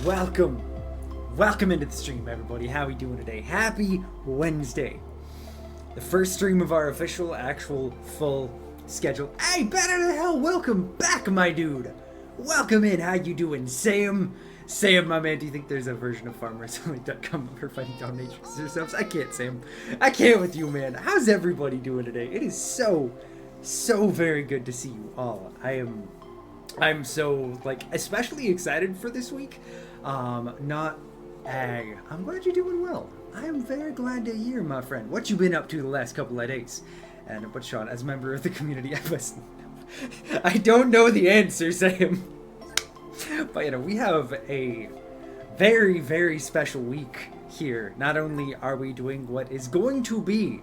Welcome. Welcome into the stream, everybody. How we doing today? Happy Wednesday. The first stream of our official, actual, full schedule. Hey, better than hell. Welcome back, my dude. Welcome in. How you doing, Sam? Sam, my man, do you think there's a version of farmersonly.com for fighting dominatrix yourselves? I can't, Sam. I can't with you, man. How's everybody doing today? It is so very good to see you all. I'm so, especially excited for this week. I'm glad you're doing well. I am very glad to hear, my friend. What you been up to the last couple of days? And but Sean, as a member of the community, I don't know the answer, Sam. But, we have a very special week here. Not only are we doing what is going to be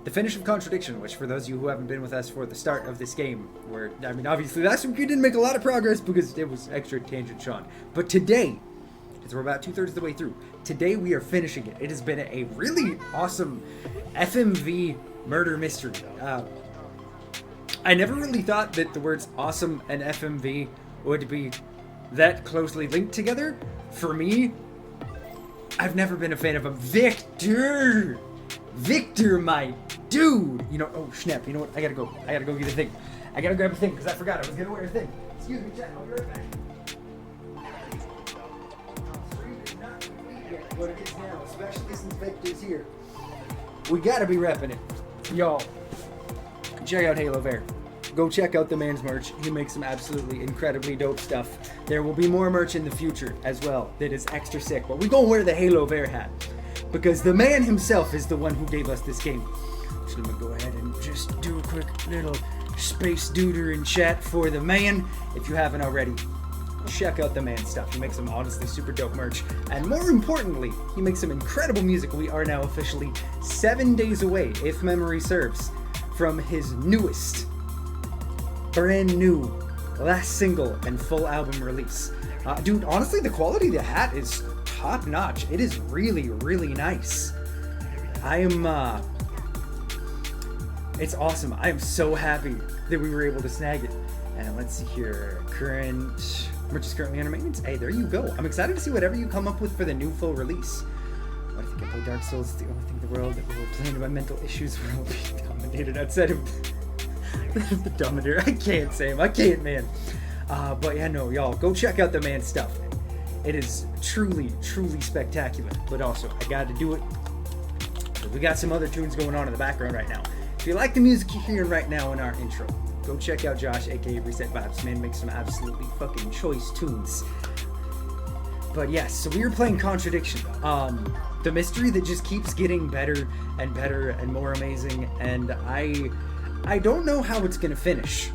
the finish of Contradiction, which for those of you who haven't been with us for the start of this game, where, obviously last week we didn't make a lot of progress because it was extra tangent Sean. But today, because we're about 2/3 of the way through, today we are finishing it. It has been a really awesome FMV murder mystery. I never really thought that the words awesome and FMV would be that closely linked together. For me, I've never been a fan of a Victor, my dude. Oh snap, you know what? I gotta go get a thing. I gotta grab a thing because I forgot I was gonna wear a thing. Excuse me, chat, I'll be right back. Stream is not complete yet, but it is now, especially since Victor's here. We gotta be repping it. Y'all, check out Halo Bear. Go check out the man's merch. He makes some absolutely incredibly dope stuff. There will be more merch in the future as well that is extra sick, but we gonna wear the Halo Bear hat because the man himself is the one who gave us this game. So let me go ahead and just do a quick little space duder in chat for the man. If you haven't already, check out the man's stuff. He makes some honestly super dope merch, and more importantly, he makes some incredible music. We are now officially 7 days away, if memory serves, from his newest, brand new, last single and full album release. Dude, honestly, the quality of the hat is top notch. It is really nice. It's awesome. I am so happy that we were able to snag it. And let's see here. Merch is currently under maintenance. Hey, there you go. I'm excited to see whatever you come up with for the new full release. What if I play Dark Souls? It's the only thing in the world that will play into my mental issues will be dominated outside of the Dominator. I can't, Sam. I can't, man. But yeah, no, y'all, go check out the man's stuff. It is truly spectacular. But also, I gotta do it. We got some other tunes going on in the background right now. If you like the music you're hearing right now in our intro, go check out Josh, aka Reset Vibes. Man makes some absolutely fucking choice tunes. But yes, so we were playing Contradiction. The mystery that just keeps getting better and more amazing, and I don't know how it's gonna finish.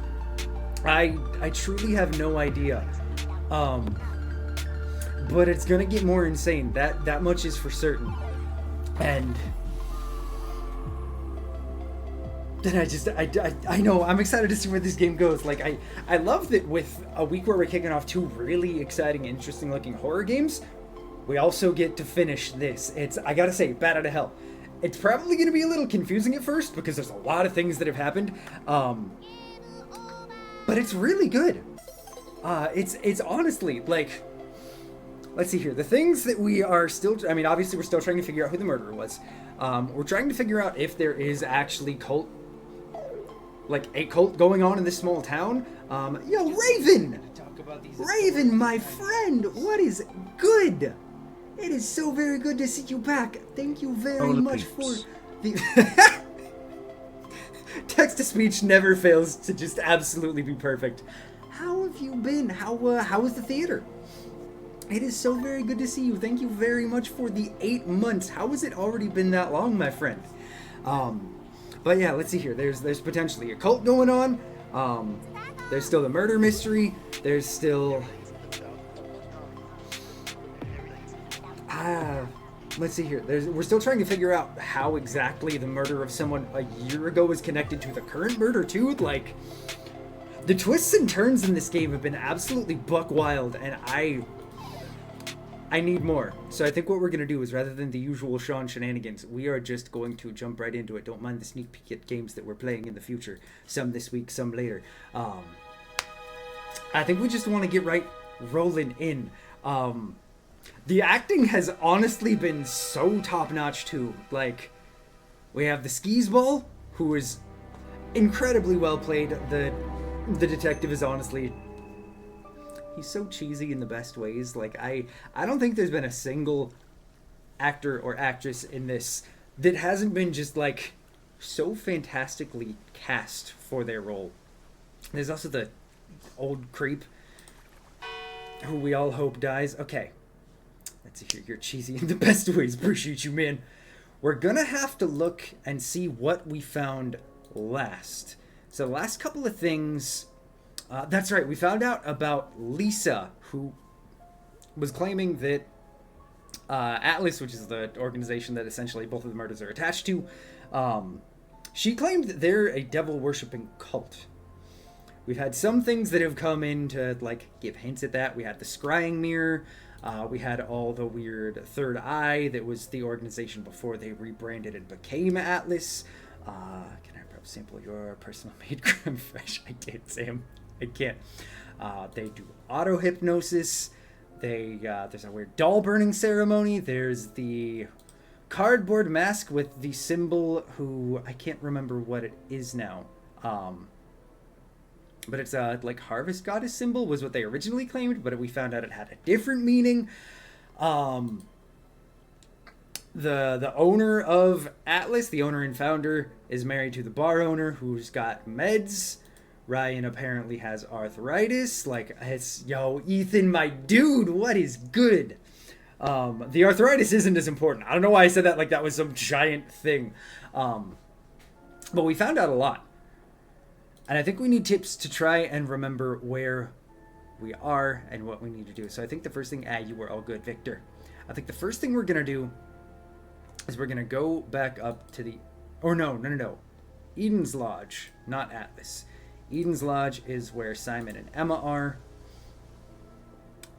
I truly have no idea. But it's gonna get more insane. That much is for certain. And then I know, I'm excited to see where this game goes. I love that with a week where we're kicking off 2 really exciting, interesting looking horror games, we also get to finish this. I gotta say, bat out of hell. It's probably gonna be a little confusing at first because there's a lot of things that have happened. But it's really good. It's honestly, let's see here. The things that we are still, obviously we're still trying to figure out who the murderer was. We're trying to figure out if there is actually a cult going on in this small town. Yo, Raven! Raven, my friend, what is good? It is so very good to see you back. Thank you very much for the... Text-to-speech never fails to just absolutely be perfect. How have you been? How was the theater? It is so very good to see you. Thank you very much for the 8 months. How has it already been that long, my friend? But yeah, let's see here. There's potentially a cult going on. There's still the murder mystery. There's still... let's see here. We're still trying to figure out how exactly the murder of someone a year ago is connected to the current murder too. The twists and turns in this game have been absolutely buck wild, and I need more. So I think what we're going to do is, rather than the usual Sean shenanigans, we are just going to jump right into it. Don't mind the sneak peek at games that we're playing in the future. Some this week, some later. I think we just want to get right rolling in. The acting has honestly been so top-notch, too. Like, we have the skis ball, who is incredibly well played. The detective is honestly... he's so cheesy in the best ways. Like, I don't think there's been a single actor or actress in this that hasn't been just, like, so fantastically cast for their role. There's also the old creep who we all hope dies. Okay. Let's hear you're cheesy in the best ways. Appreciate you, man. We're gonna have to look and see what we found last. So the last couple of things... that's right, we found out about Lisa, who was claiming that Atlas, which is the organization that essentially both of the murders are attached to, she claimed that they're a devil-worshipping cult. We've had some things that have come in to, like, give hints at that. We had the scrying mirror. We had all the weird third eye that was the organization before they rebranded and became Atlas. Can I sample your personal made creme fraiche? I did, Sam. I can't. They do auto-hypnosis. There's a weird doll burning ceremony. There's the cardboard mask with the symbol who... I can't remember what it is now. But it's a, like, harvest goddess symbol was what they originally claimed, but we found out it had a different meaning. The owner of Atlas, the owner and founder, is married to the bar owner who's got meds. Ryan apparently has arthritis. Like, it's, yo, Ethan, my dude, what is good? The arthritis isn't as important. I don't know why I said that like that was some giant thing. But we found out a lot. And I think we need tips to try and remember where we are and what we need to do. So I think the first thing... you were all good, Victor. I think the first thing we're going to do is we're going to go back up to the... Or no. Eden's Lodge, not Atlas. Eden's Lodge is where Simon and Emma are.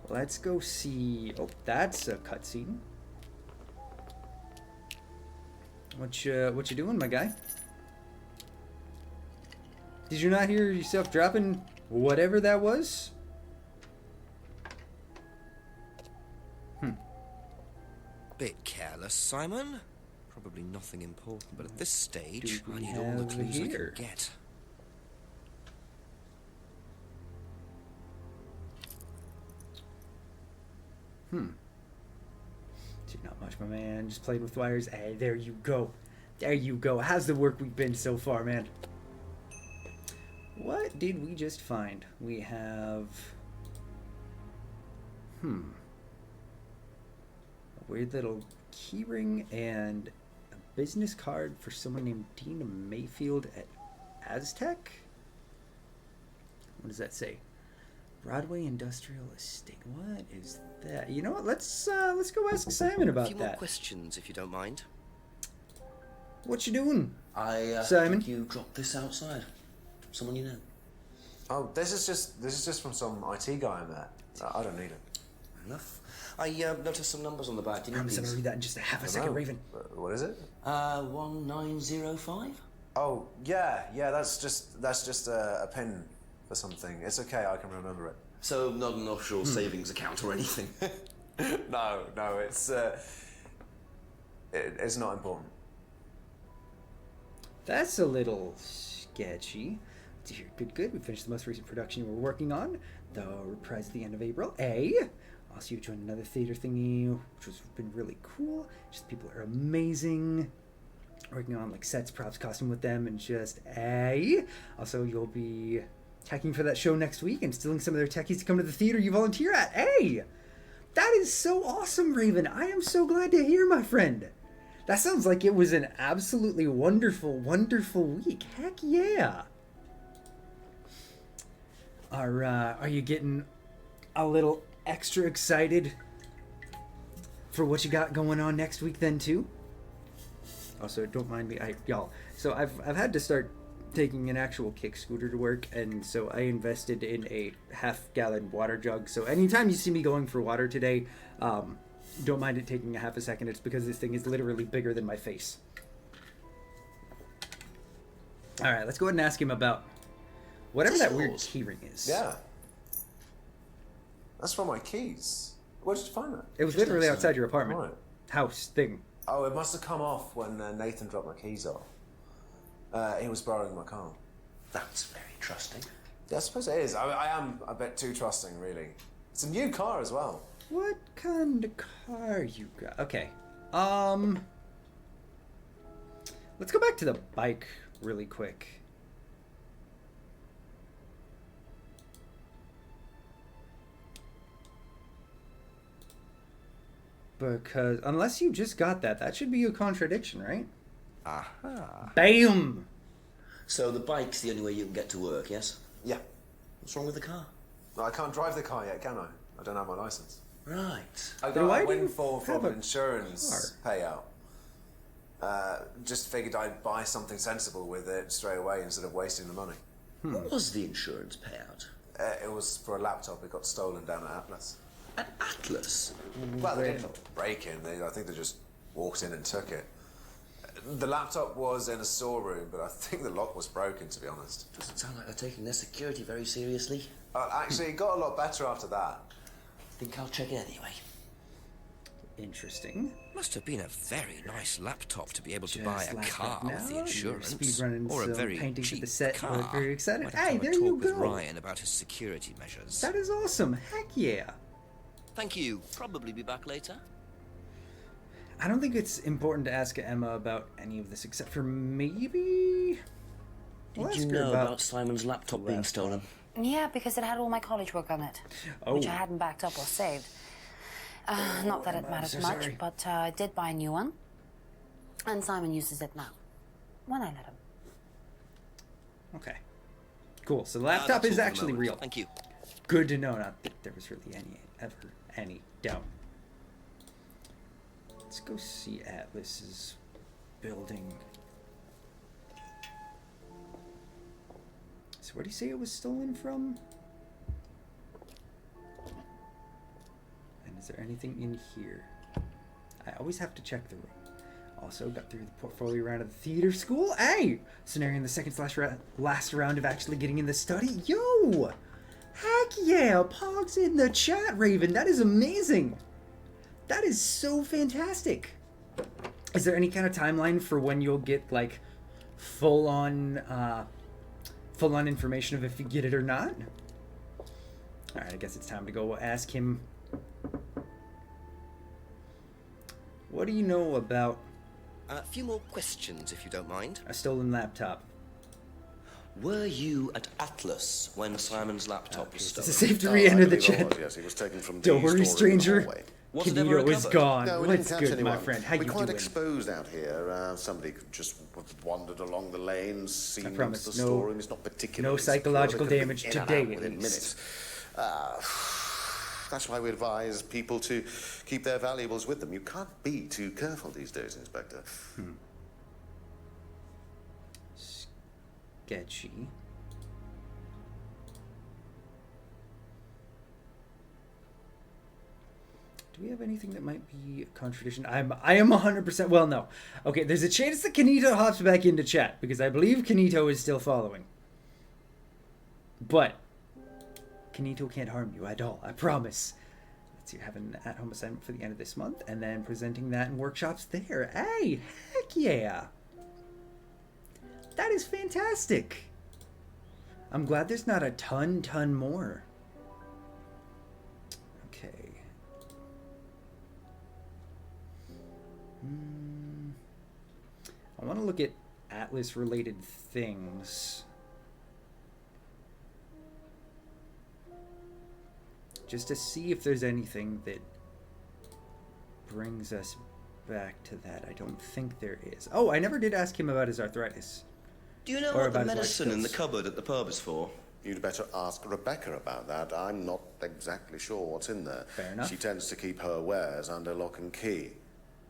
Let's go see... Oh, that's a cutscene. What you doing, my guy? Did you not hear yourself dropping whatever that was? Bit careless, Simon. Probably nothing important, but at this stage, I need all the clues I can get. Not much, my man. Just played with wires. Hey, there you go. There you go. How's the work we've been so far, man? What did we just find? We have... a weird little keyring and a business card for someone named Dina Mayfield at Aztec? What does that say? Broadway Industrial Estate. What is that? You know what? Let's go ask Simon about that. A few more questions, if you don't mind. What you doing, Simon? Think you dropped this outside. Someone you know. Oh, this is just from some IT guy I met. I don't need it. Enough. I noticed some numbers on the back. Do you I'm need going to these? read that in just a half a second, Raven. What is it? 1905. Oh, yeah. That's just a pin for something. It's okay. I can remember it. So not an offshore savings account or anything. No. It's not important. That's a little sketchy. Good. We finished the most recent production we were working on, the reprise at the end of April. Also, you joined another theater thingy, which has been really cool. Just people are amazing. Working on like sets, props, costume with them, and just Also, you'll be teching for that show next week and stealing some of their techies to come to the theater you volunteer at. That is so awesome, Raven. I am so glad to hear, my friend. That sounds like it was an absolutely wonderful, wonderful week. Heck yeah. Are you getting a little extra excited for what you got going on next week then too? Also, don't mind me, y'all. So I've had to start taking an actual kick scooter to work, and so I invested in a half-gallon water jug. So anytime you see me going for water today, don't mind it taking a half a second. It's because this thing is literally bigger than my face. All right, let's go ahead and ask him about whatever that weird keyring is. Yeah. That's for my keys. Where did you find that? It was literally outside your apartment. Right. House thing. Oh, it must have come off when Nathan dropped my keys off. He was borrowing my car. That's very trusting. Yeah, I suppose it is. I am a bit too trusting, really. It's a new car as well. What kind of car you got? Okay. Let's go back to the bike really quick. Because unless you just got that, that should be a contradiction, right? Aha. Bam! So the bike's the only way you can get to work, yes? Yeah. What's wrong with the car? No, I can't drive the car yet, can I? I don't have my license. Right. I Then got why a do you windfall have from a an insurance payout. Just figured I'd buy something sensible with it straight away instead of wasting the money. What was the insurance payout? It was for a laptop. It got stolen down at Atlas. At Atlas? Well, they didn't break in. I think they just walked in and took it. The laptop was in a storeroom, but I think the lock was broken, to be honest. Doesn't sound like they're taking their security very seriously. Actually, it got a lot better after that. Think I'll check it anyway. Interesting. Must have been a very nice laptop to be able to Just buy a like car that with the now. insurance, Speed running or a some very paintings of cheap the set. car. We're very excited. Might have Hey, to have there a talk you with go. Ryan about his security measures. That is awesome. Heck yeah. Thank you. Probably be back later. I don't think it's important to ask Emma about any of this, except for maybe... We'll Did ask you her know about Simon's laptop being stolen? Yeah, because it had all my college work on it, which I hadn't backed up or saved. Not that it matters so much, sorry. but I did buy a new one. And Simon uses it now, when I let him. Okay. Cool. So the laptop That's is all for the actually moment. real. Thank you. Good to know. Not that there was really any doubt. Let's go see Atlas's building. So where do you say it was stolen from? And is there anything in here? I always have to check the room. Also got through the portfolio round of the theater school. Hey! So now you're in the second last round of actually getting in the study. Yo! Heck yeah! Pog's in the chat, Raven. That is amazing. That is so fantastic. Is there any kind of timeline for when you'll get like full on information of if you get it or not? All right, I guess it's time to go ask him. What do you know about A few more questions, if you don't mind. a stolen laptop? Were you at Atlas when Simon's laptop was Is stolen? it safe to Oh, re-enter I the believe it chat? was, yes, he was taken from Don't the worry, storeroom in the stranger. hallway. Was it ever Canito is recovered? gone. No, we What's didn't catch good, anyone. my friend? How We're you quite doing? exposed out here. Somebody could just have wandered along the lanes, seen into promise, the no- storeroom. It's not particularly no psychological secure. They damage could have today, been in and out at within least. minutes. That's why we advise people to keep their valuables with them. You can't be too careful these days, Inspector. Sketchy. Do we have anything that might be a contradiction? I am 100%. Well, no. Okay, there's a chance that Canito hops back into chat because I believe Canito is still following. But Canito can't harm you at all. I promise. Let's see. Have an at-home assignment for the end of this month, and then presenting that in workshops there. Hey, heck yeah! That is fantastic. I'm glad there's not a ton more. Okay. I want to look at Atlas-related things. Just to see if there's anything that brings us back to that. I don't think there is. Oh, I never did ask him about his arthritis. Do you know Or what the about his medicine in the skills. cupboard at the pub is for? You'd better ask Rebecca about that. I'm not exactly sure what's in there. Fair enough. She tends to keep her wares under lock and key.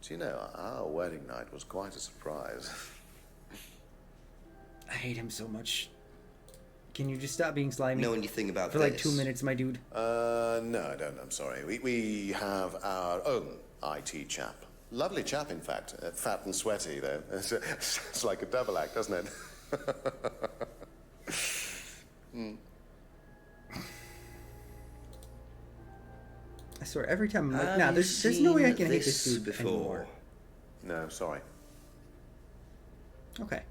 Do you know, our wedding night was quite a surprise. I hate him so much. Can you just stop being slimy? Know anything about For this? like 2 minutes, my dude. No, I don't. I'm sorry. We have our own IT chap. Lovely chap, in fact. Fat and sweaty, though. It's like a double act, doesn't it? swear, every time I'm like, Have nah, you there's no way I seen can hate this this dude before? anymore. No, sorry. Okay.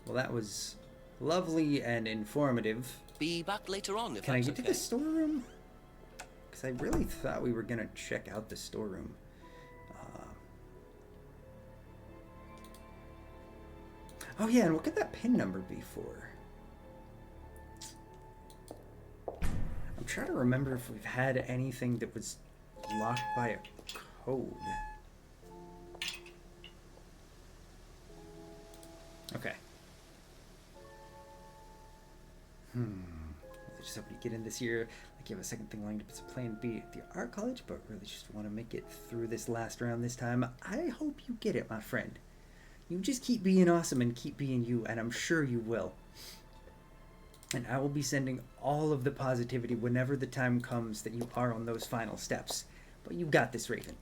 Well, that was lovely and informative. Be back later on if Can I that's get to okay. the storeroom? Because I really thought we were going to check out the storeroom. Oh yeah, and what could that pin number be for? I'm trying to remember if we've had anything that was locked by a code. Okay. I just hope we get in this year. Like you have a second thing lined up as a plan B at the art college, but really just want to make it through this last round this time. I hope you get it, my friend. You just keep being awesome and keep being you, and I'm sure you will. And I will be sending all of the positivity whenever the time comes that you are on those final steps. But you got this, Raven.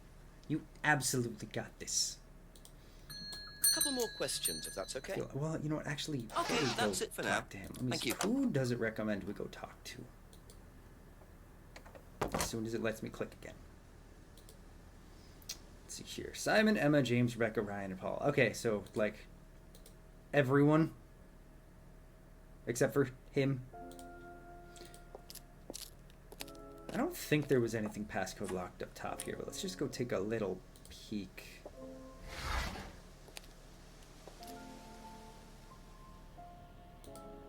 You absolutely got this. A couple more questions, if that's okay. Well, you know what? Actually, Okay, before we that's go it for talk now. to him, let me Thank see. you. Who does it recommend we go talk to? As soon as it lets me click again. Let's see here. Simon, Emma, James, Rebecca, Ryan, and Paul. Okay, so, like, everyone except for him. I don't think there was anything passcode locked up top here, but let's just go take a little peek.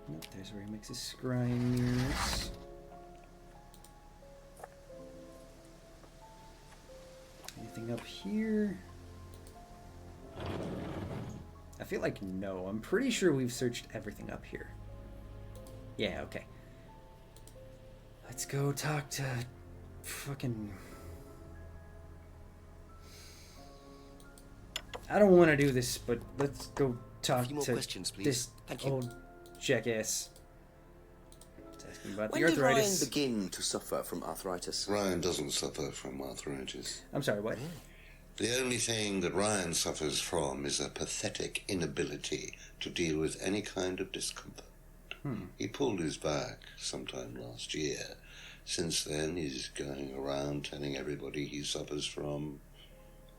Nope, there's where he makes his scrying mirrors. Anything up here? I feel like no. I'm pretty sure we've searched everything up here. Yeah, okay. Let's go talk to fucking... I don't want to do this, but let's go talk A few more to questions, please. this Thank you. old jackass. Let's ask him about When the did Ryan arthritis. begin to suffer from arthritis? Ryan doesn't suffer from arthritis. I'm sorry, what? The only thing that Ryan suffers from is a pathetic inability to deal with any kind of discomfort. He pulled his back sometime last year. Since then, he's going around telling everybody he suffers from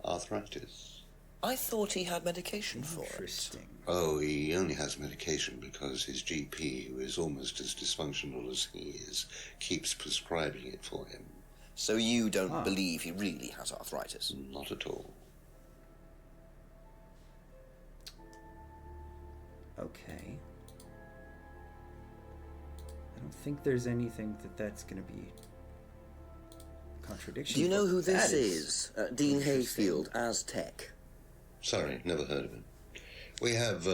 arthritis. I thought he had medication for it. Interesting. Oh, he only has medication because his GP, who is almost as dysfunctional as he is, keeps prescribing it for him. So you don't believe he really has arthritis? Not at all. Okay. I don't think there's anything that's going to be contradiction. Do you know for. who this That is? Dean Hayfield, Aztec. Sorry, never heard of him. We have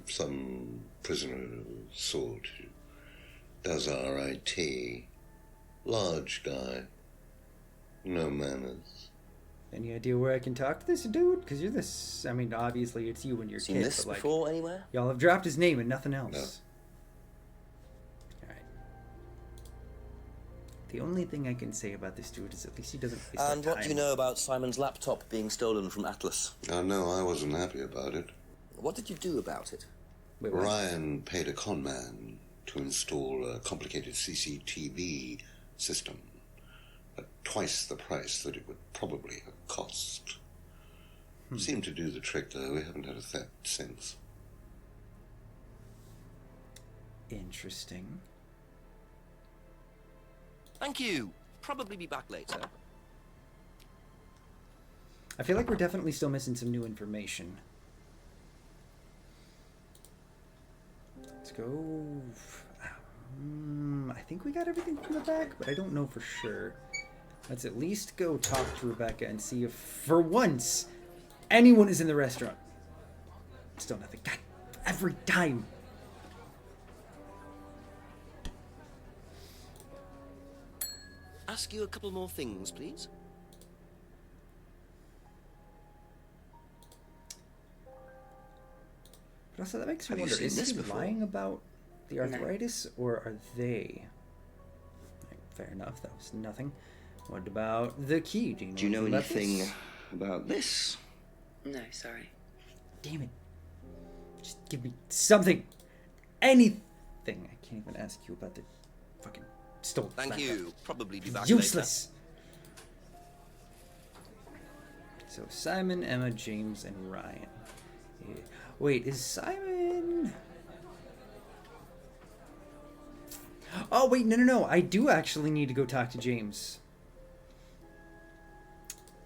some prisoner of sort who does our IT. Large guy. No manners. Any idea where I can talk to this dude? Because you're this... I mean, obviously it's you and your Seen kid, this but like... before anywhere? Y'all have dropped his name and nothing else. No. Alright. The only thing I can say about this dude is at least he doesn't waste And our what do you time. know about Simon's laptop being stolen from Atlas? Oh, no, I wasn't happy about it. What did you do about it? Wait, what? Ryan paid a con man to install a complicated CCTV system at twice the price that it would probably have cost. Seemed to do the trick, though. We haven't had a theft since. Interesting. Thank you. Probably be back later. I feel like we're definitely still missing some new information. Let's go... I think we got everything from the back, but I don't know for sure. Let's at least go talk to Rebecca and see if, for once, anyone is in the restaurant. Still nothing. God, every time. Ask you a couple more things, please. But also, that makes me Have you wonder, seen is this he before? lying about the arthritis, or are they? Right, fair enough, that was nothing. What about the key? Do you know Do you know anything about anything this? about this? No, sorry. Damn it. Just give me something. Anything. I can't even ask you about the fucking stolen Thank laptop. you. Probably be back Useless. So Simon, Emma, James, and Ryan. Yeah. Wait, is Simon... Oh, wait, no. I do actually need to go talk to James.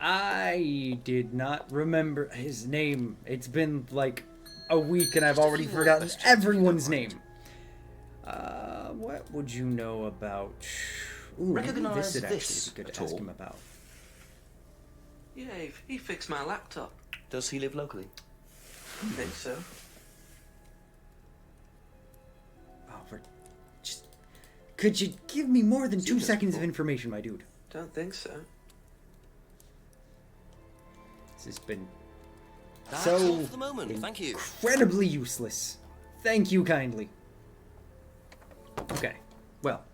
I did not remember his name. It's been like a week and I've already forgotten everyone's name. What would you know about... Ooh, Recognize this would this actually be good at to ask all? him about. Yeah, he fixed my laptop. Does he live locally? I think so. Oh, just... Could you give me more than 2 Seems seconds of cool. information, my dude? Don't think so. This has been That's so all for the moment. Thank you. incredibly useless. Thank you kindly. Okay, well.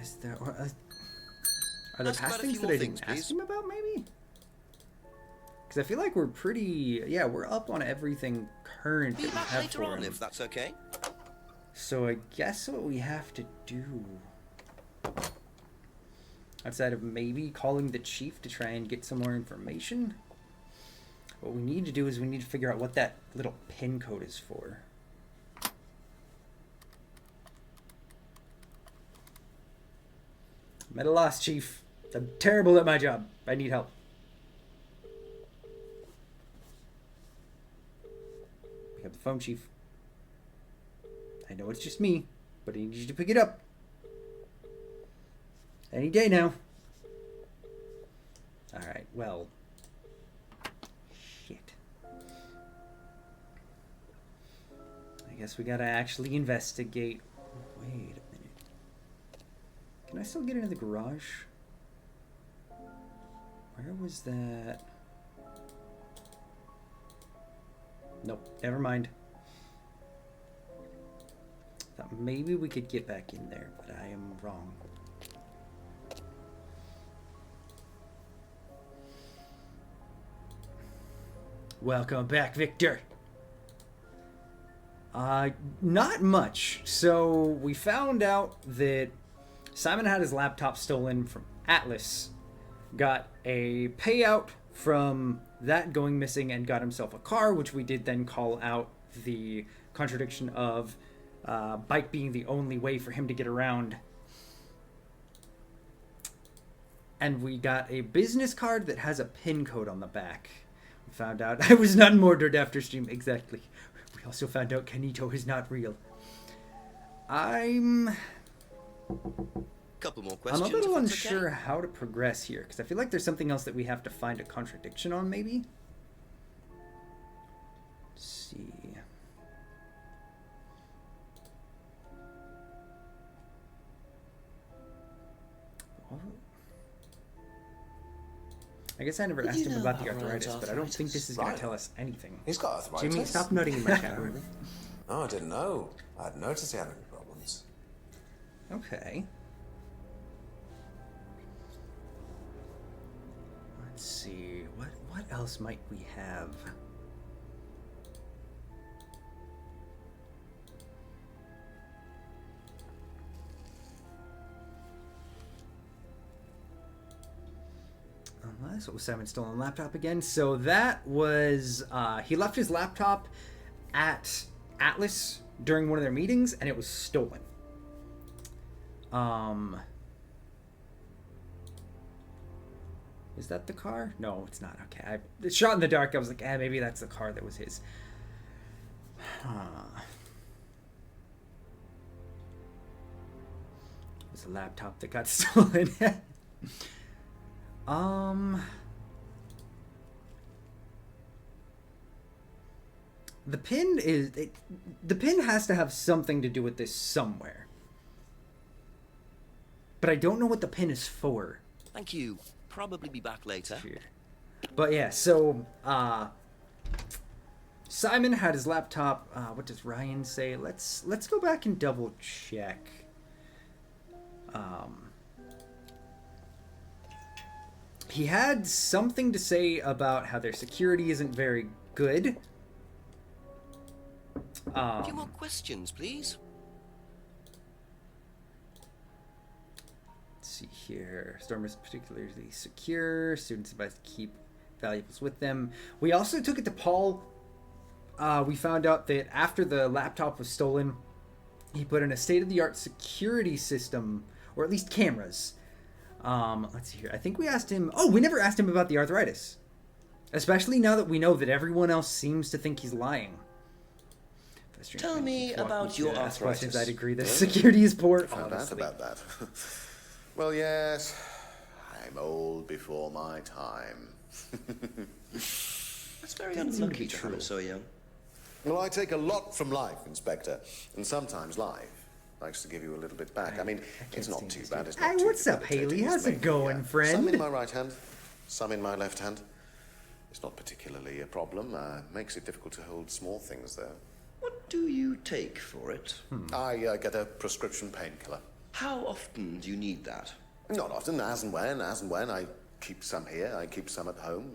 Is there... Are there Ask past about a things few that more I didn't things, ask please. him about, maybe? Because I feel like we're pretty... Yeah, we're up on everything current Be that we back have later for on, him. if that's okay. So I guess what we have to do... outside of maybe calling the chief to try and get some more information, what we need to do is we need to figure out what that little pin code is for. I'm at a loss, Chief. I'm terrible at my job. I need help. Pick up the phone, Chief. I know it's just me, but I need you to pick it up. Any day now. Alright, well. Shit. I guess we gotta actually investigate. Wait a minute. Can I still get into the garage? Where was that? Nope, never mind. Thought maybe we could get back in there, but I am wrong. Welcome back, Victor. Not much. So we found out that Simon had his laptop stolen from Atlas, got a payout from that going missing, and got himself a car, which we did then call out the contradiction of bike being the only way for him to get around. And we got a business card that has a PIN code on the back. We found out I was not murdered after stream. Exactly. We also found out Kanito is not real. I'm Couple more a questions. little if that's unsure okay. how to progress here, because I feel like there's something else that we have to find a contradiction on, maybe? Let's see. I guess I never asked him about the arthritis, but I don't think this is going to tell us anything. He's got arthritis. Jimmy, stop nutting in my chat room. Oh, I didn't know. I hadn't noticed he had any problems. Okay. Let's see. What else might we have? Unless what was Simon still on the laptop again? So that was he left his laptop at Atlas during one of their meetings, and it was stolen. Is that the car? No, it's not. Okay, it's shot in the dark. I was like, maybe that's the car that was his. It was a laptop that got stolen. The pin is the pin has to have something to do with this somewhere. But I don't know what the pin is for. Thank you. Probably be back later. Sure. But yeah, so Simon had his laptop. What does Ryan say? Let's go back and double check. He had something to say about how their security isn't very good. A few more questions, please. Let's see here. Storm is particularly secure. Students advised to keep valuables with them. We also took it to Paul. We found out that after the laptop was stolen, he put in a state-of-the-art security system, or at least cameras. Let's see here. I think we asked him... Oh, we never asked him about the arthritis. Especially now that we know that everyone else seems to think he's lying. Tell me about your arthritis. Questions, I'd agree that security is poor. Found out about that. Well, yes. I'm old before my time. It's very unlucky to have him so young. Well, I take a lot from life, Inspector. And sometimes life likes to give you a little bit back. I mean, it's not too bad. It's not Hey, too what's up, debilitating. Haley? How's it going, friend? Some in my right hand, some in my left hand. It's not particularly a problem. Makes it difficult to hold small things, though. What do you take for it? I get a prescription painkiller. How often do you need that? Not often, as and when. I keep some here, I keep some at home.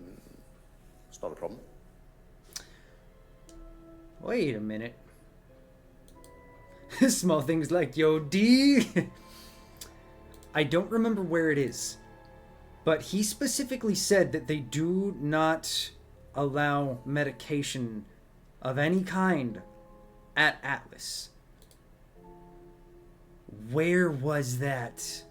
It's not a problem. Wait a minute. Small things like yo D. I don't remember where it is, but he specifically said that they do not allow medication of any kind at Atlas. Where was that?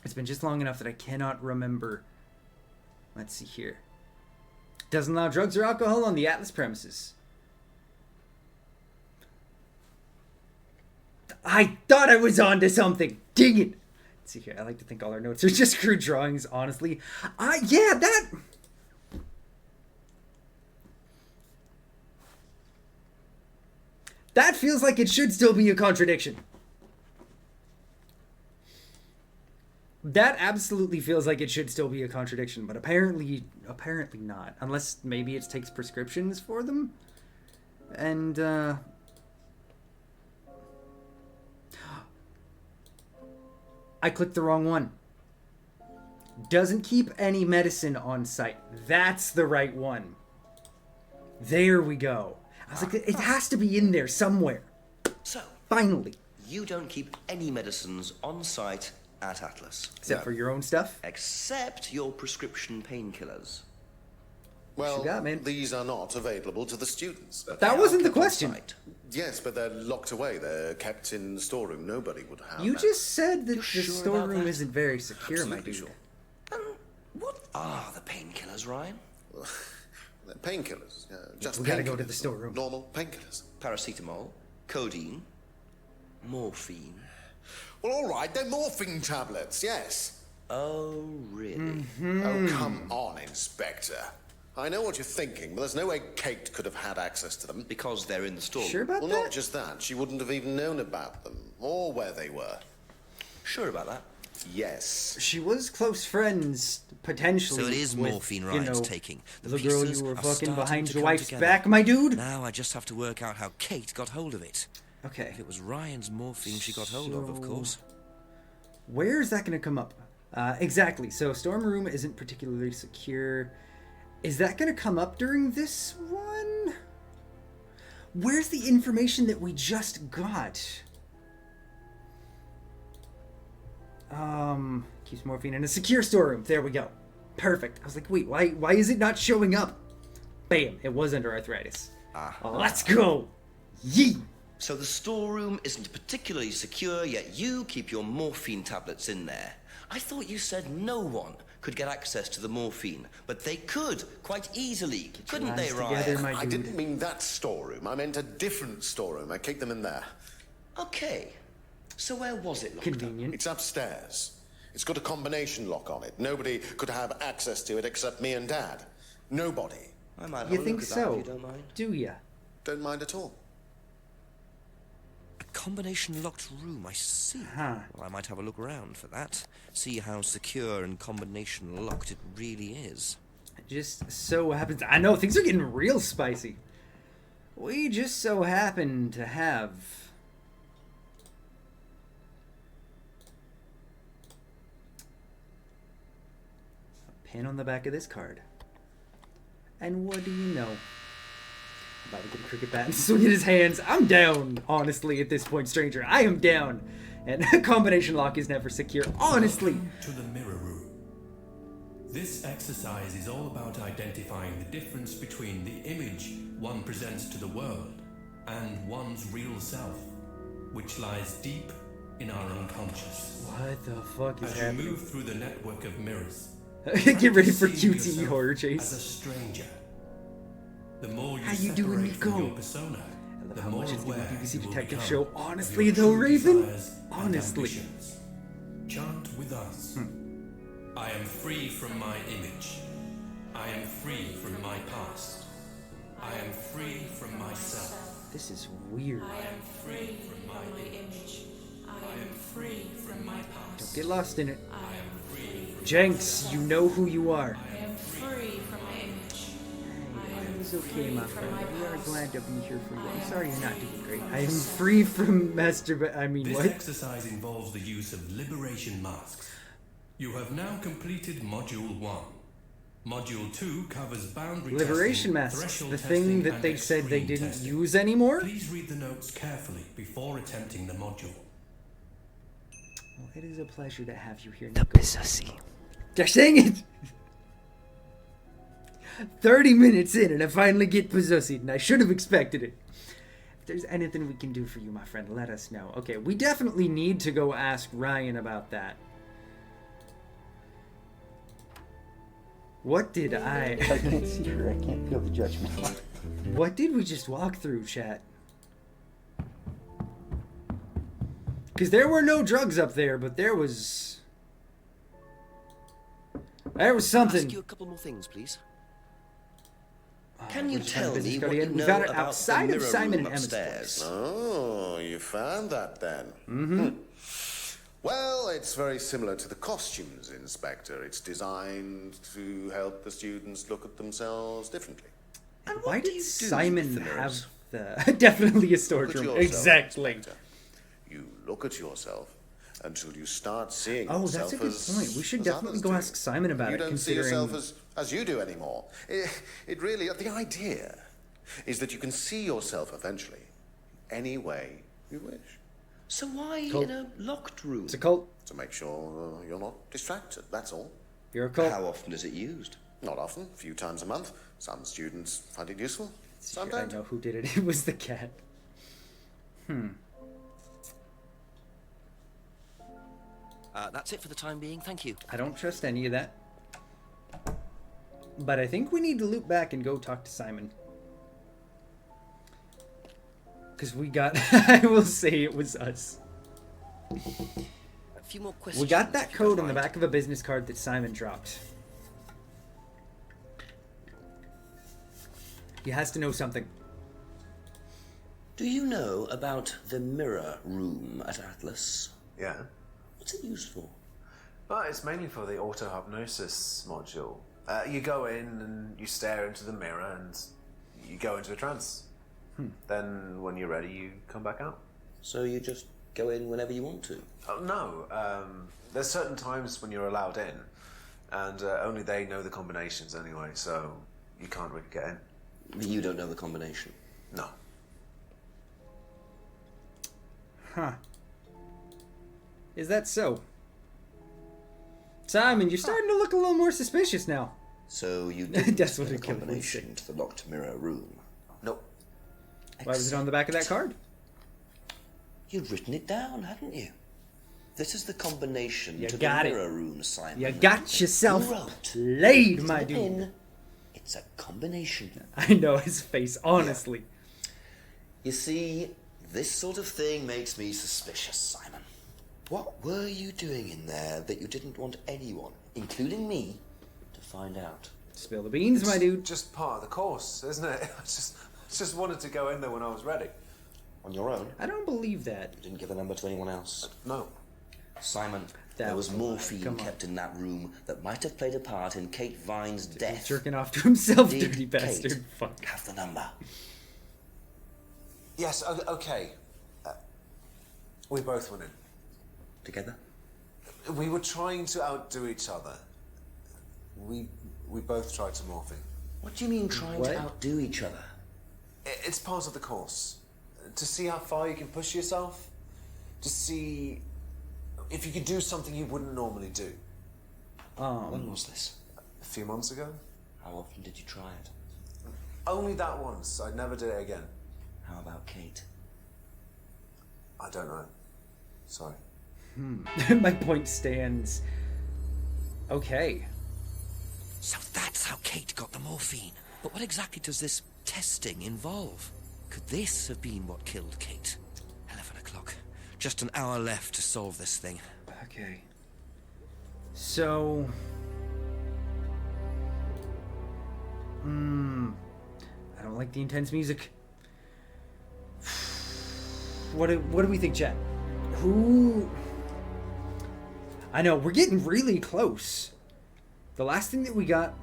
It's been just long enough that I cannot remember. Let's see here. Doesn't allow drugs or alcohol on the Atlas premises. I thought I was onto something. Dang it. Let's see here. I like to think all our notes are just crude drawings, honestly. Yeah, that... That feels like it should still be a contradiction. That absolutely feels like it should still be a contradiction, but apparently not. Unless maybe it takes prescriptions for them. And, I clicked the wrong one. Doesn't keep any medicine on site. That's the right one. There we go. I was like, it has to be in there somewhere. So, finally. You don't keep any medicines on site at Atlas. Except for your own stuff? Except your prescription painkillers. Well, these are not available to the students. That wasn't the question. Yes, but they're locked away. They're kept in the storeroom. Nobody would have You that. just said that the sure storeroom isn't very secure, my dude. Sure. What are the painkillers, Ryan? They're painkillers. Just We gotta go to the storeroom. Normal painkillers. Paracetamol, codeine, morphine. Well, all right, they're morphine tablets, yes. Oh, really? Oh, come on, Inspector. I know what you're thinking, but there's no way Kate could have had access to them. Because they're in the storeroom. Sure about Well, that? not just that. She wouldn't have even known about them, or where they were. Sure about that? Yes. She was close friends, potentially. So it is with, morphine Ryan's taking. The girl pieces you were are fucking starting behind to your come wife's together. back, my dude. Now I just have to work out how Kate got hold of it. Okay. If it was Ryan's morphine she got hold of course. Where is that going to come up? Exactly. So Storm Room isn't particularly secure. Is that going to come up during this one? Where's the information that we just got? Keeps morphine in a secure storeroom. There we go. Perfect. I was like, wait, why is it not showing up? Bam, it was under arthritis. Let's go. Yee. So the storeroom isn't particularly secure, yet you keep your morphine tablets in there. I thought you said no one could get access to the morphine, but they could quite easily, couldn't they, Ryan? I didn't mean that storeroom. I meant a different storeroom. I keep them in there. Okay. So where was it locked Convenient. It's upstairs. It's got a combination lock on it. Nobody could have access to it except me and Dad. Nobody. I might have You a think look at so? that if you don't mind. Do ya? Don't mind at all. A combination locked room, I see. Well, I might have a look around for that. See how secure and combination locked it really is. It just so happens... I know, things are getting real spicy. We just so happen to have... pin on the back of this card. And what do you know? I'm about to get a cricket bat and swing in his hands. I'm down, honestly, at this point, stranger. I am down. And a combination lock is never secure. Honestly. Welcome to the mirror room. This exercise is all about identifying the difference between the image one presents to the world and one's real self, which lies deep in our unconscious. What the fuck is As happening? you move through the network of mirrors, get ready for see QTE yourself horror as a chase. stranger. The more you How you separate doing, from Nico? your persona, I love the how more much is the aware BBC you will Detective become show. of Honestly, your though, true Raven. desires and Honestly. ambitions. Chant with us. I am free from my image. I am free from my past. I am free from myself. This is weird. I am free from my image. I am free from my past. Don't get lost in it. I am free from Jenks, you know who you are. I am free from my image. It is okay, my friend. We are glad to be here for you. I'm sorry you're not doing great. I am free from This what? exercise involves the use of liberation masks. You have now completed Module 1. Module 2 covers boundary Liberation testing, masks. threshold The testing, thing that and they said they extreme didn't testing. use anymore? Please read the notes carefully before attempting the module. Well, it is a pleasure to have you here, The Nico. Pizzacy. Gosh dang it! 30 minutes in and I finally get possessed, and I should have expected it. If there's anything we can do for you, my friend, let us know. Okay, we definitely need to go ask Ryan about that. What did I can't see her. I can't feel the judgment. What did we just walk through, chat? Because there were no drugs up there, but there was something. Ask you a couple more things, please. Can you we're just having tell a business me card what you again. We know got it about outside the of mirror Simon room and Emma's upstairs? place. Oh, you found that then? Mm-hmm. Well, it's very similar to the costumes, Inspector. It's designed to help the students look at themselves differently. And Why what do did you do Simon with the have mirrors? the definitely a storage Look at room? yourself, Exactly. Inspector. You look at yourself until you start seeing Oh, yourself that's a good as, point. We should as definitely others go do. ask Simon about you it, don't see considering- yourself as you do anymore. It really, the idea is that you can see yourself eventually any way you wish. So why Cult. in a locked room? It's a cult. To make sure you're not distracted, that's all. You're a cult. How often is it used? Not often, a few times a month. Some students find it useful, some I don't. know who did it. It was the cat. That's it for the time being. Thank you. I don't trust any of that. But I think we need to loop back and go talk to Simon. Because we got... I will say it was us. A few more questions. We got that if you code don't on the mind. back of a business card that Simon dropped. He has to know something. Do you know about the mirror room at Atlas? Yeah. What's it used for? But it's mainly for the auto-hypnosis module. You go in and you stare into the mirror and you go into a trance. Then when you're ready, you come back out. So you just go in whenever you want to? Oh, no. There's certain times when you're allowed in, and only they know the combinations anyway, so you can't really get in. You don't know the combination? No. Huh. Is that so? Simon, you're starting to look a little more suspicious now. So you didn't That's what know the it could be. combination to the locked mirror room? Nope. Why was it on the back of that card? You'd written it down, hadn't you? This is the combination You to got the it. mirror room, Simon. You got yourself You wrote. played, my It's not dude. in, it's a combination. I know his face, honestly. You see, this sort of thing makes me suspicious, Simon. What were you doing in there that you didn't want anyone, including me, to find out? Spill the beans, my dude. Just part of the course, isn't it? I just wanted to go in there when I was ready. On your own? I don't believe that. You didn't give the number to anyone else? No. Simon, That there was was a lie. morphine Come on. kept in that room that might have played a part in Kate Vine's He's death. jerking off to himself, Did dirty bastard. Kate Fuck. have the number? Yes, okay. We both went in. Together? We were trying to outdo each other. We both tried to morphine. What do you mean trying to outdo each other? It's part of the course. To see how far you can push yourself. To see if you could do something you wouldn't normally do. When was this? A few months ago. How often did you try it? Only that once. I'd never do it again. How about Kate? I don't know. Sorry. My point stands. Okay. So that's how Kate got the morphine. But what exactly does this testing involve? Could this have been what killed Kate? 11 o'clock. Just an hour left to solve this thing. Okay. So... I don't like the intense music. What do we think, chat? Who... I know, we're getting really close. The last thing that we got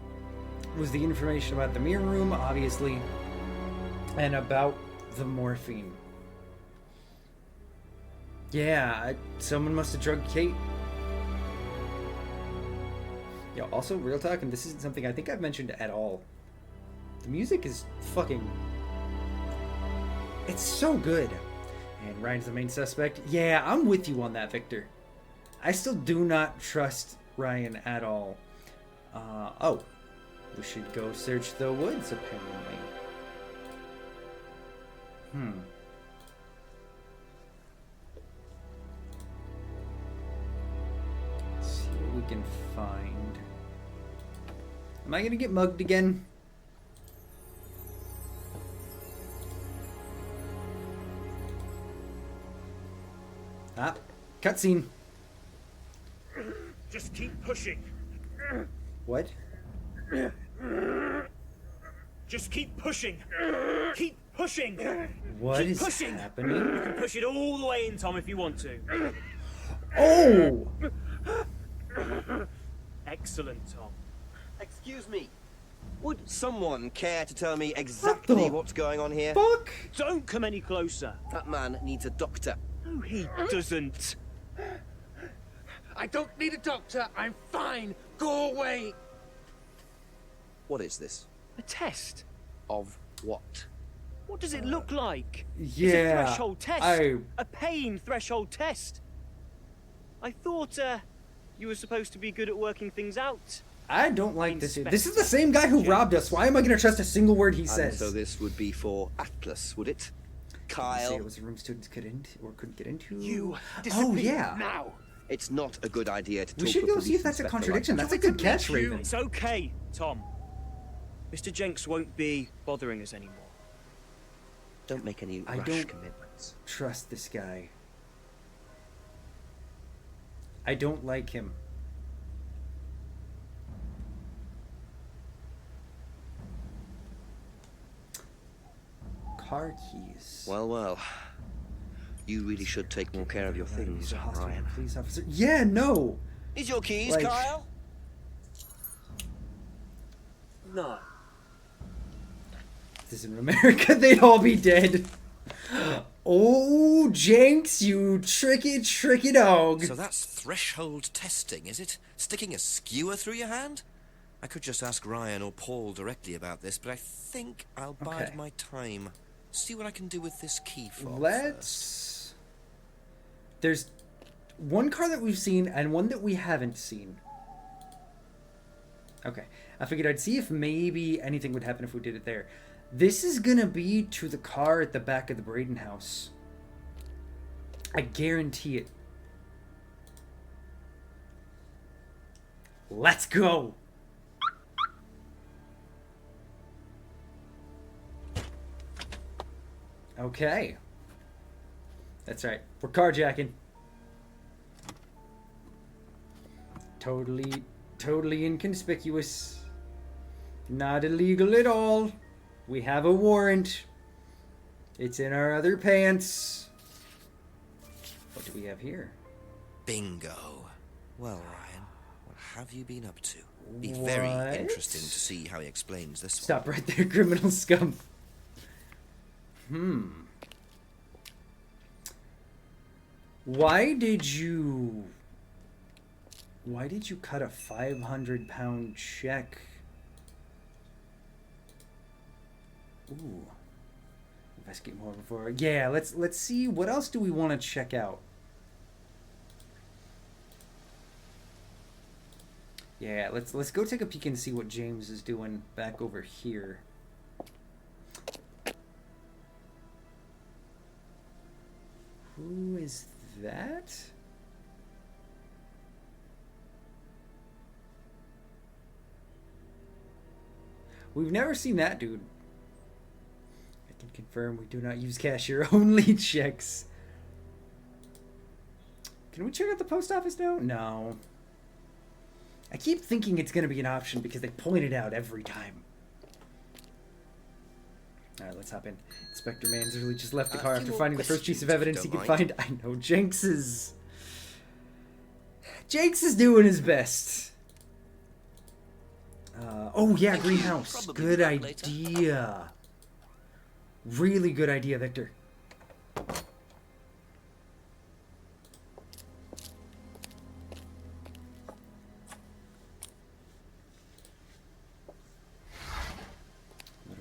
was the information about the mirror room, obviously, and about the morphine. Yeah, someone must have drugged Kate. Yeah, also, real talk, and this isn't something I think I've mentioned at all. The music is fucking... It's so good. And Ryan's the main suspect. Yeah, I'm with you on that, Victor. I still do not trust Ryan at all. Oh. We should go search the woods, apparently. Let's see what we can find. Am I gonna get mugged again? Ah, cutscene. Just keep pushing. What? Just keep pushing. Keep pushing. What keep is pushing. happening? You can push it all the way in, Tom, if you want to. Oh! Excellent, Tom. Excuse me. Would someone care to tell me exactly what's going on here? Fuck! Don't come any closer. That man needs a doctor. No, he doesn't. I don't need a doctor. I'm fine. Go away. What is this? A test. Of what? What does it look like? Yeah. It's a threshold test. A pain threshold test. I thought you were supposed to be good at working things out. I don't like this. This is the same guy who robbed us. Why am I going to trust a single word he says? So this would be for Atlas, would it? Kyle. Say it was a room students could into or couldn't get into. You Oh yeah. now. It's not a good idea to talk We should to go police see if that's a inspector contradiction. like That's a good catch, Raven. It's okay, Tom. Mr. Jenks won't be bothering us anymore. Don't make any I rash don't commitments. trust this guy. I don't like him. Car keys. Well, well. You really should take more care of your things, Ryan. Police officer. Yeah, no. Is your keys, Like- Kyle? No. If this is in America, they'd all be dead. Oh, Jenks, you tricky, tricky dog. So that's threshold testing, is it? Sticking a skewer through your hand? I could just ask Ryan or Paul directly about this, but I think I'll bide my time. See what I can do with this key fob. Let's... There's one car that we've seen and one that we haven't seen. Okay. I figured I'd see if maybe anything would happen if we did it there. This is gonna be to the car at the back of the Braden house. I guarantee it. Let's go! Okay. That's right. We're carjacking. Totally inconspicuous. Not illegal at all. We have a warrant. It's in our other pants. What do we have here? Bingo. Well, Ryan, what have you been up to? Be very interesting to see how he explains this one. Stop right there, criminal scum. Why did you cut a 500-pound check? Ooh. Investigate more before. Yeah, let's see. What else do we want to check out? Yeah, let's go take a peek and see what James is doing back over here. Who is that? We've never seen that dude. I can confirm we do not use cashier only checks. Can we check out the post office now? No. I keep thinking it's going to be an option because they point it out every time. Alright, let's hop in. Inspector Mansley just left the car after finding the first piece of evidence he could find. I know, Jenks is doing his best. Oh yeah, greenhouse. Good idea. Really good idea, Victor. What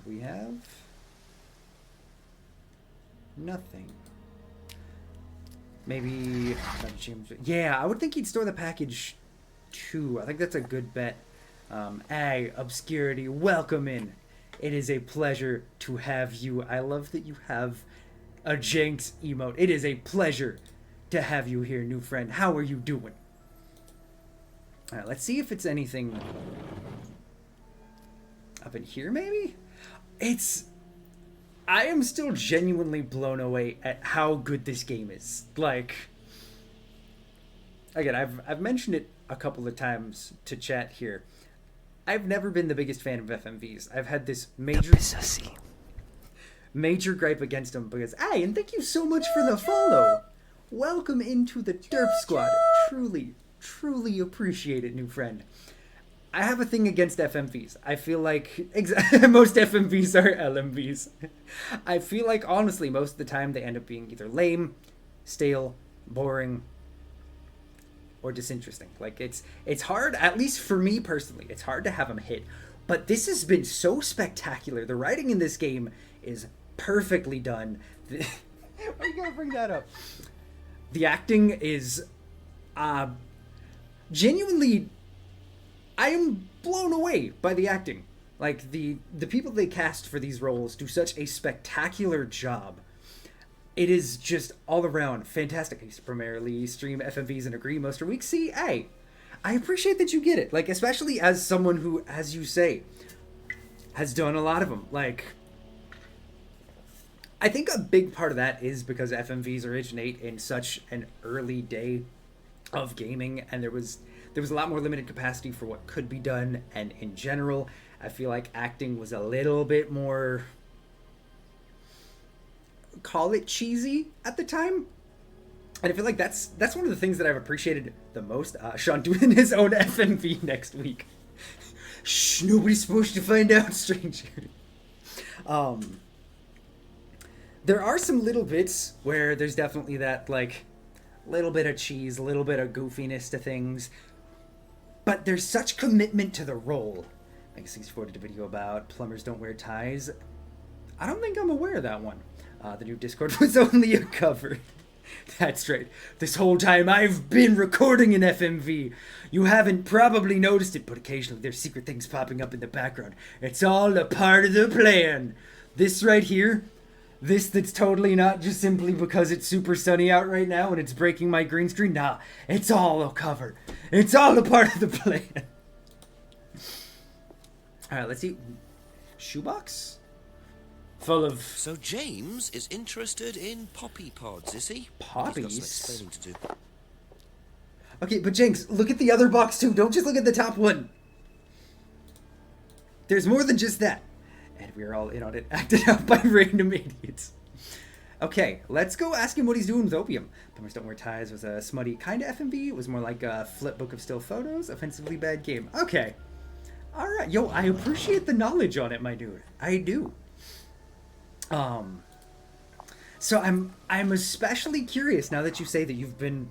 do we have? Nothing. Maybe... Yeah, I would think he'd store the package too. I think that's a good bet. Hey, Obscurity, welcome in. It is a pleasure to have you. I love that you have a Jenks emote. It is a pleasure to have you here, new friend. How are you doing? Alright, let's see if it's anything up in here, maybe? I am still genuinely blown away at how good this game is. Like, again, I've mentioned it a couple of times to chat here. I've never been the biggest fan of FMVs. I've had this major gripe against them because, hey, and thank you so much for the follow. Welcome into the Derp Squad. Truly appreciate it, new friend. I have a thing against FMVs. I feel like most FMVs are LMVs. I feel like, honestly, most of the time they end up being either lame, stale, boring, or disinteresting. Like, it's hard, at least for me personally, it's hard to have them hit. But this has been so spectacular. The writing in this game is perfectly done. Why are you gonna bring that up? The acting is genuinely... I am blown away by the acting. Like, the people they cast for these roles do such a spectacular job. It is just all around fantastic. I used to primarily stream FMVs and agree most are weak. See, hey, I appreciate that you get it. Like, especially as someone who, as you say, has done a lot of them. Like, I think a big part of that is because FMVs originate in such an early day of gaming, and there was a lot more limited capacity for what could be done, and in general, I feel like acting was a little bit more, call it cheesy at the time. And I feel like that's one of the things that I've appreciated the most. Sean doing his own FMV next week. Shh, nobody's supposed to find out, stranger. There are some little bits where there's definitely that, like, little bit of cheese, a little bit of goofiness to things. But there's such commitment to the role. I guess he's did a video about plumbers don't wear ties. I don't think I'm aware of that one. The new Discord was only a cover. That's right. This whole time I've been recording an FMV. You haven't probably noticed it, but occasionally there's secret things popping up in the background. It's all a part of the plan. This right here, this that's totally not just simply because it's super sunny out right now and it's breaking my green screen. Nah, it's all a cover. It's all a part of the plan. Alright, let's see. Shoebox? Full of... So James is interested in poppy pods, is he? Poppies? He's got some explaining to do. Okay, but Jenks, look at the other box too. Don't just look at the top one. There's more than just that. And we are all in on it, acted out by random idiots. Okay, let's go ask him what he's doing with opium. Plumbers Don't Wear Ties was a smutty kind of FMV. It was more like a flip book of still photos. Offensively bad game. Okay. Alright, yo, I appreciate the knowledge on it, my dude. I do. So I'm especially curious now that you say that you've been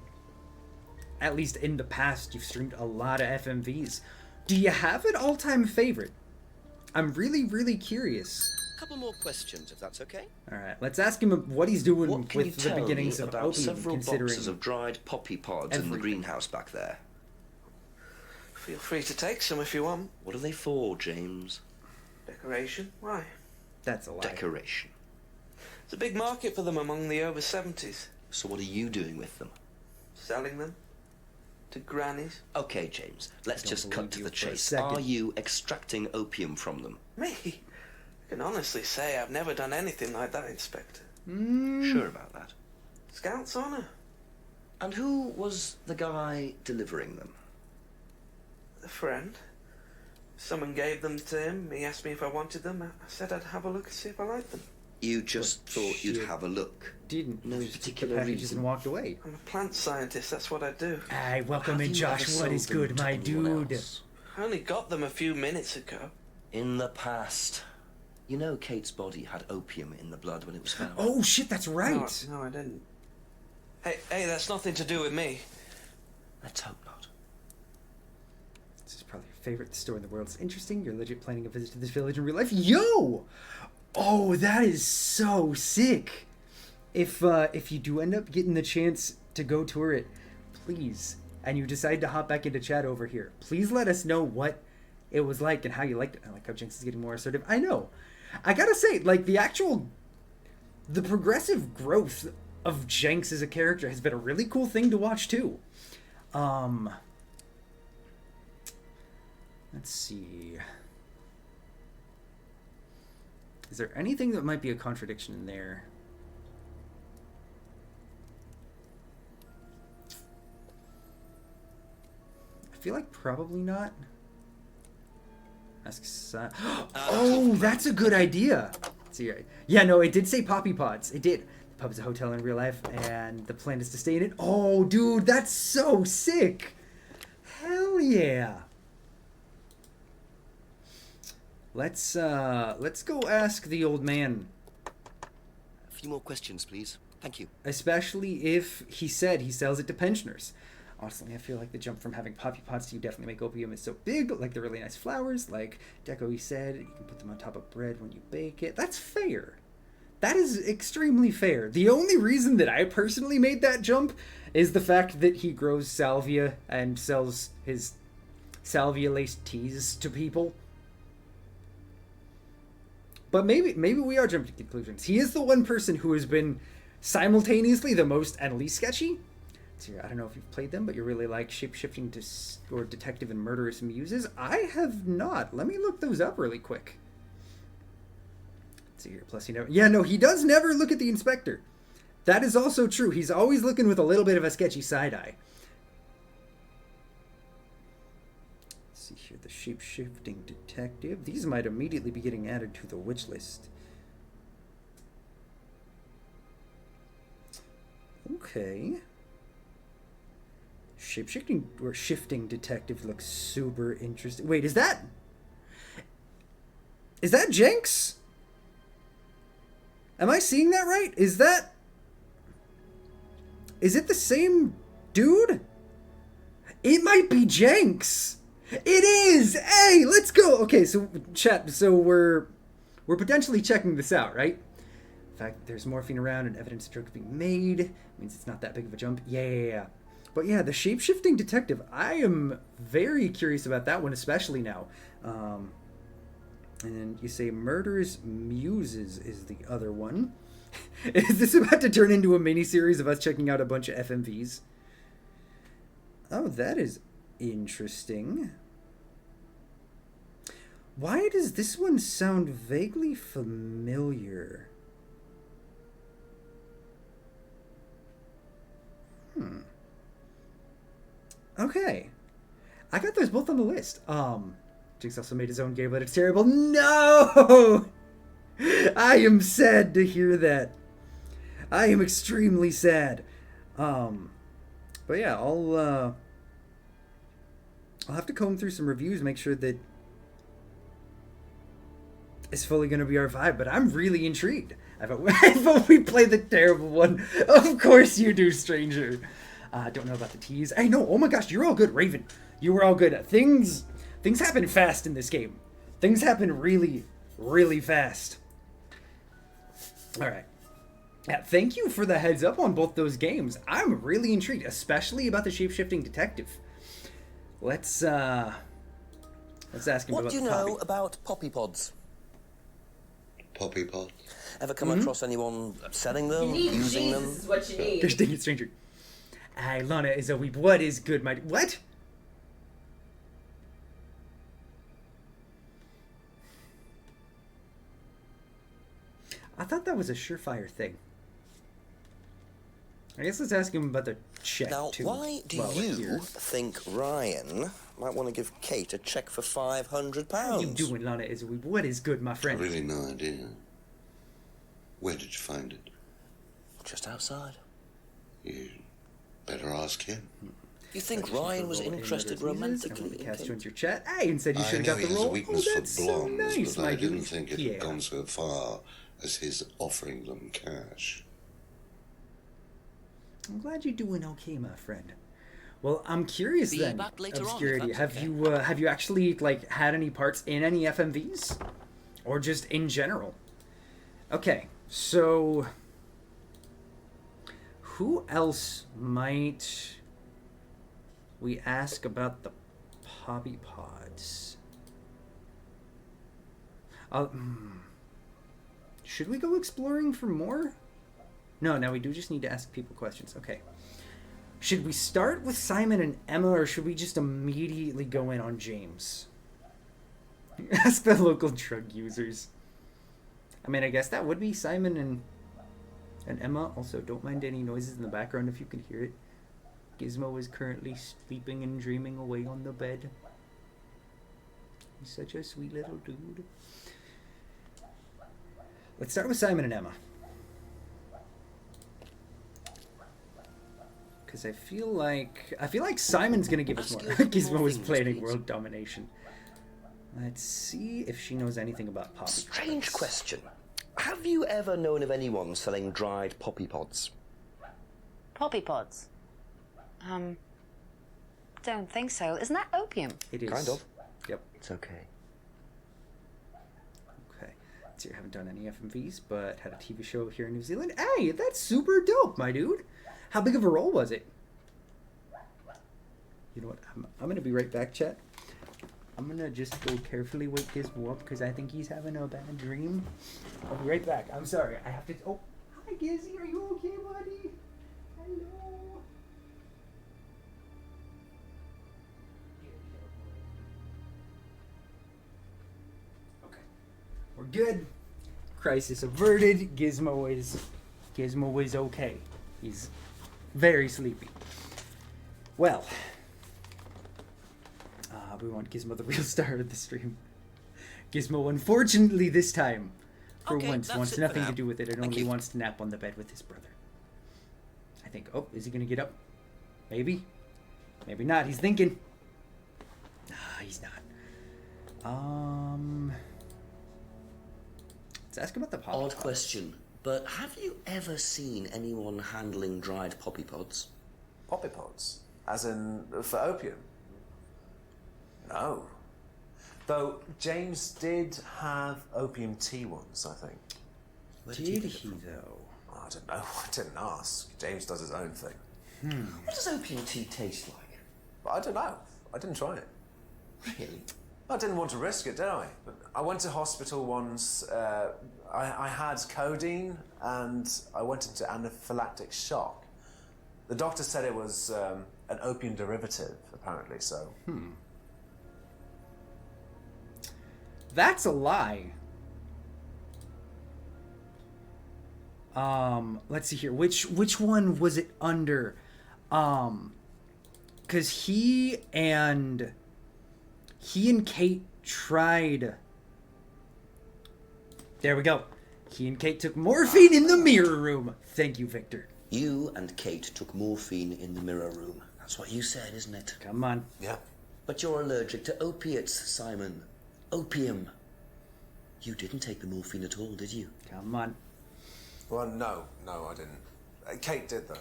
at least in the past, you've streamed a lot of FMVs. Do you have an all-time favorite? I'm really, really curious. A couple more questions, if that's okay. All right, let's ask him what he's doing What can you with the tell beginnings me of about opium, several considering boxes of dried poppy pods in the everything. greenhouse back there? Feel free to take some if you want. What are they for, James? Decoration? Why? That's a lie. Decoration. There's a big market for them among the over 70s. So what are you doing with them? Selling them to grannies. Okay, James, let's just cut to the chase. second. Are you extracting opium from them? Me? I can honestly say I've never done anything like that, Inspector. Sure about that? Scout's honor. And who was the guy delivering them? A friend. Someone gave them to him. He asked me if I wanted them. I said I'd have a look and see if I liked them. You just thought you'd have a look. Didn't. No Just took the particular packages reason. and walked away. I'm a plant scientist. That's what I do. Aye, welcome Have in, you Josh. ever What sold is them good, to my anyone dude? else? I only got them a few minutes ago. In the past. You know Kate's body had opium in the blood when it was found. Oh shit, that's right. No, I didn't. Hey, that's nothing to do with me. Let's hope not. This is probably your favorite store in the world. It's interesting. You're legit planning a visit to this village in real life. Yo! Oh, that is so sick. If you do end up getting the chance to go tour it, please, and you decide to hop back into chat over here, please let us know what it was like and how you liked it. I like how Jinx is getting more assertive. I know. I gotta say, like, the progressive growth of Jenks as a character has been a really cool thing to watch too. Let's see. Is there anything that might be a contradiction in there? I feel like probably not. Ask oh, that's a good idea. Let's see, yeah, no, it did say poppy pods. It did. The pub is a hotel in real life, and the plan is to stay in it. Oh, dude, that's so sick. Hell yeah. Let's go ask the old man. A few more questions, please. Thank you. Especially if he said he sells it to pensioners. Honestly, I feel like the jump from having poppy pods to you definitely make opium is so big, like the really nice flowers, like Deco he said, you can put them on top of bread when you bake it. That's fair. That is extremely fair. The only reason that I personally made that jump is the fact that he grows salvia and sells his salvia-laced teas to people. But maybe we are jumping to conclusions. He is the one person who has been simultaneously the most and least sketchy. So I don't know if you've played them, but you really like shape-shifting or detective and murderous muses. I have not. Let me look those up really quick. Let's see here. Plus, yeah, no, he does never look at the inspector. That is also true. He's always looking with a little bit of a sketchy side eye. Let's see here. The shape-shifting detective. These might immediately be getting added to the witch list. Okay. Shape-shifting or shifting detective looks super interesting. Wait, is that Jenks? Am I seeing that right? Is it the same dude? It might be Jenks. It is. Hey, let's go. Okay, so chat. So we're potentially checking this out, right? In fact, there's morphine around and evidence of drugs being made. It means it's not that big of a jump. Yeah. But yeah, the shape-shifting detective, I am very curious about that one, especially now. And you say Murderous Muses is the other one. Is this about to turn into a mini-series of us checking out a bunch of FMVs? Oh, that is interesting. Why does this one sound vaguely familiar? Okay. I got those both on the list. Jinx also made his own game, but it's terrible. No! I am sad to hear that. I am extremely sad. But yeah, I'll have to comb through some reviews, make sure that it's fully going to be our vibe, but I'm really intrigued. I vote we play the terrible one. Of course you do, stranger. Don't know about the tease. I know. Oh my gosh, you're all good, Raven. You were all good. Things happen fast in this game. Things happen really, really fast. All right. Yeah, thank you for the heads up on both those games. I'm really intrigued, especially about the shape-shifting detective. Let's ask him What about do you the know poppy. about poppy pods? Poppy pods? Ever come across anyone selling them, using them? This is what you need. Gosh dang it, stranger. Aye, Lana is a weep. What is good, my... What? I thought that was a surefire thing. I guess let's ask him about the check, Now, too. why do while we're you here. think Ryan might want to give Kate a check for £500? How you doing, Lana is a weep? What is good, my friend? Really no idea. Where did you find it? Just outside. You better ask him. You think Ryan was interested romantically in Cast Kate? you into your chat. Hey, and said you I should know have he got the has a role. weakness Oh, for that's so blondes, nice, but my I dude. didn't think it Yeah. had gone so far as his offering them cash. I'm glad you're doing okay, my friend. Well, I'm curious Be then. back later on, if Obscurity, that's have you actually like had any parts in any FMVs, or just in general? Okay, so who else might we ask about the poppy pods? Should we go exploring for more? No, we do just need to ask people questions. Okay. Should we start with Simon and Emma, or should we just immediately go in on James? Ask the local drug users. I mean, I guess that would be Simon and Emma. Also, don't mind any noises in the background if you can hear it. Gizmo is currently sleeping and dreaming away on the bed. He's such a sweet little dude. Let's start with Simon and Emma. Because I feel like Simon's gonna give us more. Gizmo is planning world domination. Let's see if she knows anything about poppy. Strange question. Have you ever known of anyone selling dried poppy pods? Poppy pods? Don't think so. Isn't that opium? It is. Kind of. Yep. It's okay. Okay. So you haven't done any FMVs, but had a TV show here in New Zealand. Hey, that's super dope, my dude. How big of a role was it? You know what? I'm gonna be right back, chat. I'm gonna just go carefully wake Gizmo up because I think he's having a bad dream. I'll be right back. I'm sorry. I have to. Oh, hi Gizzy. Are you okay, buddy? Hello. Okay, we're good. Crisis averted. Gizmo is okay. He's very sleepy. Well, we want Gizmo the real star of the stream. Gizmo, unfortunately, this time, for Okay, once, that's wants it for nothing now. to do with it and Thank only you. wants to nap on the bed with his brother. I think. Oh, is he gonna get up? Maybe. Maybe not. He's thinking. Nah, he's not. Let's ask about the poppy Odd pods. question, but have you ever seen anyone handling dried poppy pods? Poppy pods? As in, for opium? No. Though, James did have opium tea once, I think. Did he, though? I don't know. I didn't ask. James does his own thing. What does opium tea taste like? I don't know. I didn't try it. Really? I didn't want to risk it, did I? But I went to hospital once. I had codeine and I went into anaphylactic shock. The doctor said it was an opium derivative, apparently, so... That's a lie. Let's see here. Which one was it under? Cause he and Kate tried. There we go. He and Kate took morphine in the mirror room. Thank you, Victor. You and Kate took morphine in the mirror room. That's what you said, isn't it? Come on. Yeah. But you're allergic to opiates, Simon. Opium. You didn't take the morphine at all, did you? Come on. Well, no, I didn't. Kate did, though.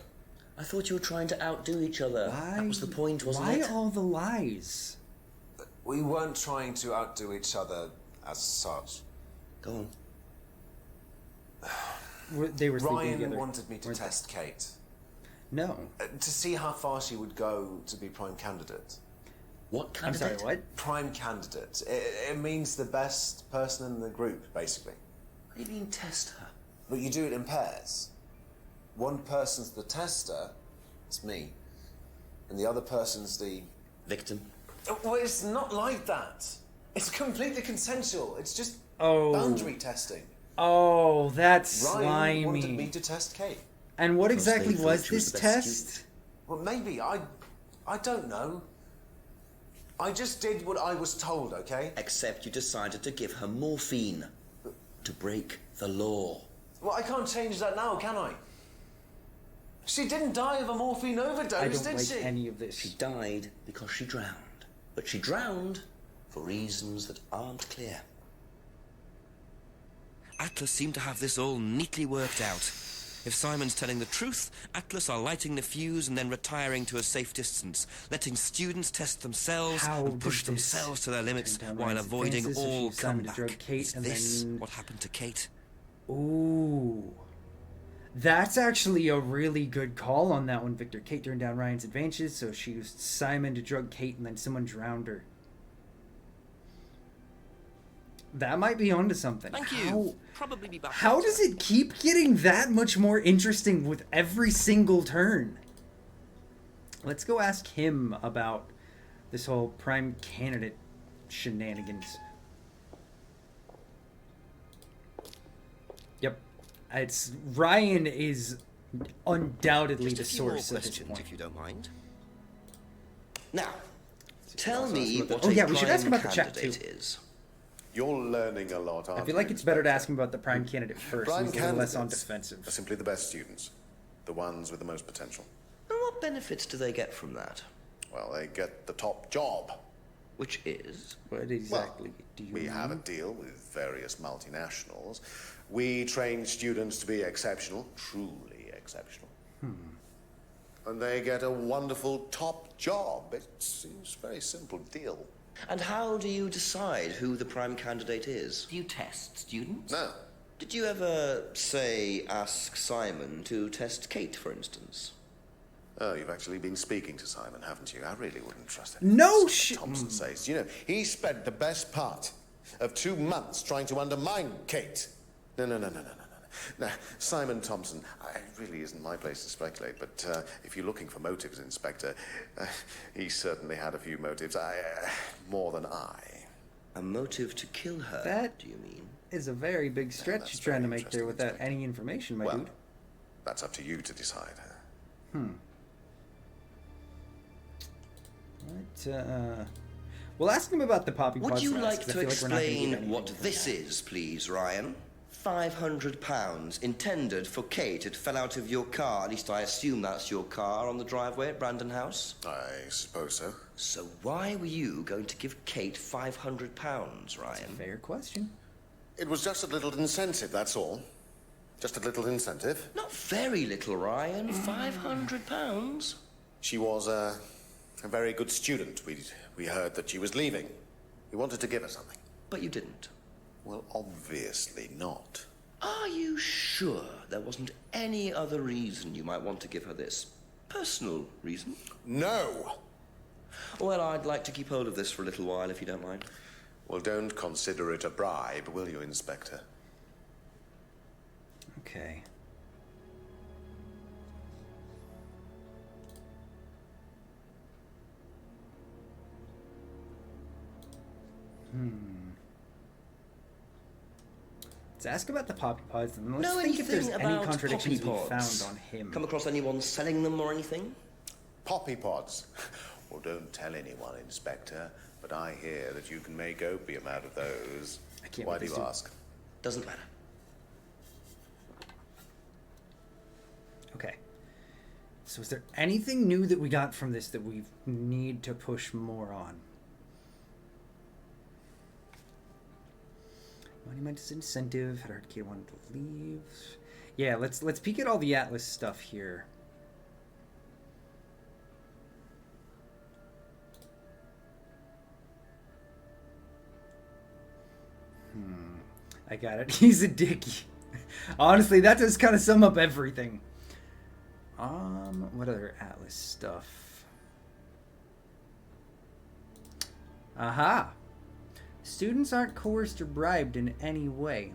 I thought you were trying to outdo each other. Why? That was the point, wasn't why it? all the lies? We weren't trying to outdo each other as such. Go on. They were sleeping Ryan together. wanted me to test Kate. No. To see how far she would go to be prime candidate. What I'm candidate? sorry, what? Prime candidate. It means the best person in the group, basically. What do you mean, test her? But you do it in pairs. One person's the tester, it's me, and the other person's the... Victim? Well, it's not like that. It's completely consensual. It's just boundary testing. Oh, that's slimy. Ryan wanted me to test Kate. And what exactly was this test? Student. Well, maybe. I don't know. I just did what I was told, okay? Except you decided to give her morphine. To break the law. Well, I can't change that now, can I? She didn't die of a morphine overdose, I don't did like she? any of this. She died because she drowned. But she drowned for reasons that aren't clear. Atlas seemed to have this all neatly worked out. If Simon's telling the truth, Atlas are lighting the fuse and then retiring to a safe distance, letting students test themselves and push themselves to their limits while avoiding all comeback. Is this what happened to Kate? Ooh. That's actually a really good call on that one, Victor. Kate turned down Ryan's advances, so she used Simon to drug Kate and then someone drowned her. That might be onto something. Thank you. Probably be back. How does it keep getting that much more interesting with every single turn? Let's go ask him about this whole prime candidate shenanigans. Yep. It's Ryan is undoubtedly the source at this point. If you don't mind. Now, tell me what we should ask about the chat too. Is. You're learning a lot, aren't you? I feel like it's better to ask him about the prime candidate first. Prime He's a little less on candidates defensive. are simply the best students, the ones with the most potential. And what benefits do they get from that? Well, they get the top job. Which is? What exactly do you We have a deal with various multinationals. We train students to be exceptional, truly exceptional. And they get a wonderful top job. It seems a very simple deal. And how do you decide who the prime candidate is? Do you test students? No. Did you ever, say, ask Simon to test Kate, for instance? Oh, you've actually been speaking to Simon, haven't you? I really wouldn't trust it. No shit. Thompson says. You know, he spent the best part of 2 months trying to undermine Kate. No. Now, Simon Thompson, it really isn't my place to speculate, but if you're looking for motives, Inspector, he certainly had a few motives. More than I. A motive to kill her, That do you mean? is a very big stretch you're trying to make there without any information, my dude. That's up to you to decide. We'll ask him about the poppy Would pods you last, like 'cause I to feel like we're not gonna get explain anything what from this that. is, please, Ryan? £500 intended for Kate. It fell out of your car. At least I assume that's your car on the driveway at Brandon House. I suppose so. So why were you going to give Kate £500, Ryan? Fair question. It was just a little incentive, that's all. Just a little incentive. Not very little, Ryan. £500. She was a very good student. We heard that she was leaving. We wanted to give her something. But you didn't. Well, obviously not. Are you sure there wasn't any other reason you might want to give her this? Personal reason? No! Well, I'd like to keep hold of this for a little while, if you don't mind. Well, don't consider it a bribe, will you, Inspector? Okay. Let's ask about the poppy pods, and let's Know think if there's anything any about contradictions we poppy pods? found on him. Come across anyone selling them or anything? Poppy pods. Well, don't tell anyone, Inspector, but I hear that you can make opium out of those. I can't Why wait do to you see. ask? Doesn't matter. Okay. So is there anything new that we got from this that we need to push more on? Monumentous incentive. Had Arcade wanted to leave. Yeah, let's peek at all the Atlas stuff here. I got it. He's a dickie. Honestly, that does kind of sum up everything. What other Atlas stuff? Aha! Students aren't coerced or bribed in any way.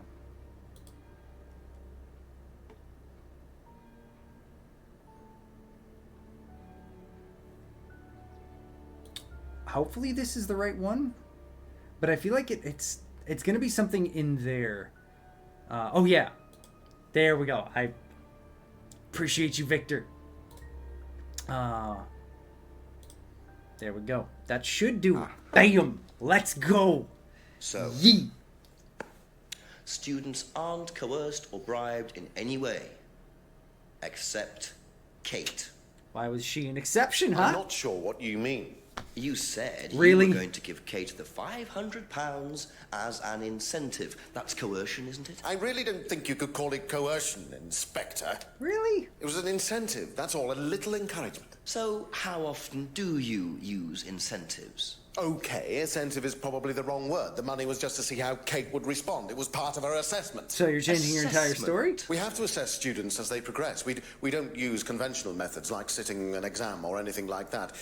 Hopefully this is the right one. But I feel like it's going to be something in there. Oh, yeah. There we go. I appreciate you, Victor. There we go. That should do it. Bam! Let's go. So, Yee. Students aren't coerced or bribed in any way. Except Kate. Why was she an exception, huh? I'm not sure what you mean. You said really? You were going to give Kate the £500 as an incentive. That's coercion, isn't it? I really don't think you could call it coercion, Inspector. Really? It was an incentive, that's all, a little encouragement. So, how often do you use incentives? Okay, incentive is probably the wrong word. The money was just to see how Kate would respond. It was part of her assessment. So you're changing your entire story? We have to assess students as they progress. We don't use conventional methods like sitting an exam or anything like that.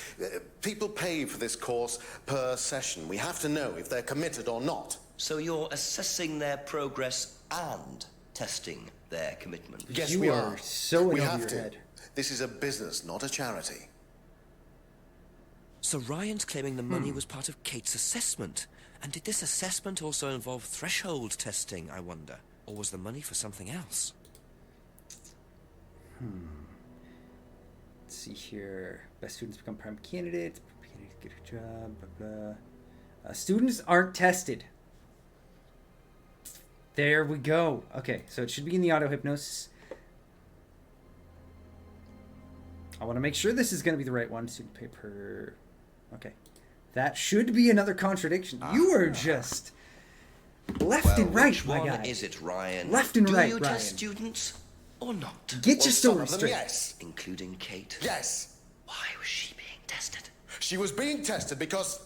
People pay for this course per session. We have to know if they're committed or not. So you're assessing their progress and testing their commitment? Yes, you we are so we in have over to. your head. This is a business, not a charity. So Ryan's claiming the money was part of Kate's assessment. And did this assessment also involve threshold testing, I wonder? Or was the money for something else? Let's see here. Best students become prime candidates. Get a job. Blah, blah. Students aren't tested. There we go. Okay, so it should be in the auto hypnosis. I want to make sure this is going to be the right one. Student paper. Okay. That should be another contradiction. You are just left and right, my guy. Which one is it, Ryan? Left and right, Do you Ryan. test students or not? Get your some story of them, straight. yes. Including Kate? Yes. Why was she being tested? She was being tested because...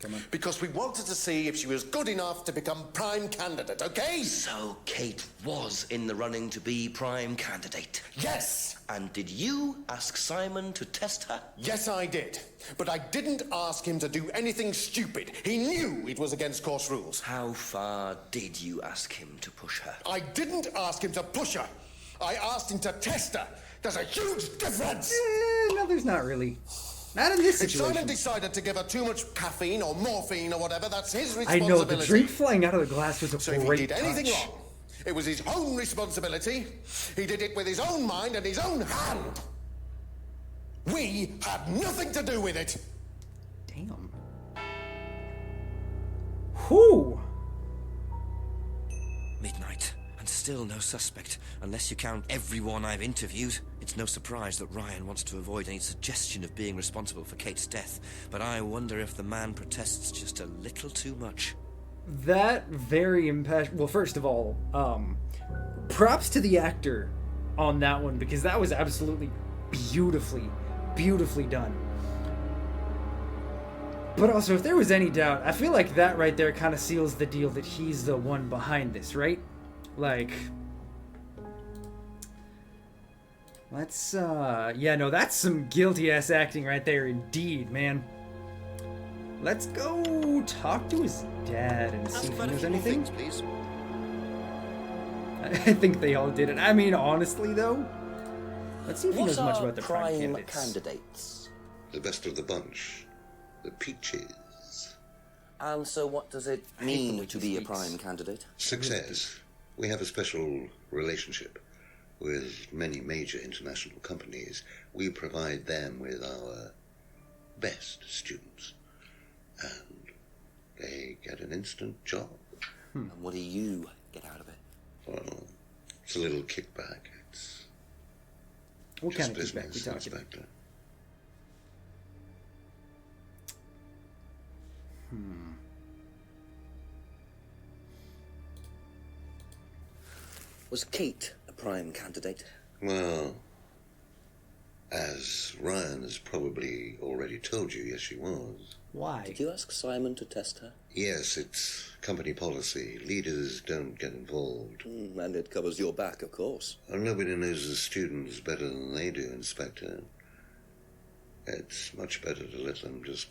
Come on. Because we wanted to see if she was good enough to become prime candidate, okay? So Kate was in the running to be prime candidate? Yes! And did you ask Simon to test her? Yes, I did. But I didn't ask him to do anything stupid. He knew it was against course rules. How far did you ask him to push her? I didn't ask him to push her. I asked him to test her. There's a huge difference! No, there's not really. Not in this If situation. Simon decided to give her too much caffeine or morphine or whatever, that's his I responsibility. know, the drink flying out of the glass was a So if great he did anything touch. wrong, it was his own responsibility. He did it with his own mind and his own hand. We had nothing to do with it. Damn. Whew. Midnight, and still no suspect, unless you count everyone I've interviewed. It's no surprise that Ryan wants to avoid any suggestion of being responsible for Kate's death, but I wonder if the man protests just a little too much. That very impassioned. Well, first of all, props to the actor on that one, because that was absolutely beautifully done. But also, if there was any doubt, I feel like that right there kind of seals the deal that he's the one behind this, right? Like, let's, yeah, no, that's some guilty-ass acting right there indeed, man. Let's go talk to his dad and see if he knows anything. Please. I think they all did it. I mean, honestly, though, let's see if he knows much about the prime candidates. Candidates? The best of the bunch. The peaches. And so what does it mean to be a prime candidate? Success. We have a special relationship with many major international companies. We provide them with our best students. And they get an instant job. And what do you get out of it? Well, it's a little kickback. It's What just kind of kickback we business, talking? Inspector. Was Kate a prime candidate? Well, as Ryan has probably already told you, yes, she was. Why? Did you ask Simon to test her? Yes, it's company policy. Leaders don't get involved. And it covers your back, of course. Well, nobody knows the students better than they do, Inspector. It's much better to let them just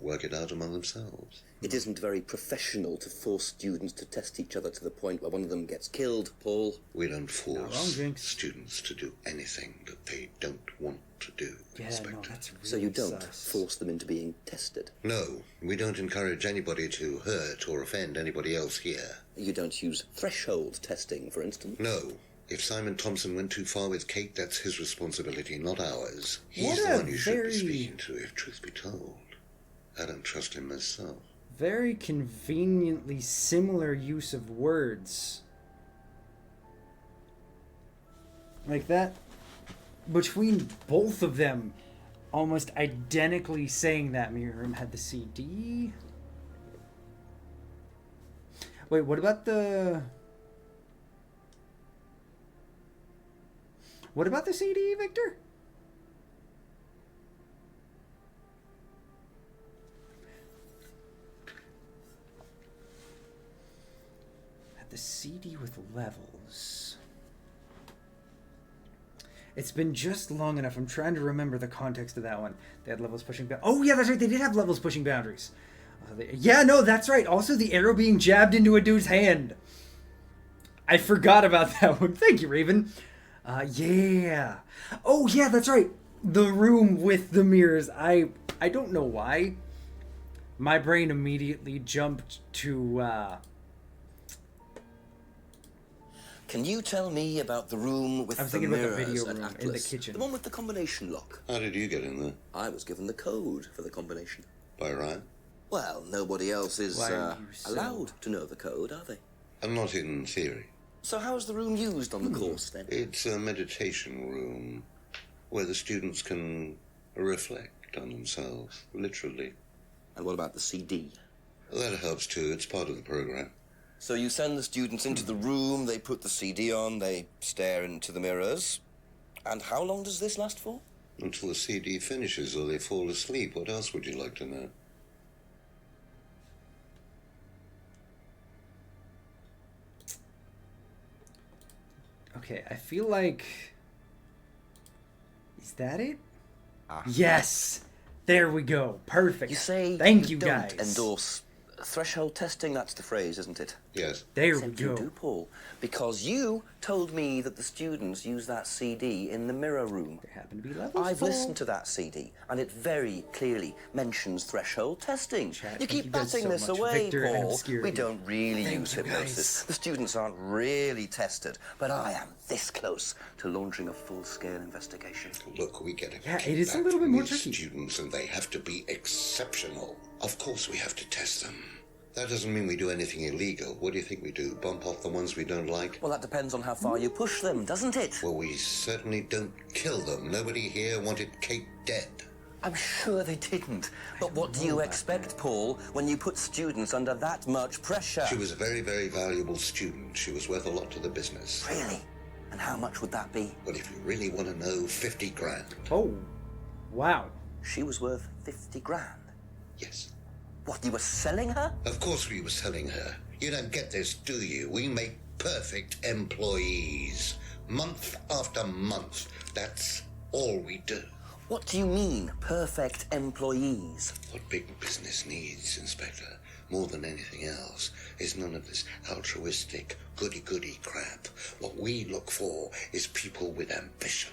work it out among themselves. It isn't very professional to force students to test each other to the point where one of them gets killed, Paul. We don't force students to do anything that they don't want to do, Inspector. No, that's really so you don't force them into being tested? No, we don't encourage anybody to hurt or offend anybody else here. You don't use threshold testing, for instance? No. If Simon Thompson went too far with Kate, that's his responsibility, not ours. He's What the a one you should very- be speaking to, if truth be told. I don't trust him myself. Very conveniently similar use of words. Like that. Between both of them, almost identically saying that Miriam had the CD. Wait, what about the... What about the CD, Victor? Had the CD with levels. It's been just long enough. I'm trying to remember the context of that one. They had levels pushing... Oh, yeah, that's right. They did have levels pushing boundaries. Yeah, no, that's right. Also, the arrow being jabbed into a dude's hand. I forgot about that one. Thank you, Raven. Yeah. Oh, yeah, that's right. The room with the mirrors. I don't know why. My brain immediately jumped to, Can you tell me about the room with the mirrors about the video at room Atlas? in the kitchen. The one with the combination lock. How did you get in there? I was given the code for the combination. By Ryan? Well, nobody else is Why are you so- allowed to know the code, are they? And not in theory. So how's the room used on the course, then? It's a meditation room where the students can reflect on themselves, literally. And what about the CD? That helps too. It's part of the program. So you send the students into the room, they put the CD on, they stare into the mirrors. And how long does this last for? Until the CD finishes or they fall asleep. What else would you like to know? Okay, I feel like... Is that it? Yes! There we go. Perfect. You say Thank you, don't guys. endorse threshold testing, that's the phrase, isn't it? Yes. There we Except go. you do, Paul. Because you told me that the students use that CD in the mirror room. There happen to be levels. I've Paul. listened to that CD, and it very clearly mentions threshold testing. Chat, you thank keep you guys batting so this much. away, Victor and Paul. Obscurity. We don't really Thank use you, hypnosis. guys. The students aren't really tested, but I am this close to launching a full-scale investigation. Look, we get a Yeah, kickback it is a little bit from more these tricky. students, and they have to be exceptional. Of course we have to test them. That doesn't mean we do anything illegal. What do you think we do? Bump off the ones we don't like? Well, that depends on how far you push them, doesn't it? Well, we certainly don't kill them. Nobody here wanted Kate dead. I'm sure they didn't. But what do you expect, Paul, when you put students under that much pressure? She was a very, very valuable student. She was worth a lot to the business. Really? And how much would that be? Well, if you really want to know, 50 grand. Oh, wow. She was worth 50 grand. Yes. What, you were selling her? Of course we were selling her. You don't get this, do you? We make perfect employees. Month after month. That's all we do. What do you mean, perfect employees? What big business needs, Inspector, more than anything else, is none of this altruistic, goody-goody crap. What we look for is people with ambition,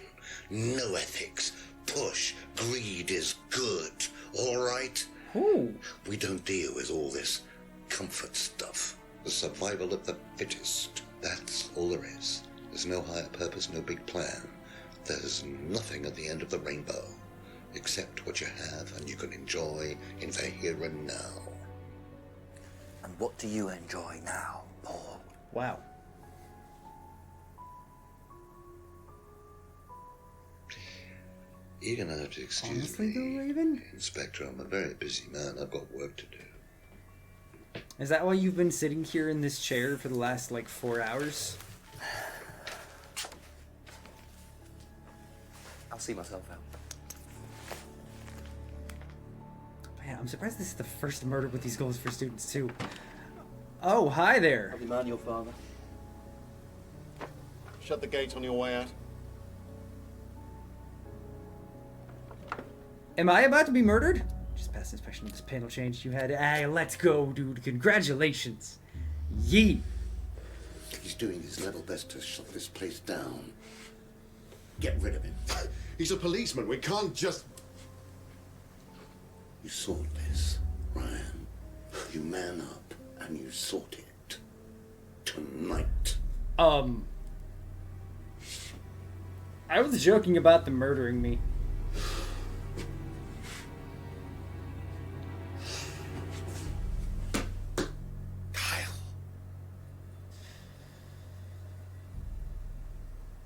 no ethics, push, greed is good, all right? Ooh. We don't deal with all this comfort stuff. The survival of the fittest. That's all there is. There's no higher purpose, no big plan. There's nothing at the end of the rainbow, except what you have and you can enjoy in the here and now. And what do you enjoy now, Paul? Wow. You're gonna have to excuse Honestly, me, though, Raven? Inspector. I'm a very busy man. I've got work to do. Is that why you've been sitting here in this chair for the last, 4 hours? I'll see myself out. Man, I'm surprised this is the first murder with these goals for students, too. Oh, hi there. I'll be man your father. Shut the gate on your way out. Am I about to be murdered? Just past inspection of this panel change you had. Hey, let's go, dude. Congratulations. Yee. He's doing his level best to shut this place down. Get rid of him. He's a policeman. We can't just... You sort this, Ryan. You man up and you sort it. Tonight. I was joking about them murdering me.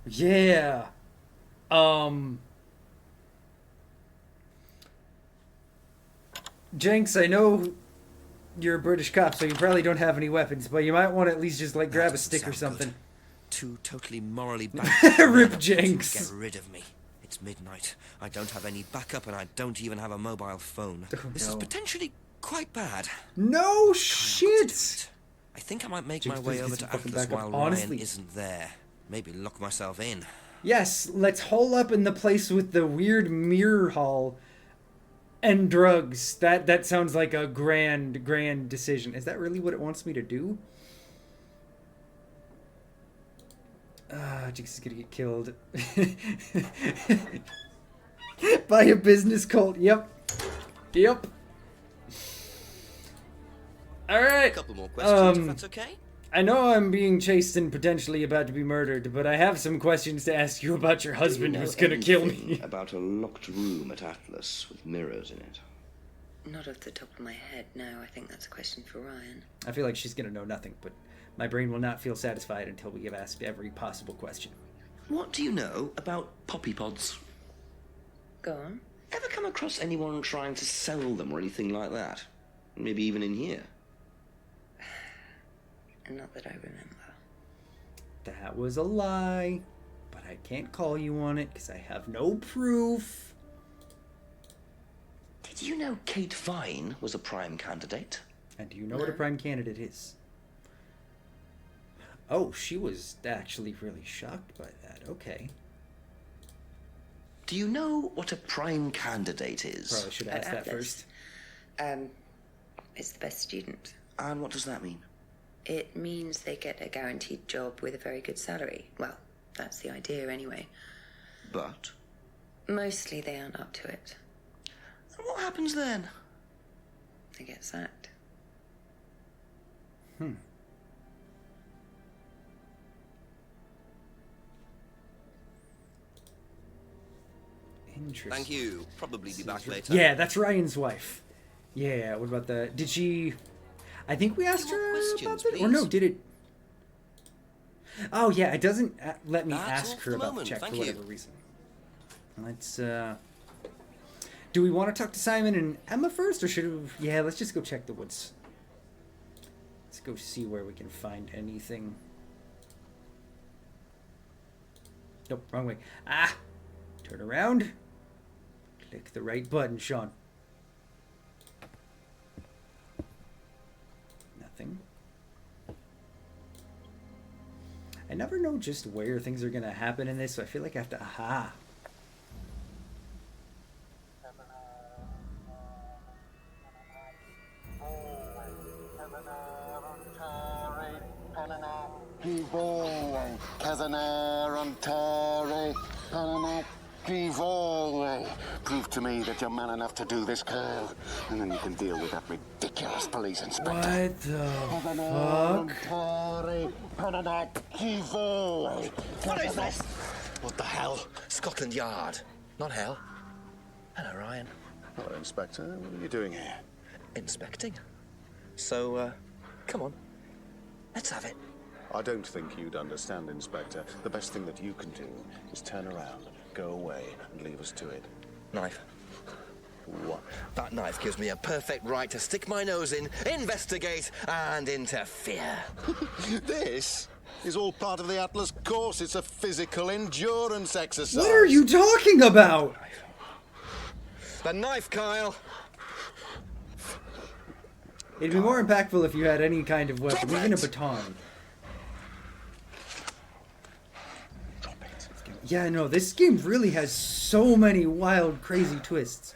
Yeah. Jenks, I know you're a British cop, so you probably don't have any weapons, but you might want to at least just, like, grab a stick or something. Good. Two totally morally bad Rip Jenks. Get rid of me. It's midnight. I don't have any backup, and I don't even have a mobile phone. Oh, this is potentially quite bad. No shit! I think I might make Jinx, my way please over get some to fucking Atlas backup. while Honestly. Ryan isn't there. Maybe lock myself in. Yes, let's hole up in the place with the weird mirror hall and drugs. That sounds like a grand decision. Is that really what it wants me to do? Jinx is gonna get killed. By a business cult. Yep. Alright. A couple more questions, if that's okay. I know I'm being chased and potentially about to be murdered, but I have some questions to ask you about your husband who's gonna kill me. About a locked room at Atlas with mirrors in it. Not off the top of my head, no. I think that's a question for Ryan. I feel like she's gonna know nothing, but my brain will not feel satisfied until we have asked every possible question. What do you know about poppy pods? Go on. Ever come across anyone trying to sell them or anything like that? Maybe even in here? Not that I remember. That was a lie, but I can't call you on it because I have no proof. Did you know Kate Vine was a prime candidate? And do you know what a prime candidate is? Oh, she was actually really shocked by that. Okay. Do you know what a prime candidate is? Probably should ask that first. It's the best student. And what does that mean? It means they get a guaranteed job with a very good salary. Well, that's the idea anyway. But? Mostly they aren't up to it. And what happens then? They get sacked. Interesting. Thank you. Probably be back later. Yeah, that's Ryan's wife. Yeah, what about the... Did she... I think we asked her about that? Or no, did it... Oh, yeah, it doesn't let me ask her about the check for whatever reason. Let's, do we want to talk to Simon and Emma first, or should we... Yeah, let's just go check the woods. Let's go see where we can find anything. Nope, wrong way. Ah! Turn around. Click the right button, Sean. Nothing. I never know just where things are gonna happen in this, so I feel like I have to... Aha! Prove to me that you're man enough to do this, Kyle, and then you can deal with that ridiculous police inspector. What the fuck? What is this? What the hell? Scotland Yard. Not hell. Hello, Ryan. Hello, Inspector. What are you doing here? Inspecting. So, come on. Let's have it. I don't think you'd understand, Inspector. The best thing that you can do is turn around, go away, and leave us to it. Knife. What? That knife gives me a perfect right to stick my nose in, investigate, and interfere. This is all part of the Atlas course. It's a physical endurance exercise. What are you talking about? The knife, Kyle. It'd be more impactful if you had any kind of weapon, even a baton. Yeah, no, this game really has so many wild, crazy twists.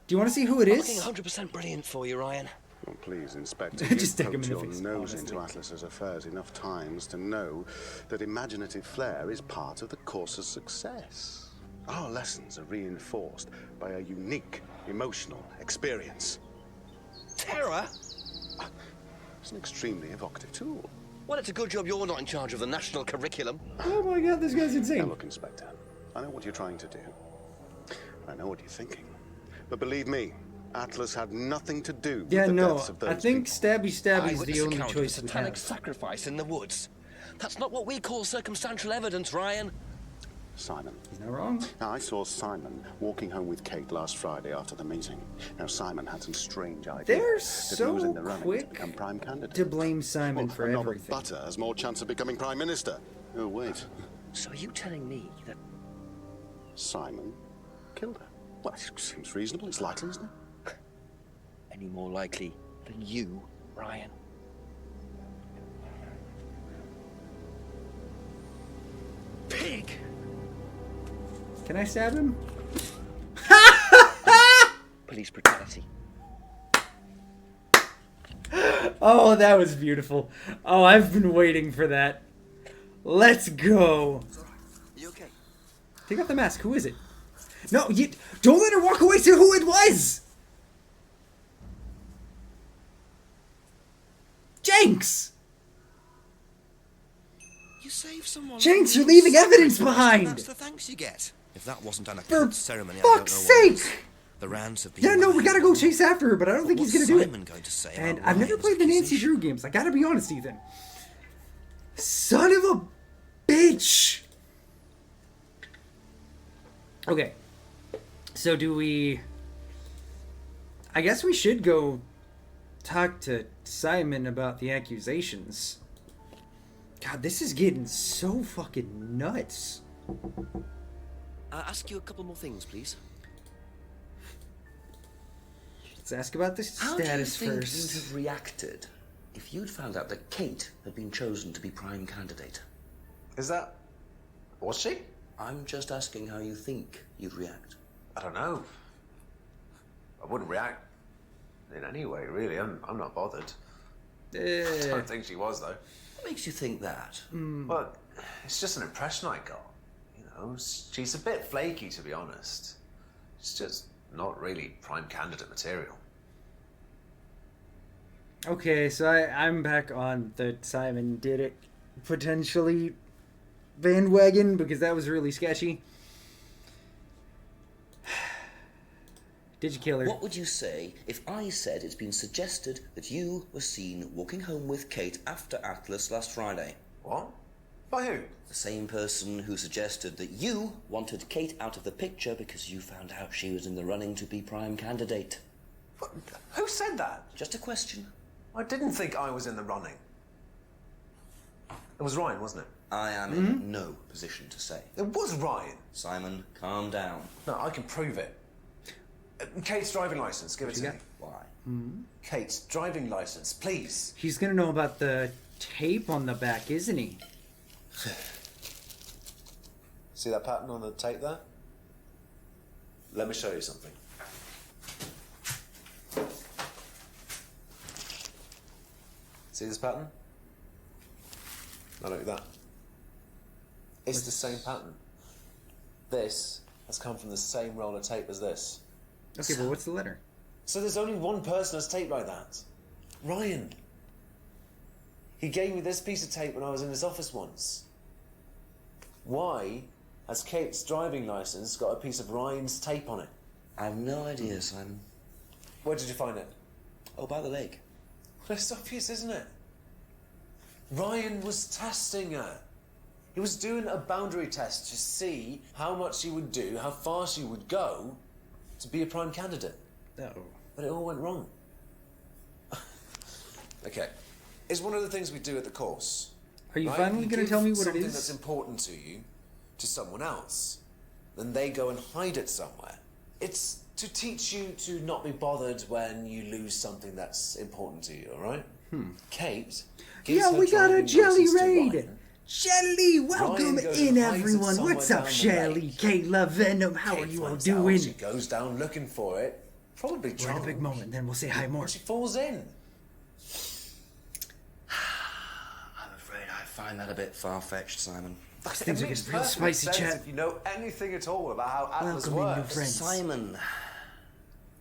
Do you want to see who it is? Looking 100% brilliant for you, Ryan. Well, please, Inspector, Just stick him poked in the your face, nose honestly. into Atlas's affairs enough times to know that imaginative flair is part of the course's success. Our lessons are reinforced by a unique emotional experience. Terror? It's an extremely evocative tool. Well, it's a good job you're not in charge of the national curriculum. Oh my god, this guy's Now insane. look, Inspector, I know what you're trying to do. I know what you're thinking. But believe me, Atlas had nothing to do with Yeah, the no, deaths of those I think people. Stabby Stabby's Eyewitness the only account of choice a we satanic have. sacrifice in the woods. That's not what we call circumstantial evidence, Ryan. Simon. He's not wrong. Now, I saw Simon walking home with Kate last Friday after the meeting. Now, Simon had some strange ideas. They're that he was so in the running quick to become prime candidate. to blame Simon Well, for a knob of everything. butter has more chance of becoming prime minister. Oh, wait. So are you telling me that Simon killed her? Well, it seems reasonable. It's likely, isn't it? any more likely than you, Ryan? Pig! Can I stab him? Police brutality. Oh, that was beautiful. Oh, I've been waiting for that. Let's go. You okay? Take off the mask. Who is it? No, you don't let her walk away to who it was. Jenks. You saved someone. Jenks, you're leaving evidence behind. That's the thanks you get. If that wasn't an For accurate ceremony, I don't know fuck's what is. sake. The Rands have been. Yeah, no, we gotta go chase after her, but I don't think he's gonna do it. Simon going to say And about I've never Ryan's played the Nancy accusation? Drew games. I gotta be honest, Ethan. Son of a bitch. Okay. So do we... I guess we should go talk to Simon about the accusations. God, this is getting so fucking nuts. Ask you a couple more things, please. Let's ask about the How do you status think first. you'd have reacted if you'd found out that Kate had been chosen to be prime candidate? Is that... was she? I'm just asking how you think you'd react. I don't know. I wouldn't react in any way, really. I'm not bothered. I don't think she was, though. What makes you think that? Well, it's just an impression I got. You know, she's a bit flaky, to be honest. She's just not really prime candidate material. Okay, so I'm back on the Simon did it potentially bandwagon because that was really sketchy. Did you kill her? What would you say if I said it's been suggested that you were seen walking home with Kate after Atlas last Friday? What? By who? The same person who suggested that you wanted Kate out of the picture because you found out she was in the running to be prime candidate. What? Who said that? Just a question. I didn't think I was in the running. It was Ryan, wasn't it? I am in no position to say. It was Ryan. Simon, calm down. No, I can prove it. Kate's driving license, give it to me. Why? Kate's driving license, please. He's gonna know about the tape on the back, isn't he? See that pattern on the tape there? Let me show you something. See this pattern? Now look at that. It's the same pattern. This has come from the same roll of tape as this. Okay, but what's the letter? So there's only one person has tape like that. Ryan. He gave me this piece of tape when I was in his office once. Why has Kate's driving license got a piece of Ryan's tape on it? I have no idea, Simon. Where did you find it? Oh, by the lake. Well, it's obvious, isn't it? Ryan was testing her. He was doing a boundary test to see how much she would do, how far she would go to be a prime candidate. Oh. But it all went wrong. Okay. It's one of the things we do at the course. Are you right? finally going to tell me what it something is? that's important to you to someone else. Then they go and hide it somewhere. It's to teach you to not be bothered when you lose something that's important to you, alright? Kate gives Yeah, her we got a driving jelly license to raid. Ryan. Shelly, welcome Ryan goes in, and hides it everyone. somewhere What's up, down the Shelly? lake. Kayla, Venom, how Kate are you all finds out, doing? she goes down looking for it. Probably We're at a drunk. big moment, then we'll say hi more. And she falls in. I'm afraid I find that a bit far-fetched, Simon. Things are It makes getting real perfect spicy, sense chat. if you know anything at all about how Atlas Welcome in, new works. friends. Simon,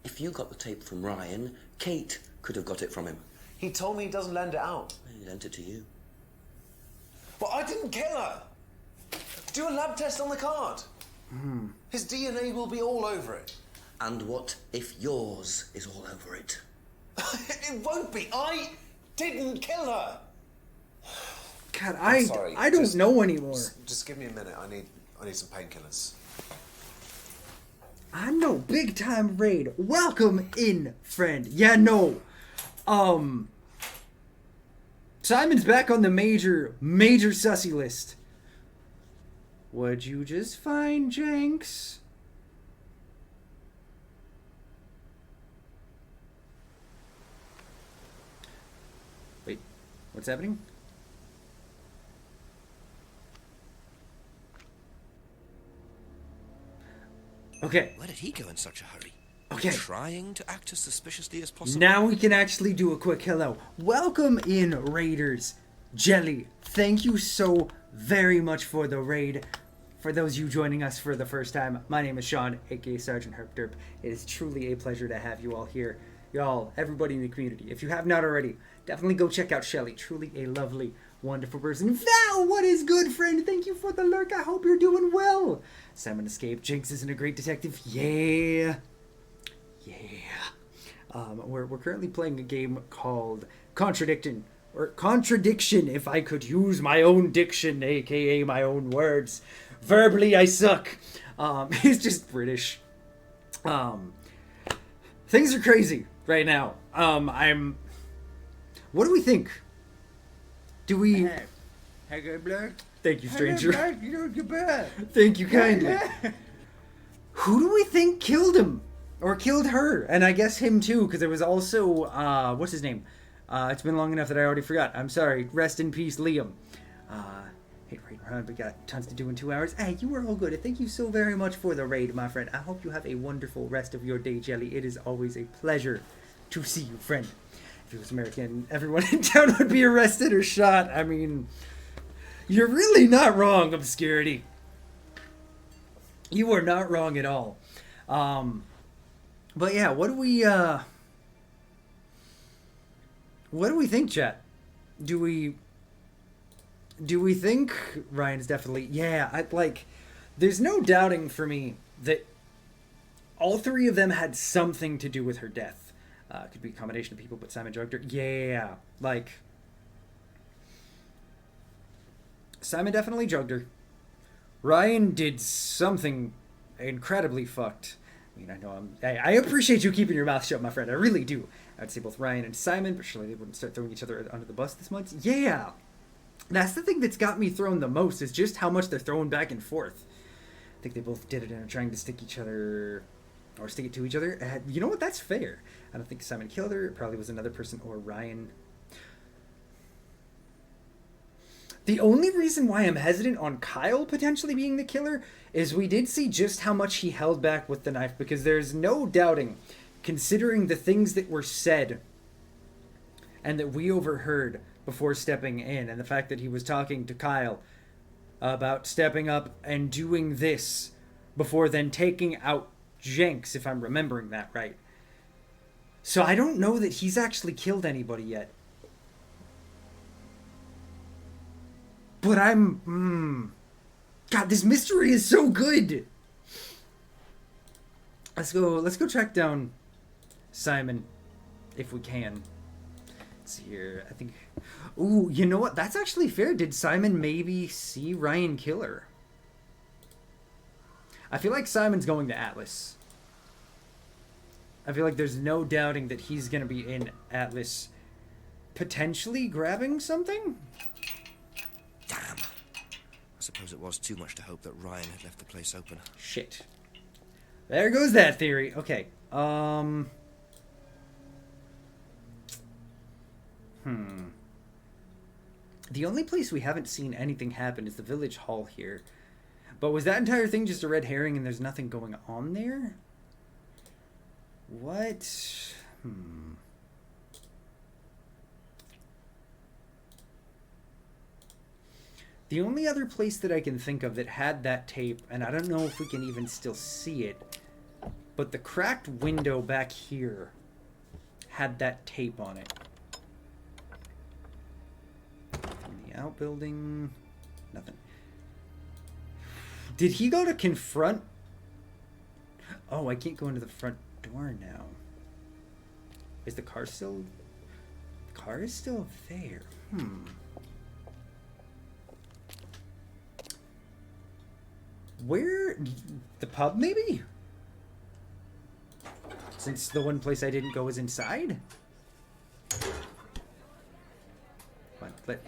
if you got the tape from Ryan, Kate could have got it from him. He told me he doesn't lend it out. He lent it to you. But I didn't kill her. Do a lab test on the card. His DNA will be all over it. And what if yours is all over it? It won't be. I didn't kill her. God, I'm sorry. I don't know anymore. Just give me a minute. I need some painkillers. I know, big time raid. Welcome in, friend. Yeah, no. Simon's back on the major sussy list. What'd you just find, Jenks? Wait, what's happening? Okay. Where did he go in such a hurry? Okay. Trying to act as suspiciously as possible. Now we can actually do a quick hello. Welcome in, Raiders. Jelly, thank you so very much for the raid. For those of you joining us for the first time, my name is Sean, aka Sergeant Herpderp. It is truly a pleasure to have you all here. Y'all, everybody in the community. If you have not already, definitely go check out Shelly. Truly a lovely, wonderful person. Val, what is good, friend? Thank you for the lurk. I hope you're doing well. Simon escaped. Jinx isn't a great detective. Yeah. We're currently playing a game called Contradiction, if I could use my own diction, aka my own words. Verbally, I suck. He's just British. Things are crazy right now. What do we think? Do we... Thank you, stranger. Thank you kindly. Who do we think killed him? Or killed her? And I guess him too, because there was also, what's his name? It's been long enough that I already forgot. I'm sorry. Rest in peace, Liam. Hey, right around, we got tons to do in 2 hours. Hey, you were all good. Thank you so very much for the raid, my friend. I hope you have a wonderful rest of your day, Jelly. It is always a pleasure to see you, friend. If it was American, everyone in town would be arrested or shot. I mean, you're really not wrong, Obscurity. You are not wrong at all. But yeah, what do we think, chat? Do we think Ryan's definitely... Yeah, there's no doubting for me that all three of them had something to do with her death. Could be a combination of people, but Simon drugged her. Yeah, Simon definitely drugged her. Ryan did something incredibly fucked. I mean, I know I appreciate you keeping your mouth shut, my friend. I really do. I'd say both Ryan and Simon, but surely they wouldn't start throwing each other under the bus this much. Yeah! That's the thing that's got me thrown the most, is just how much they're throwing back and forth. I think they both did it and are trying to stick it to each other. You know what? That's fair. I don't think Simon killed her. It probably was another person or Ryan. The only reason why I'm hesitant on Kyle potentially being the killer is we did see just how much he held back with the knife, because there's no doubting, considering the things that were said and that we overheard before stepping in, and the fact that he was talking to Kyle about stepping up and doing this before then taking out Jenks, if I'm remembering that right. So I don't know that he's actually killed anybody yet. But God, this mystery is so good. Let's go track down Simon, if we can. Let's see here. I think... Ooh, you know what? That's actually fair. Did Simon maybe see Ryan kill her? I feel like Simon's going to Atlas. I feel like there's no doubting that he's going to be in Atlas, potentially grabbing something? Damn. I suppose it was too much to hope that Ryan had left the place open. Shit. There goes that theory. Okay. The only place we haven't seen anything happen is the village hall here. But was that entire thing just a red herring and there's nothing going on there? What? The only other place that I can think of that had that tape, and I don't know if we can even still see it, but the cracked window back here had that tape on it. In the outbuilding, nothing. Did he go to confront? Oh, I can't go into the front door now. Is the car still... The car is still there. Where? The pub, maybe? Since the one place I didn't go was inside?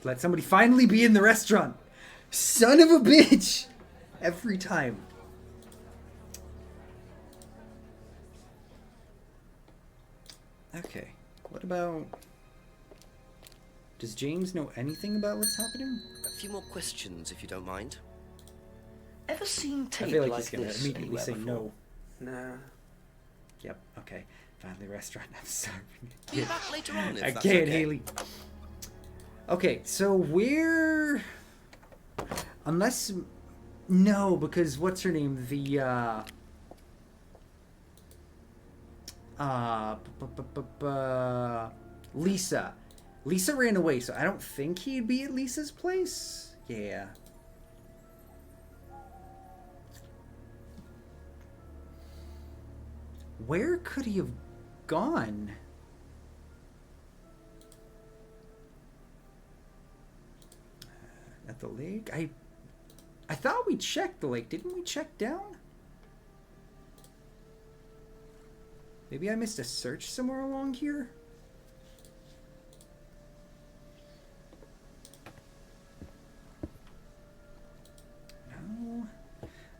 Let somebody finally be in the restaurant. Son of a bitch! Every time. Okay. What about... Does James know anything about what's happening? A few more questions, if you don't mind. Ever seen tape I feel like like he's gonna this immediately anywhere say before? no. No. Yep, okay. Family restaurant, I'm sorry. Be back later on if I that's can't, okay. Haley. Okay, so we're... Unless... No, because what's her name? The, Lisa. Lisa ran away, so I don't think he'd be at Lisa's place. Yeah. Where could he have gone? At the lake? I thought we checked the lake. Didn't we check down? Maybe I missed a search somewhere along here? No.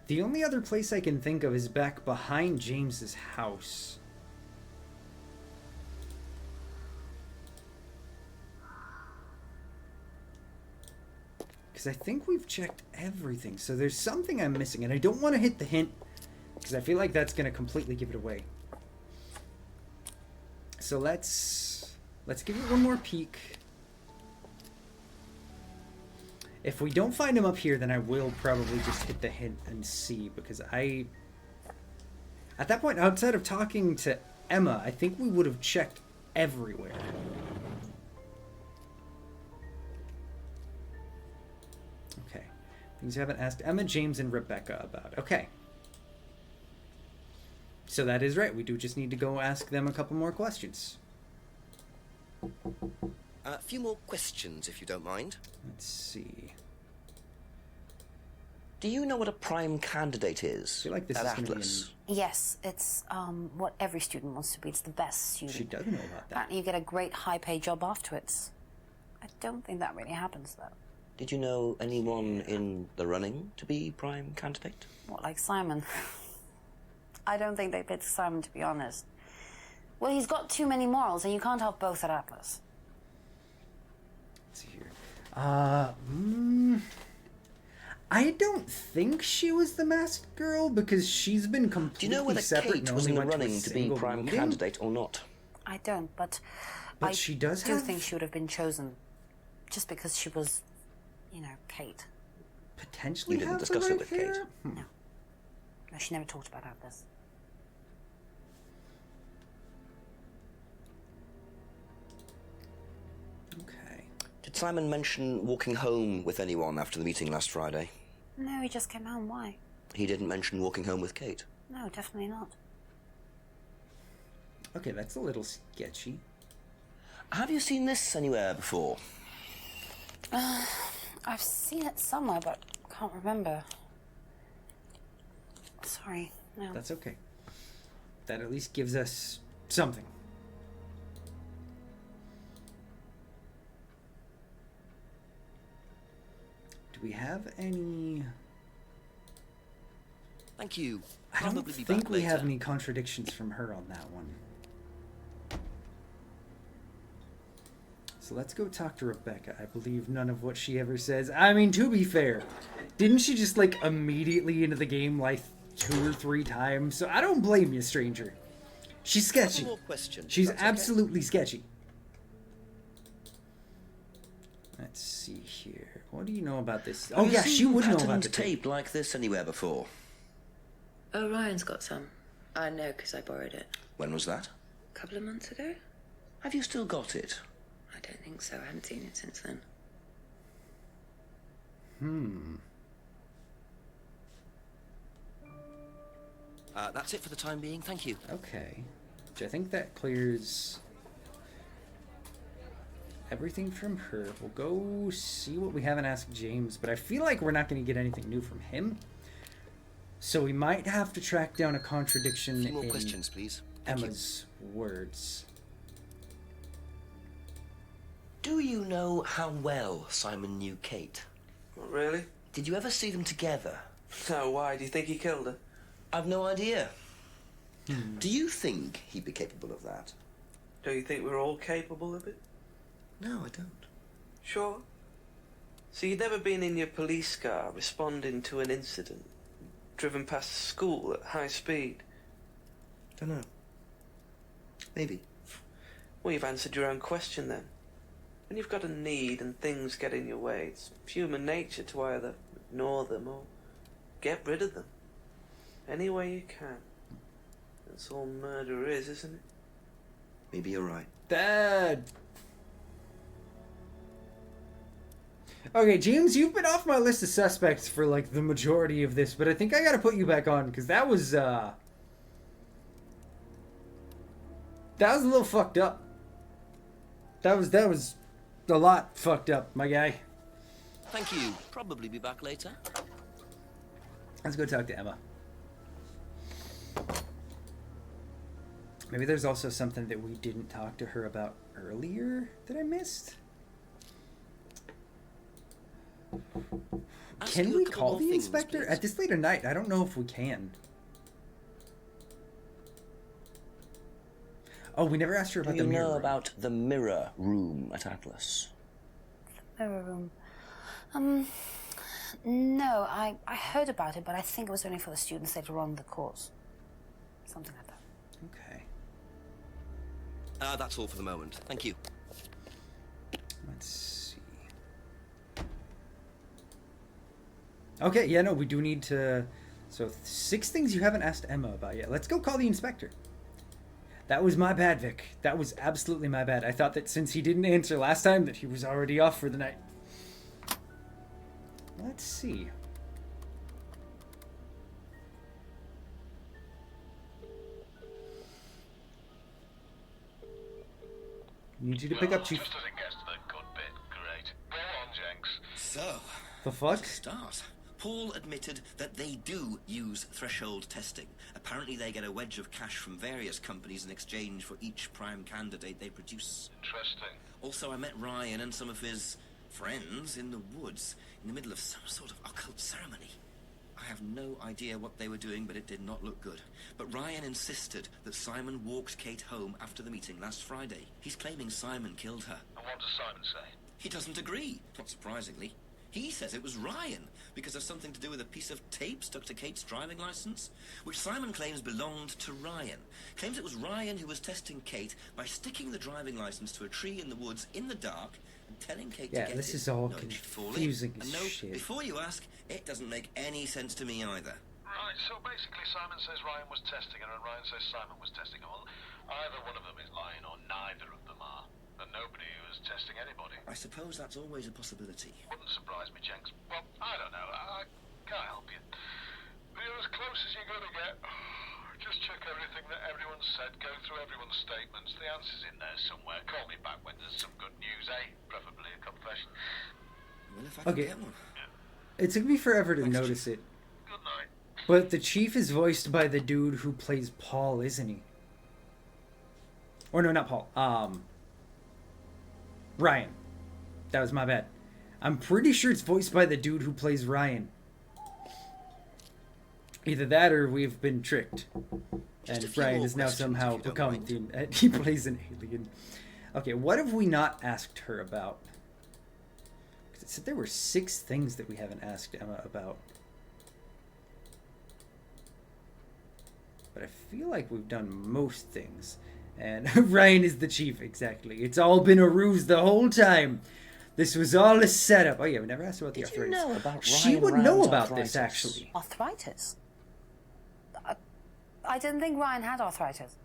The only other place I can think of is back behind James's house. Because I think we've checked everything. So there's something I'm missing. And I don't want to hit the hint. Because I feel like that's going to completely give it away. So let's give it one more peek. If we don't find him up here, then I will probably just hit the hint and see. Because at that point, outside of talking to Emma, I think we would have checked everywhere. Okay. Things you haven't asked Emma, James, and Rebecca about. Okay. So that is right. We do just need to go ask them a couple more questions. A few more questions, if you don't mind. Let's see. Do you know what a prime candidate is? I feel like this at is going to be Atlas? Yes, it's what every student wants to be. It's the best student. She does know about that. And you get a great high-paid job afterwards. I don't think that really happens, though. Did you know anyone in the running to be prime candidate? What, like Simon? I don't think they picked Simon, to be honest. Well, he's got too many morals, and you can't have both at Atlas. Let's see here. I don't think she was the masked girl because she's been completely Do you know whether separate. Kate was in the running to be prime candidate or not? I don't, but But she does do have... think she would have been chosen just because she was, you know, Kate. Potentially You didn't have discuss the it right with hair? Kate? No, she never talked about Atlas. Okay. Did Simon mention walking home with anyone after the meeting last Friday? No, he just came home. Why? He didn't mention walking home with Kate. No, definitely not. Okay, that's a little sketchy. Have you seen this anywhere before? I've seen it somewhere, but can't remember. Sorry, no. That's okay. That at least gives us something. Do we have any... Thank you I don't Probably be think back we have later. any contradictions from her on that one. So let's go talk to Rebecca. I believe none of what she ever says. I mean, to be fair, didn't she just, like, immediately into the game, like, 2 or 3 times? So I don't blame you, stranger. She's sketchy. Couple more questions, if She's that's okay. absolutely sketchy. Let's see here. What do you know about this? Oh, Have you yeah, she seen would know about patterned the tape. tape like this anywhere before? Oh, Ryan's got some. I know because I borrowed it. When was that? A couple of months ago? Have you still got it? I don't think so. I haven't seen it since then. That's it for the time being. Thank you. Okay. Which I think that clears everything from her. We'll go see what we haven't asked James, but I feel like we're not going to get anything new from him. So we might have to track down a contradiction A few more in questions, please. Thank you. Emma's words. Do you know how well Simon knew Kate? Not really. Did you ever see them together? No, why? Do you think he killed her? I've no idea. Do you think he'd be capable of that? Do you think we're all capable of it? No, I don't. Sure. So you'd never been in your police car responding to an incident, driven past a school at high speed? Don't know. Maybe. Well, you've answered your own question then. When you've got a need and things get in your way, it's human nature to either ignore them or get rid of them. Any way you can. That's all murder is, isn't it? Maybe you're right. Dad! Okay, James, you've been off my list of suspects for, like, the majority of this, but I think I gotta put you back on, because that was a little fucked up. That was a lot fucked up, my guy. Thank you. Probably be back later. Let's go talk to Emma. Maybe there's also something that we didn't talk to her about earlier that I missed. Ask Can you a we couple call more the things, inspector please. at this late at night? I don't know if we can. Oh, we never asked her about Do the you mirror know room. about the mirror room at Atlas? Mirror room. No, I heard about it, but I think it was only for the students later on in the course. Something like that. Okay. That's all for the moment. Thank you. Let's see. Okay, yeah, no, we do need to... So, 6 things you haven't asked Emma about yet. Let's go call the inspector. That was my bad, Vic. That was absolutely my bad. I thought that since he didn't answer last time that he was already off for the night. Let's see. Need you to pick up Chief. Just as it gets to the good bit, great. Go on, Jenks. So, The fuck? to start, Paul admitted that they do use threshold testing. Apparently they get a wedge of cash from various companies in exchange for each prime candidate they produce. Interesting. Also, I met Ryan and some of his friends in the woods in the middle of some sort of occult ceremony. I have no idea what they were doing, but it did not look good. But Ryan insisted that Simon walked Kate home after the meeting last Friday. He's claiming Simon killed her. And what does Simon say? He doesn't agree, not surprisingly. He says it was Ryan, because of something to do with a piece of tape stuck to Kate's driving license, which Simon claims belonged to Ryan. Claims it was Ryan who was testing Kate by sticking the driving license to a tree in the woods in the dark and telling Kate to Yeah, get this in. is all No, she'd fall in. confusing And as no, shit. before you ask, it doesn't make any sense to me either. Right, so basically Simon says Ryan was testing her and Ryan says Simon was testing her. Well, either one of them is lying or neither of them are. And nobody was testing anybody. I suppose that's always a possibility. Wouldn't surprise me, Jenks. Well, I don't know. I can't help you. But you're as close as you're going to get. Just check everything that everyone's said. Go through everyone's statements. The answer's in there somewhere. Call me back when there's some good news, eh? Preferably a confession. Well, if I can Okay. get one. It took me forever to notice it. Good night. But the chief is voiced by the dude who plays Paul, isn't he? Or no, not Paul. Ryan. That was my bad. I'm pretty sure it's voiced by the dude who plays Ryan. Either that or we've been tricked. And Brian has now somehow become the... he plays an alien. Okay, what have we not asked her about? Because it said there were 6 things that we haven't asked Emma about. But I feel like we've done most things. And Ryan is the chief, exactly. It's all been a ruse the whole time. This was all a setup. Oh yeah, we never asked about the arthritis. Did you know about She Ryan would know Ryan's about arthritis? this, actually. Arthritis? I didn't think Ryan had arthritis.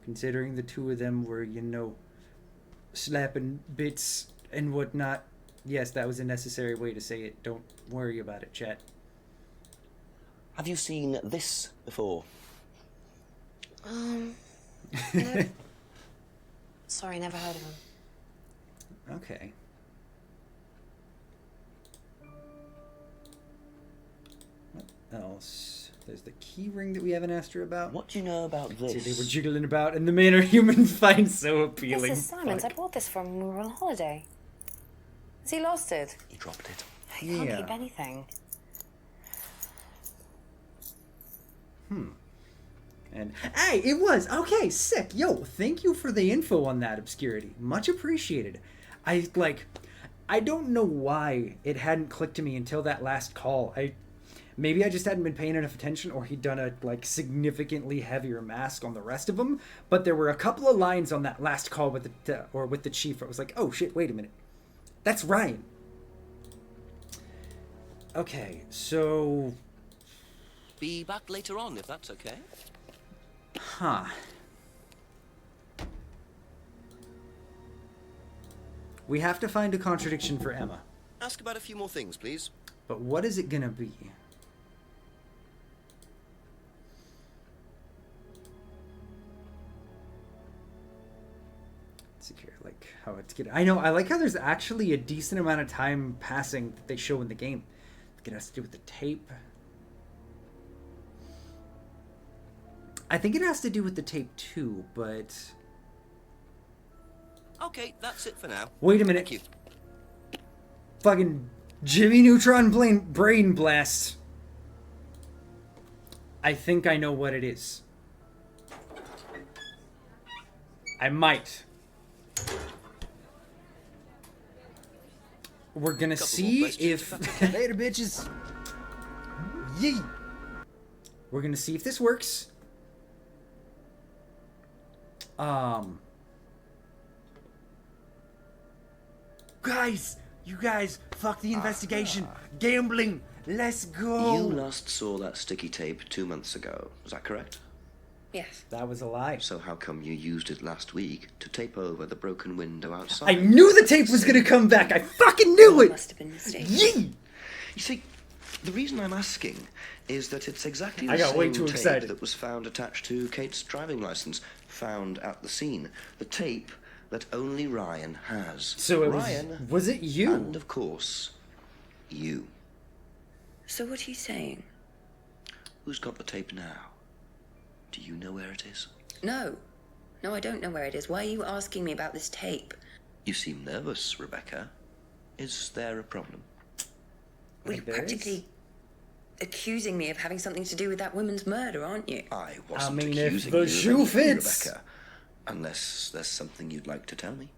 Considering the two of them were, you know, slapping bits and whatnot. Yes, that was a necessary way to say it. Don't worry about it, chat. Have you seen this before? No. Sorry, never heard of him. Okay. What else? There's the key ring that we haven't asked her about. What do you know about this? See, they were jiggling about in the manner humans find so appealing. This is Simon's. Fuck. I bought this from when we were on holiday. Has he lost it? He dropped it. He can't Yeah. keep anything. And hey, it was okay, sick. Yo, thank you for the info on that, Obscurity. Much appreciated. I don't know why it hadn't clicked to me until that last call. Maybe I just hadn't been paying enough attention, or he'd done a significantly heavier mask on the rest of them. But there were a couple of lines on that last call with the chief. Where it was like, oh shit, wait a minute, that's Ryan. Okay, so Be back later on, if that's okay. Huh. We have to find a contradiction for Emma. Ask about a few more things, please. But what is it gonna be? Secure, like how it's getting. I know. I like how there's actually a decent amount of time passing that they show in the game. It has to do with the tape. I think it has to do with the tape too, but Okay, that's it for now. wait a minute. Thank you. Fucking Jimmy Neutron brain blast. I think I know what it is. I might. We're gonna see if later, bitches. Yee. We're gonna see if this works. Guys, you guys, fuck the investigation. Gambling. Let's go. You last saw that sticky tape 2 months ago. Is that correct? Yes. That was a lie. So how come you used it last week to tape over the broken window outside? I knew the tape was gonna come back. I fucking knew it. Must have been mistaken. Yee. You see, the reason I'm asking is that it's exactly the I got way same too tape excited. that was found attached to Kate's driving license, found at the scene. The tape that only Ryan has. So it Ryan, was it you? And of course, you. So what are you saying? Who's got the tape now? Do you know where it is? No. No, I don't know where it is. Why are you asking me about this tape? You seem nervous, Rebecca. Is there a problem? Well, you're practically accusing me of having something to do with that woman's murder, aren't you? I wasn't mean, if accusing the you of shoe anything, fits. Rebecca. Unless there's something you'd like to tell me.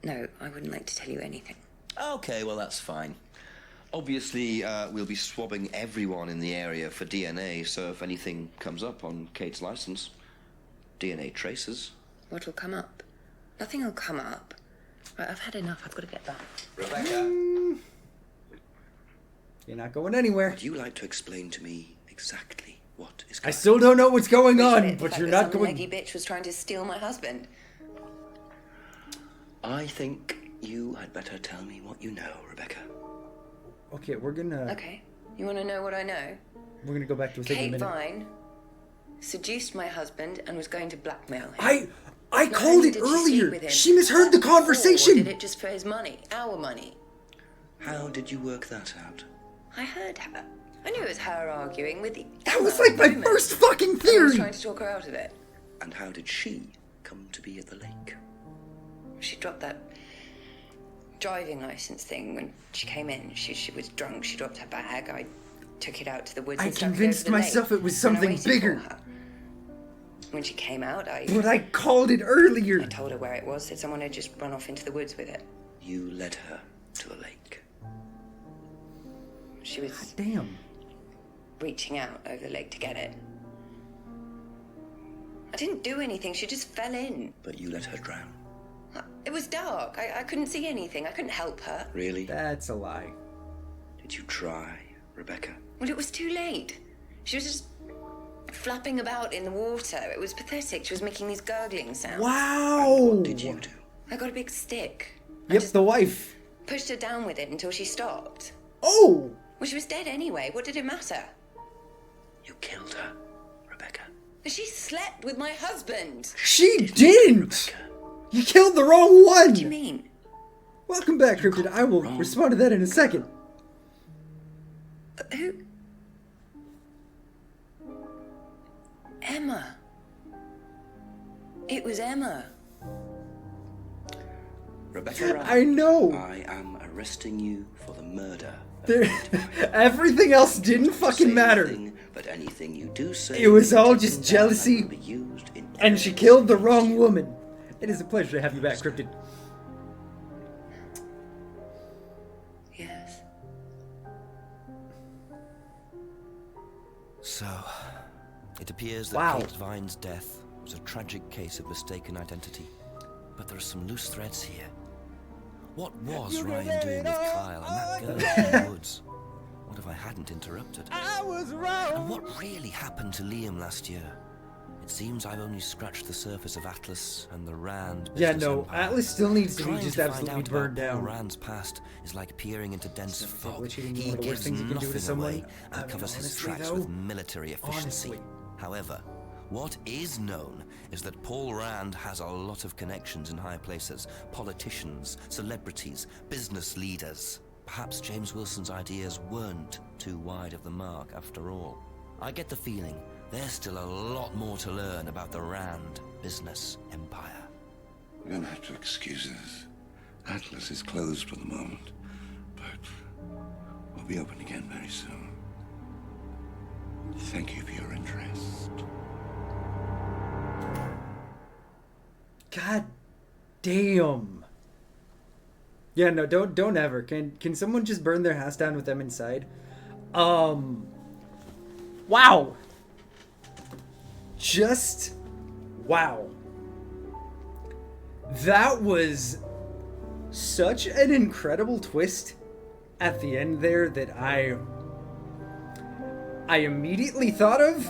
No, I wouldn't like to tell you anything. Okay, well, that's fine. Obviously, we'll be swabbing everyone in the area for DNA, so if anything comes up on Kate's license, DNA traces. What will come up? Nothing will come up. Right, I've had enough. I've got to get back. Rebecca, You're not going anywhere. would you like to explain to me exactly what is I going still don't know what's going The on, fact but that you're some not going. leggy bitch was trying to steal my husband. I think you had better tell me what you know, Rebecca. Okay, we're gonna. Okay. You want to know what I know? We're gonna go back to a second Kate minute. Vine seduced my husband and was going to blackmail him. I Not called only it did she sleep earlier. with him, She misheard the or conversation. did it just for his money, our money. How did you work that out? I heard her. I knew it was her arguing with the. That was like my first fucking I was theory. trying to talk her out of it. And how did she come to be at the lake? She dropped that driving license thing when she came in. She was drunk. She dropped her bag. I took it out to the woods. I and stuck it convinced over the myself lake, it was and I something waited for bigger. her. When she came out, But I called it earlier. I told her where it was, that someone had just run off into the woods with it. You led her to a lake. She was damn reaching out over the lake to get it. I didn't do anything. She just fell in. But you let her drown. It was dark. I couldn't see anything. I couldn't help her. Really? That's a lie. Did you try, Rebecca? Well, it was too late. She was just flapping about in the water. It was pathetic. She was making these gurgling sounds. Wow. What did you do? I got a big stick. Yep, the wife. Pushed her down with it until she stopped. Oh! Well, she was dead anyway. What did it matter? You killed her, Rebecca. She slept with my husband. She didn't! You killed the wrong one! What do you mean? Welcome back, Cryptid. I will respond to that in a second. Who? Emma. It was Emma. Rebecca Ryan, I know. I am arresting you for the murder. Everything else didn't fucking matter. But anything you do say, It was all just jealousy, and she killed the wrong woman. It is a pleasure to have you back, Cryptid. Yes. So, it appears that Wow. Kate Vine's death was a tragic case of mistaken identity. But there are some loose threads here. What was Ryan doing with Kyle and that girl in the woods? What if I hadn't interrupted? I was wrong. And what really happened to Liam last year? It seems I've only scratched the surface of Atlas and the Rand Yeah, business no, empire. Atlas still needs to be Trying just to find absolutely out burned about Paul down. Rand's past is like peering into dense fog. cheating is He one of the worst gives things you can do to nothing someone. away I and mean, covers his honestly, tracks though, with military efficiency. honestly. However, what is known is that Paul Rand has a lot of connections in high places. Politicians, celebrities, business leaders. Perhaps James Wilson's ideas weren't too wide of the mark after all. I get the feeling there's still a lot more to learn about the Rand business empire. You're gonna have to excuse us. Atlas is closed for the moment, but we'll be open again very soon. Thank you for your interest. God damn. Yeah, no, don't ever. Can someone just burn their house down with them inside? Wow. Just wow. That was such an incredible twist at the end there that I immediately thought of,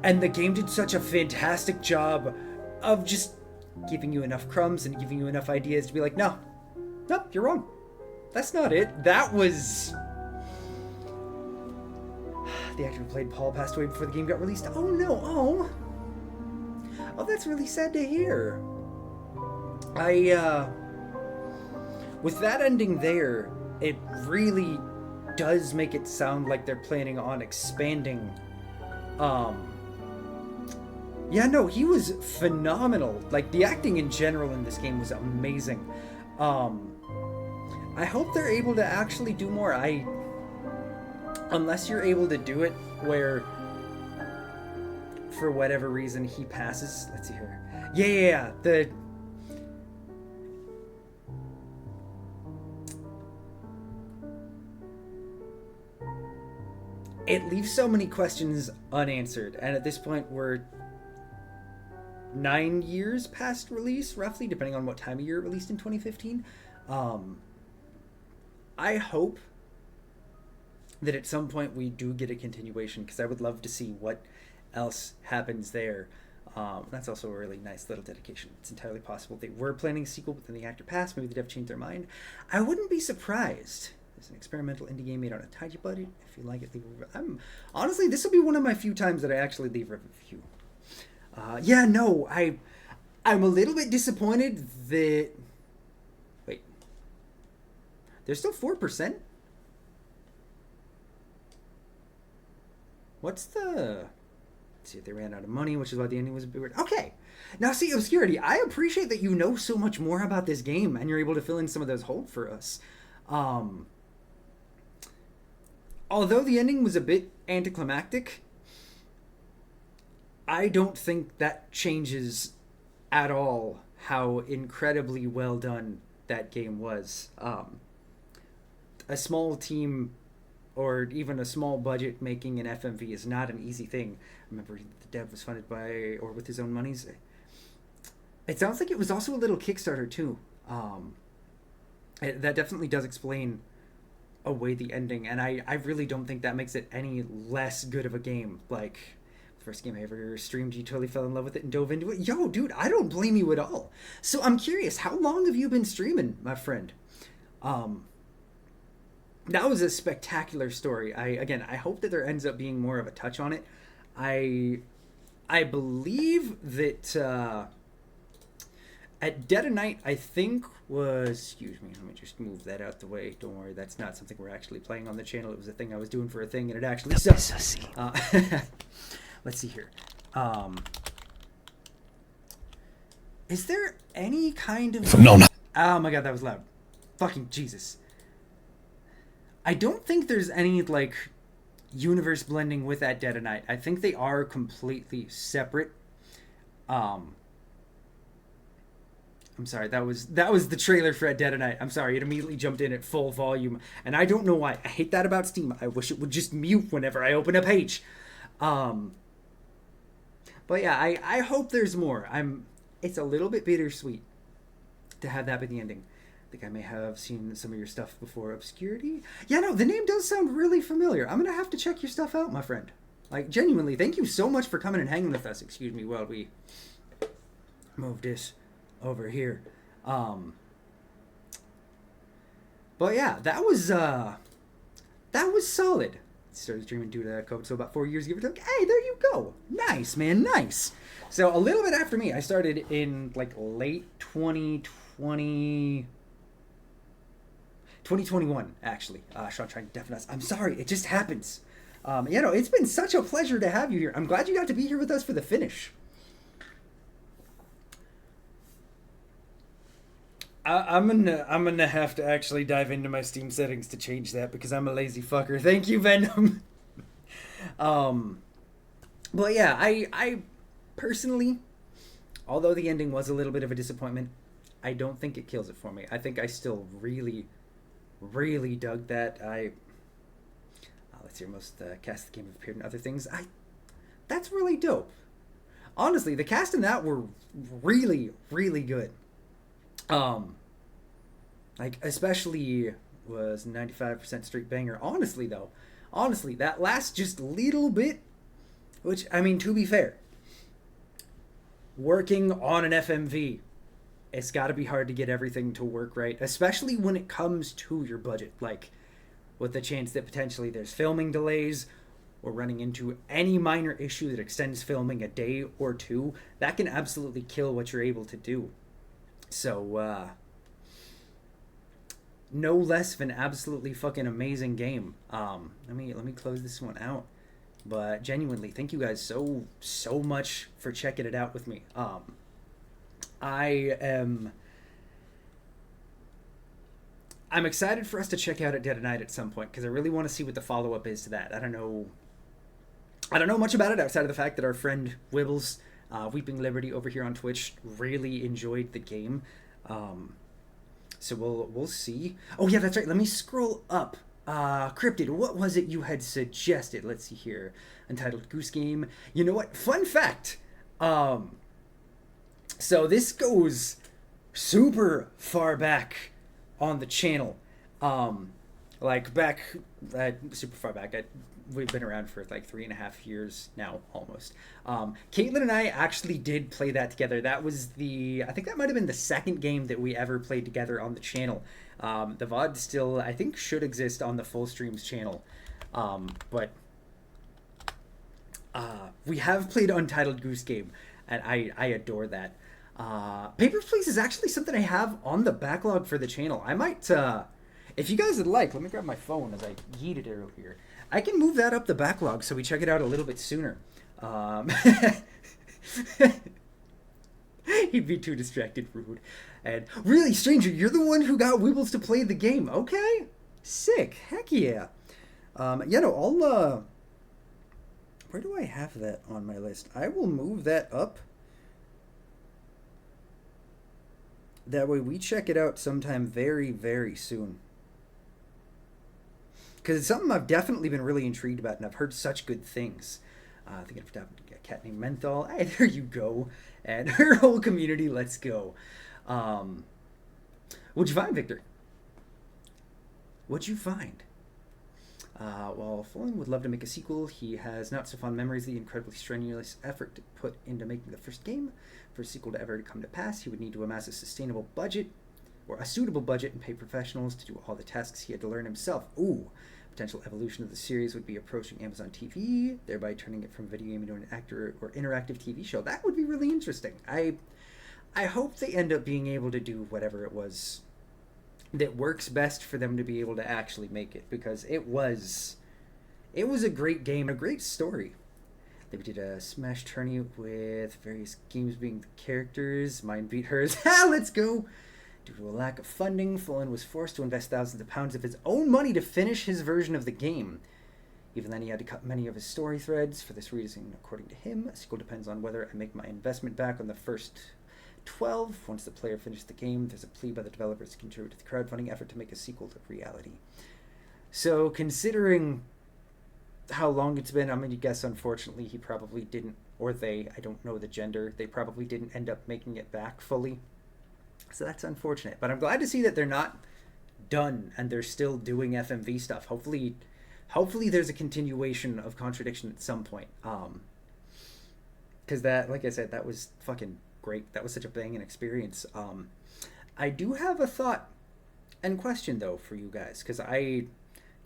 and the game did such a fantastic job of just giving you enough crumbs and giving you enough ideas to be like, no, you're wrong. That's not it. That was... The actor who played Paul passed away before the game got released. Oh no, oh, that's really sad to hear. With that ending there, it really does make it sound like they're planning on expanding. Yeah, no, he was phenomenal. Like, the acting in general in this game was amazing. I hope they're able to actually do more. Unless you're able to do it where, for whatever reason, he passes. Let's see here. Yeah. It leaves so many questions unanswered, and at this point we're 9 years past release, roughly, depending on what time of year it released in 2015. I hope that at some point we do get a continuation, because I would love to see what else happens there. That's also a really nice little dedication. It's entirely possible they were planning a sequel, but then the actor passed. Maybe they'd have changed their mind. I wouldn't be surprised. It's an experimental indie game made on a tiny budget. If you like it, leave a review. Honestly, this will be one of my few times that I actually leave a review. Yeah, no, I'm a little bit disappointed that... Wait. There's still 4%? What's the... See if they ran out of money, which is why the ending was a bit weird. Okay. Now, see, Obscurity, I appreciate that you know so much more about this game and you're able to fill in some of those holes for us. Although the ending was a bit anticlimactic, I don't think that changes at all how incredibly well done that game was. A small team or even a small budget making an FMV is not an easy thing. Remember, the dev was funded by or with his own monies. It sounds like it was also a little Kickstarter too. That definitely does explain away the ending, and I really don't think that makes it any less good of a game. Like, the first game I ever streamed, you totally fell in love with it and dove into it. Yo, dude, I don't blame you at all. So I'm curious, how long have you been streaming, my friend? That was a spectacular story. I hope that there ends up being more of a touch on it. I believe that at Dead of Night, I think was, excuse me, let me just move that out the way. Don't worry, that's not something we're actually playing on the channel. It was a thing I was doing for a thing, and it actually sucks. Let's see here. Is there any kind of... No. Oh my god, that was loud. Fucking Jesus. I don't think there's any, like, universe blending with At Dead of Night. I think they are completely separate. I'm sorry, that was the trailer for At Dead of Night. I'm sorry, it immediately jumped in at full volume, and I don't know why. I hate that about Steam. I wish it would just mute whenever I open a page. But yeah, I hope there's more. It's a little bit bittersweet to have that be the ending. I think I may have seen some of your stuff before. Obscurity? Yeah, no, the name does sound really familiar. I'm gonna have to check your stuff out, my friend. Like, genuinely, thank you so much for coming and hanging with us. Excuse me while we move this over here. But yeah, that was solid. Started streaming due to COVID, so about 4 years, give or take. Hey, there you go. Nice, man, nice. So a little bit after me, I started in like late 2021, actually. Sean trying to deafen us. I'm sorry, it just happens. It's been such a pleasure to have you here. I'm glad you got to be here with us for the finish. I'm gonna have to actually dive into my Steam settings to change that because I'm a lazy fucker. Thank you, Venom. But yeah, I personally, although the ending was a little bit of a disappointment, I don't think it kills it for me. I think I still really, really dug that. Let's hear most cast of the game have appeared in other things. That's really dope. Honestly, the cast in that were really, really good. Especially was 95% straight banger. Honestly, that last just little bit, which, I mean, to be fair, working on an FMV, it's got to be hard to get everything to work right, especially when it comes to your budget. Like, with the chance that potentially there's filming delays or running into any minor issue that extends filming a day or two, that can absolutely kill what you're able to do. So, no less of an absolutely fucking amazing game. Let me close this one out. But genuinely, thank you guys so much for checking it out with me. I'm excited for us to check out At Dead of Night at some point because I really want to see what the follow-up is to that. I don't know much about it outside of the fact that our friend Wibbles, Weeping Liberty over here on Twitch, really enjoyed the game. So we'll see. Oh yeah, that's right. Let me scroll up. Cryptid, what was it you had suggested? Let's see here. Untitled Goose Game. You know what? Fun fact. So this goes super far back on the channel. Super far back. We've been around for like 3.5 years now, almost. Caitlin and I actually did play that together. That was I think that might have been the second game that we ever played together on the channel. The VOD still, I think, should exist on the Full Streams channel. But we have played Untitled Goose Game, and I adore that. Papers, Please is actually something I have on the backlog for the channel. I might, if you guys would like, let me grab my phone as I yeet it over here. I can move that up the backlog so we check it out a little bit sooner. He'd be too distracted, rude. And really, stranger, you're the one who got Wibbles to play the game. Okay, sick. Heck yeah. Yeah, no, I'll where do I have that on my list? I will move that up. That way we check it out sometime very, very soon. Because it's something I've definitely been really intrigued about, and I've heard such good things. I think I've got a cat named Menthol. Hey, there you go. And her whole community, let's go. What'd you find, Victor? What'd you find? While Fulham would love to make a sequel, he has not so fond memories of the incredibly strenuous effort to put into making the first game. For a sequel to ever come to pass, he would need to amass a sustainable budget, or a suitable budget, and pay professionals to do all the tasks he had to learn himself. Ooh, potential evolution of the series would be approaching Amazon TV, thereby turning it from video game into an actor or interactive TV show. That would be really interesting. I hope they end up being able to do whatever it was that works best for them to be able to actually make it, because it was a great game, a great story. They did a smash tourney with various games being the characters. Mine beat hers. Ha! Let's go! Due to a lack of funding, Fullen was forced to invest thousands of pounds of his own money to finish his version of the game. Even then, he had to cut many of his story threads. For this reason, according to him, a sequel depends on whether I make my investment back on the first 12. Once the player finishes the game, there's a plea by the developers to contribute to the crowdfunding effort to make a sequel to reality. So, considering how long it's been, I'm going to guess, unfortunately, he probably didn't, or they, I don't know the gender, they probably didn't end up making it back fully. So that's unfortunate. But I'm glad to see that they're not done and they're still doing FMV stuff. Hopefully there's a continuation of Contradiction at some point. Because that, like I said, that was fucking great. That was such a banging experience. I do have a thought and question, though, for you guys. Because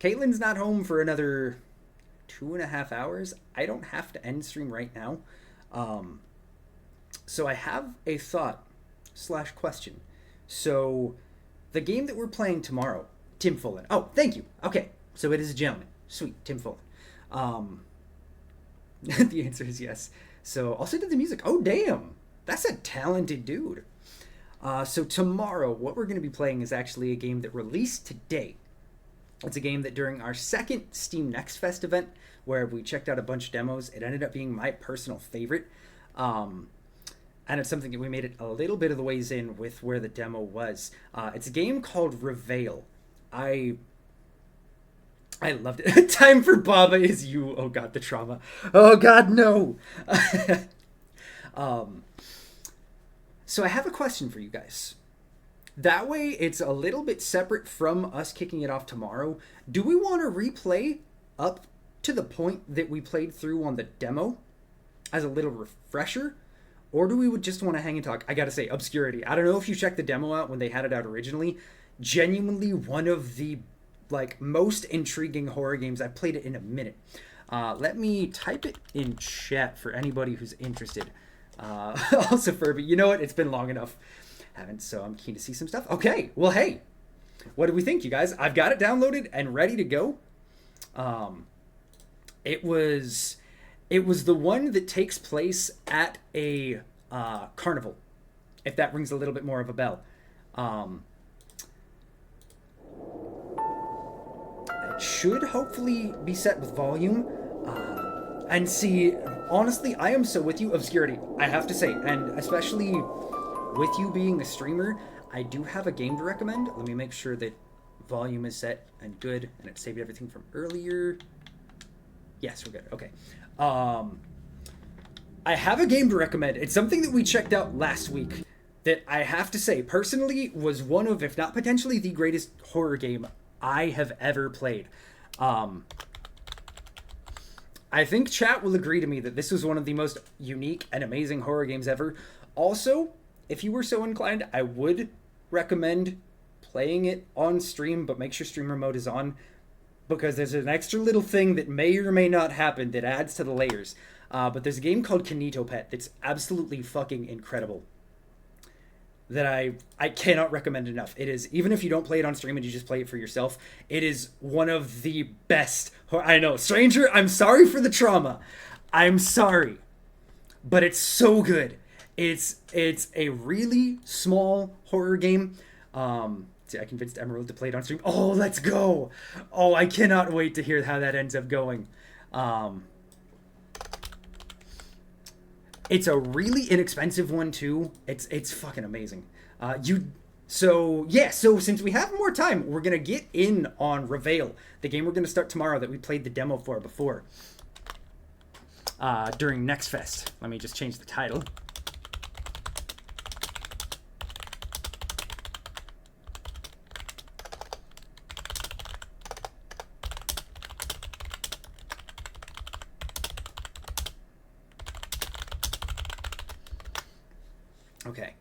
Caitlin's not home for another 2.5 hours. I don't have to end stream right now. So I have a thought / question. So the game that we're playing tomorrow, Tim Fullen. Oh, thank you. Okay, so it is a gentleman. Sweet, Tim Fullen. The answer is yes. So I'll sit to the music. Oh, damn. That's a talented dude. So tomorrow, what we're going to be playing is actually a game that released today. It's a game that during our second Steam Next Fest event, where we checked out a bunch of demos, it ended up being my personal favorite. And it's something that we made it a little bit of the ways in with where the demo was. It's a game called Reveil. I loved it. Time for Baba is you. Oh god, the trauma. Oh god, no. So I have a question for you guys. That way it's a little bit separate from us kicking it off tomorrow. Do we want to replay up to the point that we played through on the demo as a little refresher? Or do we just want to hang and talk? I gotta say, Obscurity. I don't know if you checked the demo out when they had it out originally. Genuinely one of the most intriguing horror games. I've played it in a minute. Let me type it in chat for anybody who's interested. Also, Furby, you know what? It's been long enough. Haven't, so I'm keen to see some stuff. Okay, well, hey. What do we think, you guys? I've got it downloaded and ready to go. It was the one that takes place at a carnival, if that rings a little bit more of a bell. It should hopefully be set with volume. And see, honestly, I am so with you, Obscurity, I have to say, and especially with you being a streamer, I do have a game to recommend. Let me make sure that volume is set and good, and it saved everything from earlier. Yes, we're good. Okay. I have a game to recommend. It's something that we checked out last week that I have to say, personally, was one of, if not potentially, the greatest horror game I have ever played. I think chat will agree to me that this was one of the most unique and amazing horror games ever. Also, if you were so inclined, I would recommend playing it on stream, but make sure streamer mode is on, because there's an extra little thing that may or may not happen that adds to the layers. But there's a game called Kinetopet that's absolutely fucking incredible, that I cannot recommend enough. It is, even if you don't play it on stream and you just play it for yourself, it is one of the best. I know, stranger, I'm sorry for the trauma. I'm sorry, but it's so good. It's a really small horror game. See, I convinced Emerald to play it on stream. Oh, let's go! Oh, I cannot wait to hear how that ends up going. It's a really inexpensive one too. It's fucking amazing. So since we have more time, we're gonna get in on Reveil, the game we're gonna start tomorrow that we played the demo for before. During Next Fest. Let me just change the title. Okay.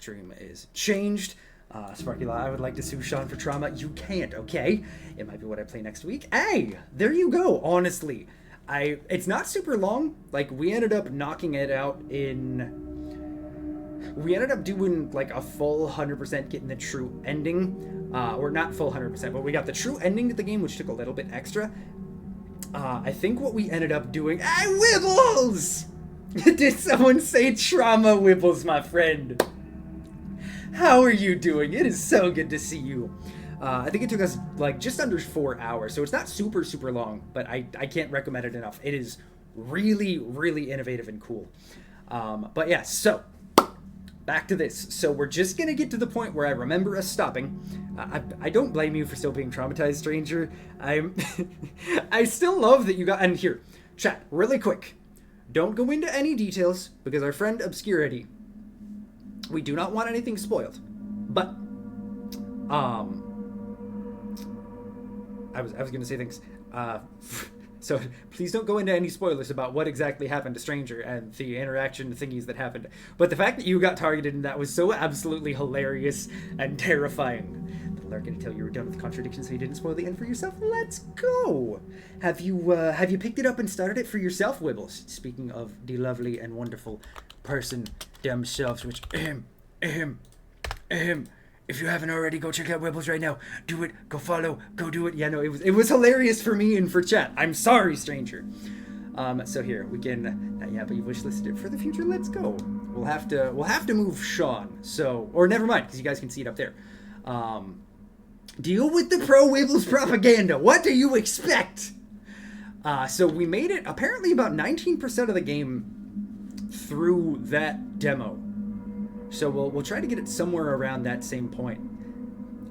Stream is changed. Sparky, I would like to sue Sean for trauma. You can't, okay? It might be what I play next week. Hey, there you go. Honestly, it's not super long. Like, we ended up knocking it out we ended up doing like a full 100% getting the true ending. Or not full 100%, but we got the true ending to the game, which took a little bit extra. I think what we ended up doing... Hey, Wibbles! Did someone say trauma, Wibbles, my friend? How are you doing? It is so good to see you. I think it took us like just under 4 hours, so it's not super, super long, but I can't recommend it enough. It is really, really innovative and cool. But yeah, so back to this. So we're just going to get to the point where I remember us stopping. I don't blame you for still being traumatized, stranger. I still love that you got... And here, chat, really quick. Don't go into any details, because our friend Obscurity, we do not want anything spoiled. But, I was going to say things. So please don't go into any spoilers about what exactly happened to Stranger and the interaction thingies that happened. But the fact that you got targeted and that was so absolutely hilarious and terrifying. The Lark going to tell you were done with Contradiction so you didn't spoil the end for yourself. Let's go! Have you picked it up and started it for yourself, Wibbles? Speaking of the lovely and wonderful person themselves, which if you haven't already, go check out Wibbles right now. Do it. Go follow. Go do it. Yeah, no, it was hilarious for me and for chat. I'm sorry, stranger. So here we can. Yeah, but you wishlisted it for the future. Let's go. We'll have to move Sean. So, or never mind, because you guys can see it up there. Deal with the pro Wibbles propaganda. What do you expect? So we made it apparently about 19% of the game through that demo. So we'll try to get it somewhere around that same point.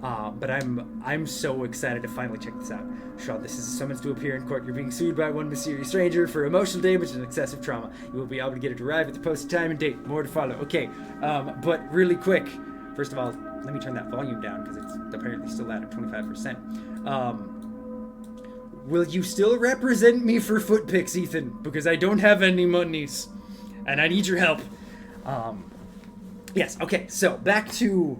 But I'm so excited to finally check this out. Sean, this is a summons to appear in court. You're being sued by one mysterious stranger for emotional damage and excessive trauma. You will be able to get it derived at the posted time and date. More to follow. Okay, but really quick. First of all, let me turn that volume down because it's apparently still at 25%. Will you still represent me for foot pics, Ethan? Because I don't have any monies, and I need your help. Yes, okay, so back to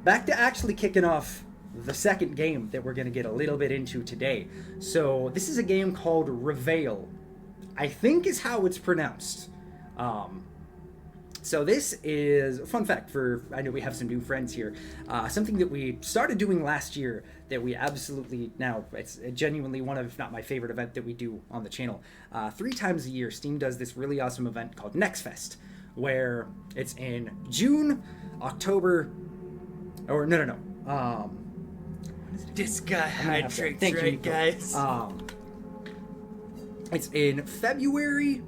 actually kicking off the second game that we're going to get a little bit into today. So this is a game called Reveil, I think is how it's pronounced. So this is a fun fact for, I know we have some new friends here, something that we started doing last year that we absolutely, now it's genuinely one of, if not my favorite event that we do on the channel. 3 times a year, Steam does this really awesome event called Next Fest, where it's in June, October, or no. This guy hydrates, right, guys? It's in February.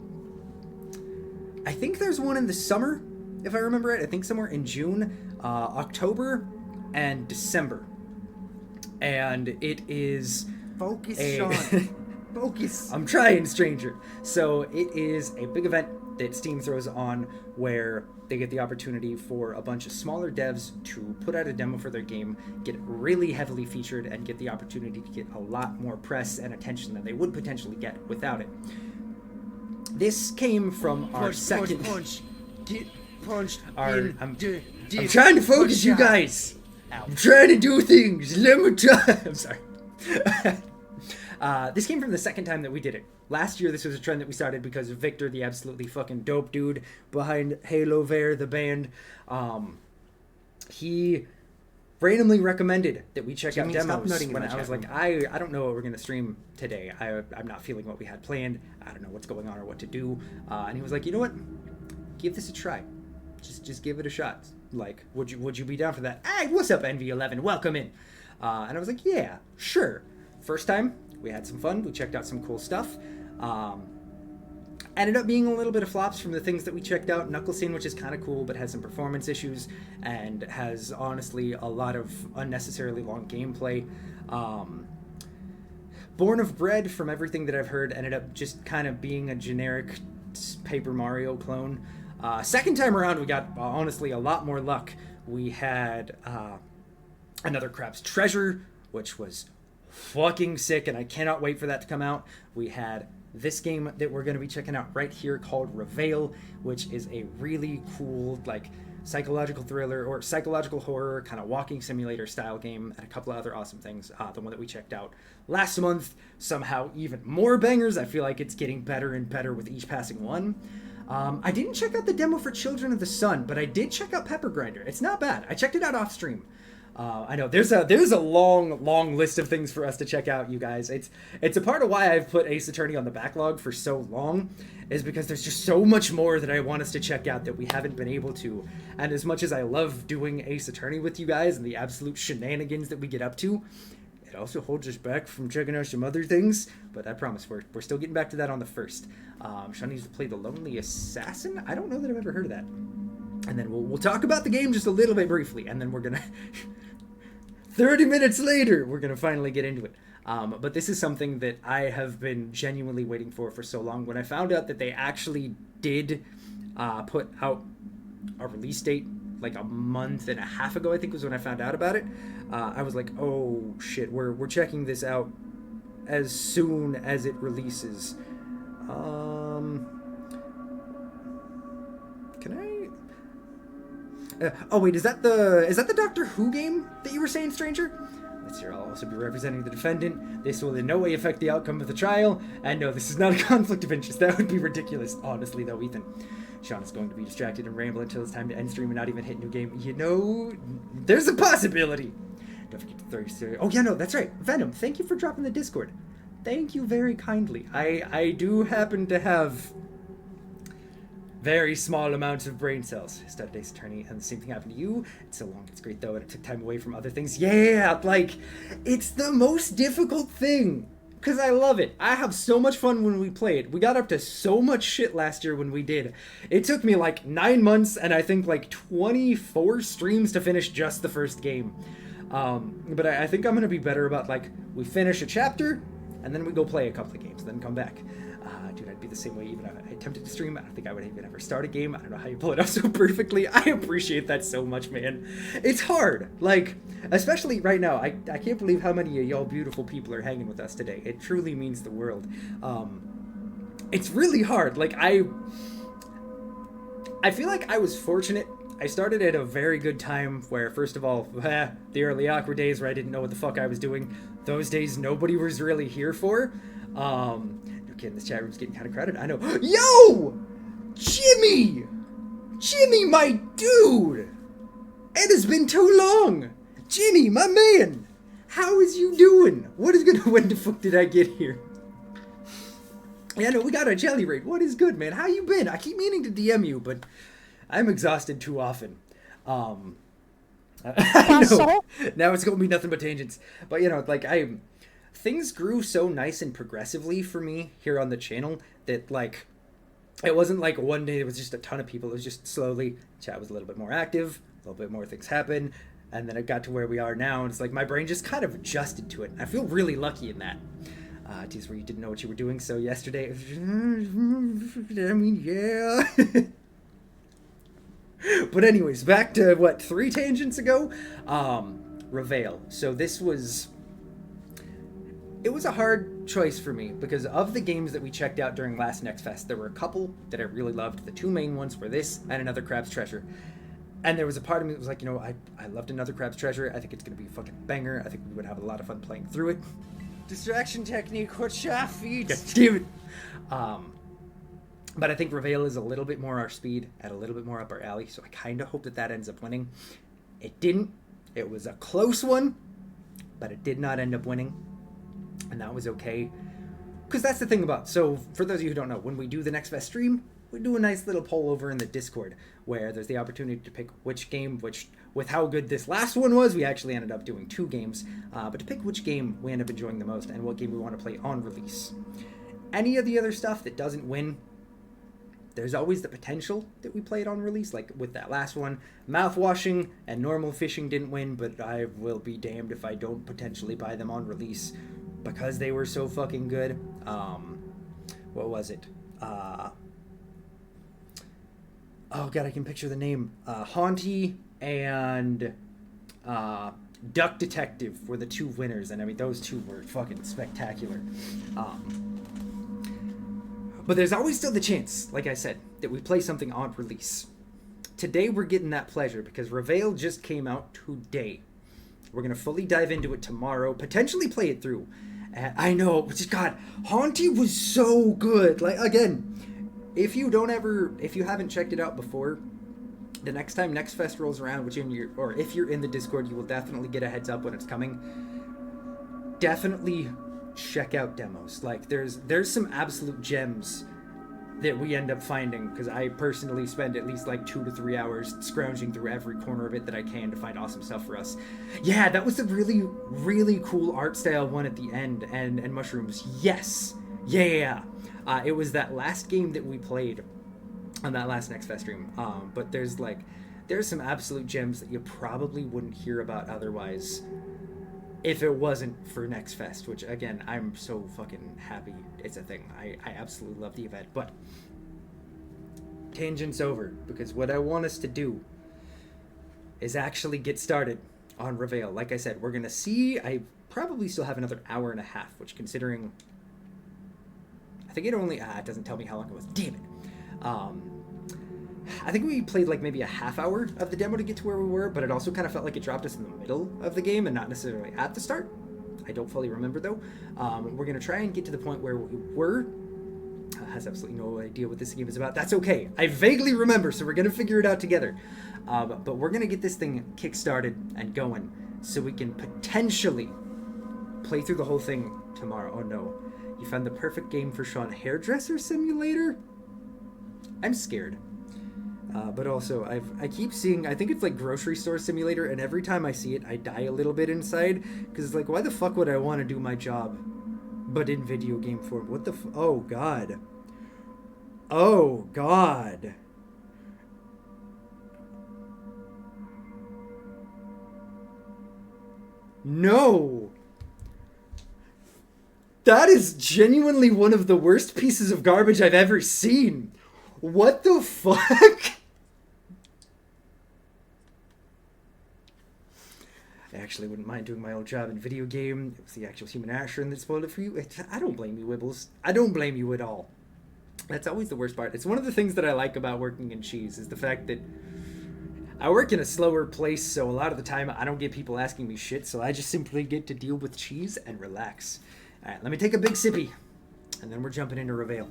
I think there's one in the summer, if I remember right. I think somewhere in June, October, and December. And it is... Focus, Sean. Focus. I'm trying, stranger. So it is a big event that Steam throws on where they get the opportunity for a bunch of smaller devs to put out a demo for their game, get really heavily featured, and get the opportunity to get a lot more press and attention than they would potentially get without it. This came from our second... Get punched I'm trying to focus, you guys! Ow. I'm trying to do things! Let me try! I'm sorry. This came from the second time that we did it. Last year, this was a trend that we started because of Victor, the absolutely fucking dope dude behind Halo Vare, the band. He randomly recommended that we check Jimmy, out stop demos nutting in when the I was chat like, I don't know what we're going to stream today. I'm not feeling what we had planned. I don't know what's going on or what to do. And he was like, you know what? Give this a try. Just give it a shot. Like, would you be down for that? Hey, what's up, NV11? Welcome in. And I was like, yeah, sure. First time, we had some fun. We checked out some cool stuff. Ended up being a little bit of flops from the things that we checked out. Knuckle Scene, which is kind of cool, but has some performance issues and has honestly a lot of unnecessarily long gameplay. Born of Bread, from everything that I've heard, ended up just kind of being a generic Paper Mario clone. Second time around, we got honestly a lot more luck. We had Another Crab's Treasure, which was fucking sick, and I cannot wait for that to come out. We had this game that we're going to be checking out right here called Reveil, which is a really cool, like, psychological thriller or psychological horror kind of walking simulator style game, and a couple of other awesome things. The one that we checked out last month, somehow even more bangers. I feel like it's getting better and better with each passing one. I didn't check out the demo for Children of the Sun, but I did check out Pepper Grinder. It's not bad. I checked it out off stream. I know there's a long list of things for us to check out, you guys. It's a part of why I've put Ace Attorney on the backlog for so long, is because there's just so much more that I want us to check out that we haven't been able to. And as much as I love doing Ace Attorney with you guys and the absolute shenanigans that we get up to, it also holds us back from checking out some other things. But I promise we're still getting back to that on the first. Sean needs to play The Lonely Assassin. I don't know that I've ever heard of that. And then we'll talk about the game just a little bit briefly, and then we're gonna 30 minutes later, we're going to finally get into it. But this is something that I have been genuinely waiting for so long. When I found out that they actually did put out a release date like a month and a half ago, I think was when I found out about it, I was like, oh shit, we're checking this out as soon as it releases. Can I... oh wait, is that the Doctor Who game that you were saying, stranger? This year I'll also be representing the defendant. This will in no way affect the outcome of the trial. And no, this is not a conflict of interest. That would be ridiculous. Honestly though, Ethan. Sean is going to be distracted and ramble until it's time to end stream and not even hit new game. You know, there's a possibility. Don't forget to throw your... Oh yeah, no, that's right. Venom, thank you for dropping the Discord. Thank you very kindly. I do happen to have very small amounts of brain cells. Studied Ace Attorney, and the same thing happened to you. It's so long, it's great though, and it took time away from other things. Yeah, like, it's the most difficult thing, because I love it. I have so much fun when we play it. We got up to so much shit last year when we did. It took me like 9 months, and I think like 24 streams to finish just the first game. But I think I'm going to be better about, like, we finish a chapter, and then we go play a couple of games, then come back. Dude, I'd be the same way even if I attempted to stream. I don't think I would even ever start a game. I don't know how you pull it off so perfectly. I appreciate that so much, man. It's hard. Like, especially right now. I can't believe how many of y'all beautiful people are hanging with us today. It truly means the world. It's really hard. Like, I feel like I was fortunate. I started at a very good time where, first of all, the early awkward days where I didn't know what the fuck I was doing. Those days nobody was really here for. Okay, this chat room's getting kind of crowded. I know. Yo! Jimmy! Jimmy, my dude! It has been too long! Jimmy, my man! How is you doing? What is good? When the fuck did I get here? Yeah, no, we got a jelly raid. What is good, man? How you been? I keep meaning to DM you, but I'm exhausted too often. I know. Now it's gonna be nothing but tangents. But, you know, like, things grew so nice and progressively for me here on the channel that, like, it wasn't like one day it was just a ton of people. It was just slowly, chat was a little bit more active, a little bit more things happened, and then it got to where we are now, and it's like my brain just kind of adjusted to it. I feel really lucky in that. Geez, where you didn't know what you were doing, so yesterday, I mean, yeah. But anyways, back to, what, 3 tangents ago? Reveil. So this was... It was a hard choice for me, because of the games that we checked out during last Next Fest, there were a couple that I really loved. The 2 main ones were this and Another Crab's Treasure. And there was a part of me that was like, you know, I loved Another Crab's Treasure. I think it's going to be a fucking banger. I think we would have a lot of fun playing through it. Distraction technique, what feet? Damn it. But I think Reveil is a little bit more our speed, and a little bit more up our alley, so I kind of hope that ends up winning. It didn't. It was a close one, but it did not end up winning. And that was okay. Because that's the thing about... So, for those of you who don't know, when we do the Next Fest stream, we do a nice little poll over in the Discord where there's the opportunity to pick which game, which, with how good this last one was, we actually ended up doing 2 games, but to pick which game we end up enjoying the most and what game we want to play on release. Any of the other stuff that doesn't win, there's always the potential that we play it on release, like with that last one. Mouthwashing and normal fishing didn't win, but I will be damned if I don't potentially buy them on release because they were so fucking good. What was it? Oh god, I can picture the name. Haunty and Duck Detective were the 2 winners, and I mean those 2 were fucking spectacular. But there's always still the chance, like I said, that we play something on release. Today we're getting that pleasure because Reveil just came out today. We're gonna fully dive into it tomorrow, potentially play it through. And I know, God, Haunty was so good. Like, again, if you haven't checked it out before, the next time Next Fest rolls around, if you're in the Discord, you will definitely get a heads up when it's coming. Definitely check out demos. Like, there's some absolute gems that we end up finding, because I personally spend at least like 2 to 3 hours scrounging through every corner of it that I can to find awesome stuff for us. Yeah, that was a really, really cool art style one at the end, and mushrooms. Yes. Yeah. It was that last game that we played on that last Next Fest stream. But there's some absolute gems that you probably wouldn't hear about otherwise if it wasn't for Next Fest, which, again, I'm so fucking happy it's a thing. I absolutely love the event. But tangent's over, because what I want us to do is actually get started on Reveil. Like I said, we're going to see... I probably still have another hour and a half, which, considering... I think it only... it doesn't tell me how long it was. Damn it. I think we played like maybe a half hour of the demo to get to where we were, but it also kind of felt like it dropped us in the middle of the game and not necessarily at the start. I don't fully remember though. We're going to try and get to the point where we were. Has absolutely no idea what this game is about. That's okay. I vaguely remember, so we're going to figure it out together. But we're going to get this thing kick-started and going so we can potentially play through the whole thing tomorrow. Oh no. You found the perfect game for Sean. Hairdresser Simulator? I'm scared. But also, I keep seeing, I think it's like Grocery Store Simulator, and every time I see it, I die a little bit inside, because it's like, why the fuck would I want to do my job, but in video game form? What the oh god. Oh god. No! That is genuinely one of the worst pieces of garbage I've ever seen. What the fuck? I actually wouldn't mind doing my old job in video game. It was the actual human Asheron that spoiled it for you. I don't blame you, Wibbles. I don't blame you at all. That's always the worst part. It's one of the things that I like about working in cheese, is the fact that I work in a slower place, so a lot of the time I don't get people asking me shit, so I just simply get to deal with cheese and relax. Alright, let me take a big sippy, and then we're jumping into Reveil.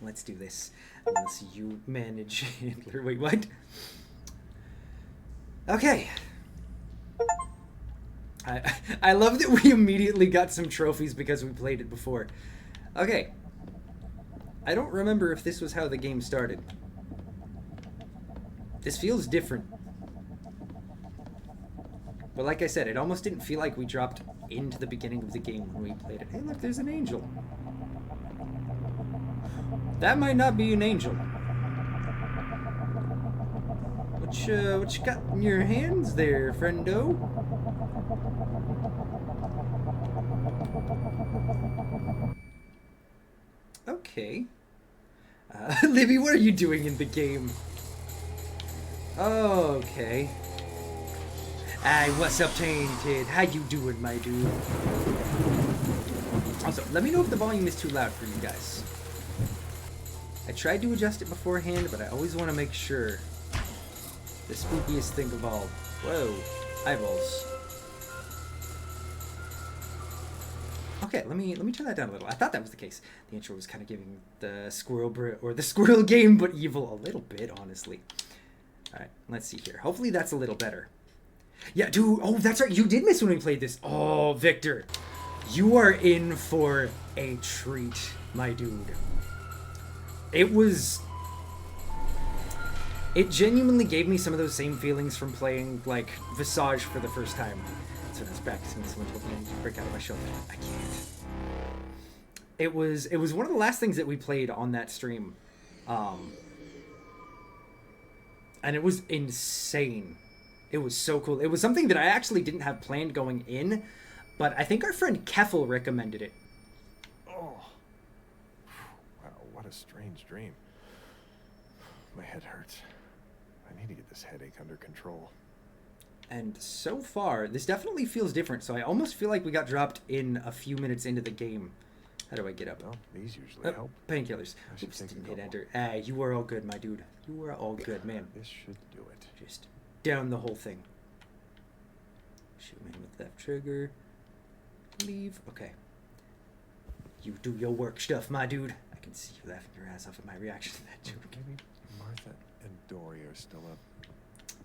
Let's do this. Unless you manage Hitler. Wait, what? Okay. I love that we immediately got some trophies because we played it before. Okay. I don't remember if this was how the game started. This feels different. But like I said, it almost didn't feel like we dropped into the beginning of the game when we played it. Hey, look, there's an angel. That might not be an angel. What you got in your hands there, friendo? Okay. Libby, what are you doing in the game? Okay. Hey, what's up, Tainted? How you doing, my dude? Also, let me know if the volume is too loud for you guys. I tried to adjust it beforehand, but I always want to make sure. The spookiest thing of all. Whoa. Eyeballs. Okay, let me turn that down a little. I thought that was the case. The intro was kind of giving the squirrel game but evil a little bit, honestly. Alright, let's see here. Hopefully that's a little better. Yeah, dude. Oh, that's right. You did miss when we played this. Oh, Victor. You are in for a treat, my dude. It genuinely gave me some of those same feelings from playing, like, Visage for the first time. That's when I was practicing. Someone told me I need to break out of my shell. I can't. It was one of the last things that we played on that stream. And it was insane. It was so cool. It was something that I actually didn't have planned going in, but I think our friend Keffel recommended it. Oh. Wow, what a strange dream. My head hurts. I need to get this headache under control. And so far, this definitely feels different, so I almost feel like we got dropped in a few minutes into the game. How do I get up? Well, these usually help. Painkillers. Oops, didn't hit enter. You are all good, my dude. You are all good, man. This should do it. Just down the whole thing. Shoot me with left trigger. Leave. Okay. You do your work stuff, my dude. I can see you laughing your ass off at my reaction to that joke. Maybe Martha and Dory are still up.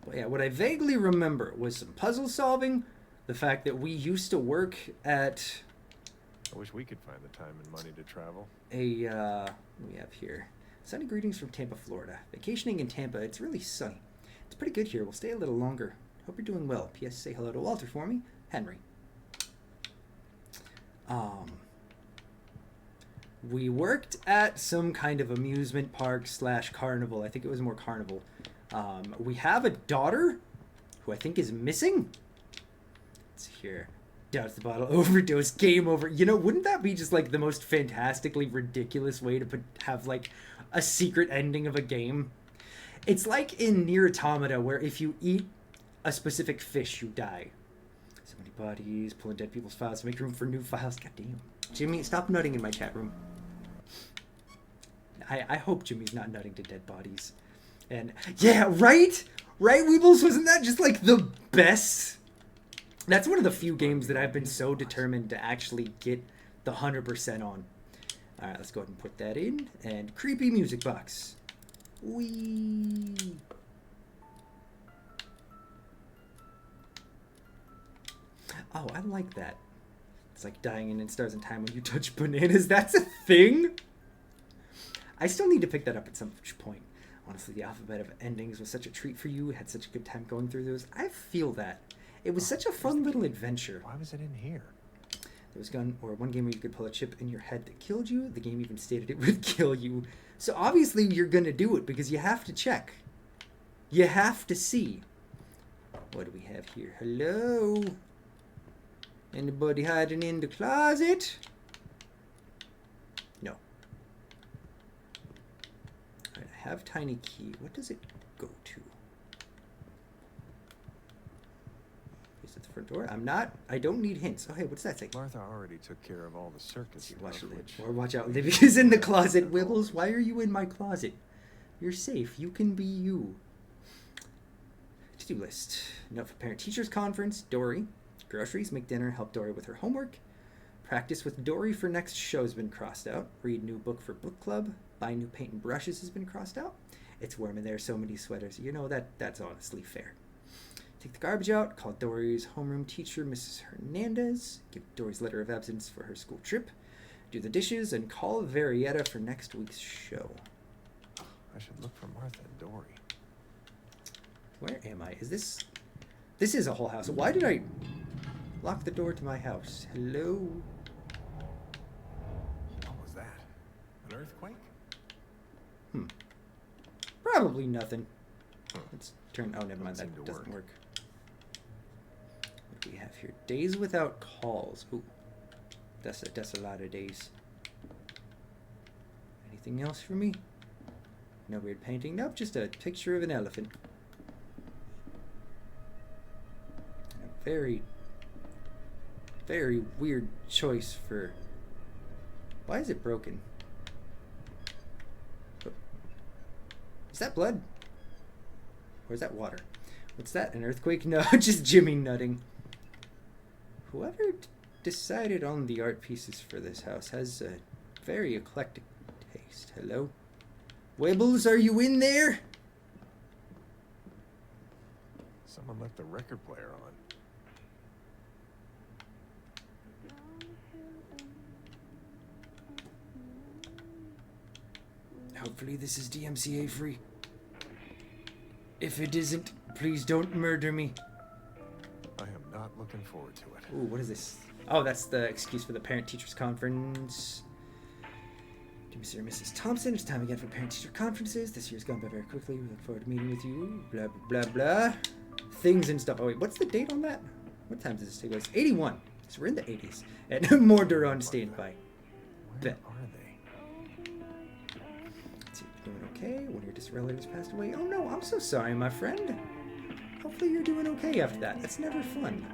But yeah, what I vaguely remember was some puzzle solving, the fact that we used to work at... I wish we could find the time and money to travel. What do we have here? Sunny greetings from Tampa, Florida. Vacationing in Tampa. It's really sunny. It's pretty good here. We'll stay a little longer. Hope you're doing well. P.S. Say hello to Walter for me. Henry. We worked at some kind of amusement park / carnival. I think it was more carnival. We have a daughter who I think is missing. Let's see here. Douse the bottle, overdose, game over. You know, wouldn't that be just like the most fantastically ridiculous way to have like a secret ending of a game? It's like in Nier Automata, where if you eat a specific fish, you die. So many bodies, pulling dead people's files to make room for new files. God damn. Jimmy, stop nutting in my chat room. I hope Jimmy's not nutting to dead bodies. And yeah, right? Right, Weebles? Wasn't that just like the best? That's one of the few games that I've been so determined to actually get the 100% on. Alright, let's go ahead and put that in. And creepy music box. Whee! Oh, I like that. It's like dying in Stars in Time when you touch bananas. That's a thing? I still need to pick that up at some point. Honestly, the alphabet of endings was such a treat for you. Had such a good time going through those. I feel that. It was such a fun little adventure. Why was it in here? There was one game where you could pull a chip in your head that killed you. The game even stated it would kill you. So obviously you're going to do it because you have to check. You have to see. What do we have here? Hello? Anybody hiding in the closet? No. Alright, I have tiny key. What does it go to? Is it the front door? I don't need hints. Oh, hey, what's that say? Martha already took care of all the circus stuff, Or watch out, Livy's in the closet. Wibbles, why are you in my closet? You're safe. You can be you. To-do list. Note for parent-teachers conference. Dory. Groceries. Make dinner. Help Dory with her homework. Practice with Dory for next show has been crossed out. Read new book for book club. Buy new paint and brushes has been crossed out. It's warm in there. So many sweaters. You know, that's honestly fair. Take the garbage out. Call Dory's homeroom teacher, Mrs. Hernandez. Give Dory's letter of absence for her school trip. Do the dishes and call Varietta for next week's show. I should look for Martha and Dory. Where am I? Is this... This is a whole house. Why did I lock the door to my house? Hello? What was that? An earthquake? Probably nothing. Let's turn... Oh, never mind. That doesn't work. What do we have here? Days without calls. Ooh. That's a lot of days. Anything else for me? No weird painting. Nope, just a picture of an elephant. A very, very weird choice for... Why is it broken? Oh. Is that blood? Or is that water? What's that? An earthquake? No, just Jimmy nutting. Whoever decided on the art pieces for this house has a very eclectic taste. Hello? Wibbles, are you in there? Someone left the record player on. Hopefully this is DMCA free. If it isn't, please don't murder me. I am not looking forward to it. Ooh, what is this? Oh, that's the excuse for the parent-teachers conference. Dear Mr. and Mrs. Thompson, it's time again for parent-teacher conferences. This year's gone by very quickly. We look forward to meeting with you. Blah, blah, blah, blah. Things and stuff. Oh, wait, what's the date on that? What time does this take place? 81. So we're in the 80s. And Mordor on standby. Bet. Are they? Let's see, you're doing okay? One of your distant relatives passed away. Oh no, I'm so sorry, my friend. Hopefully you're doing okay after that. That's never fun.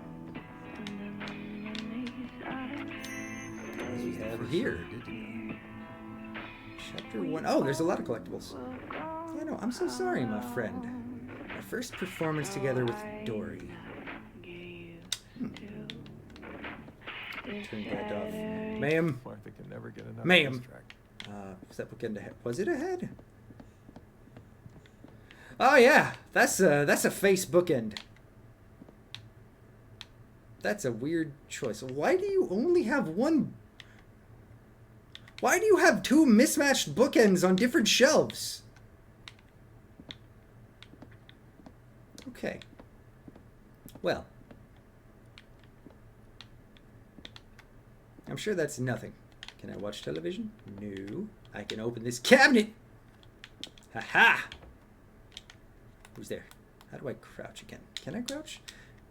What do we have here? Chapter 1. Oh, there's a lot of collectibles. Yeah, no, I'm so sorry, my friend. Our first performance together with Dory. Turn that off. Ma'am. Martha can never get enough Ma'am. of this track. Was that bookend ahead? Was it ahead? Oh yeah, that's a face bookend. That's a weird choice. Why do you only have one? Why do you have two mismatched bookends on different shelves? Okay. Well. I'm sure that's nothing. Can I watch television? No. I can open this cabinet. Ha-ha! Who's there? How do I crouch again? Can I crouch?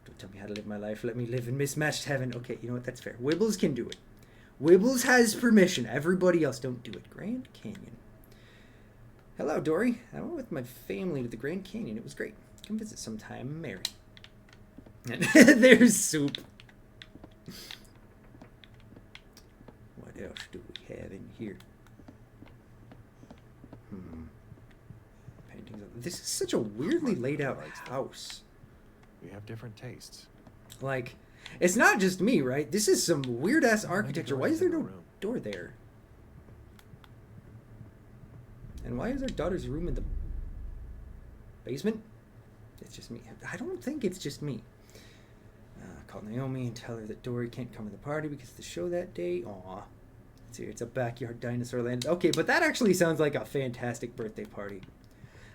Don't tell me how to live my life. Let me live in mismatched heaven. Okay, you know what? That's fair. Wibbles can do it. Wibbles has permission. Everybody else don't do it. Grand Canyon. Hello, Dory. I went with my family to the Grand Canyon. It was great. Come visit sometime, Mary. And there's soup. What else do we have in here? Paintings of... This is such a weirdly laid out house. We have different tastes. Like, it's not just me, right? This is some weird ass architecture. Why is there no door there? And why is our daughter's room in the basement? It's just me. I don't think it's just me. Call Naomi and tell her that Dory can't come to the party because of the show that day. Aw. See, it's a backyard dinosaur land. Okay, but that actually sounds like a fantastic birthday party.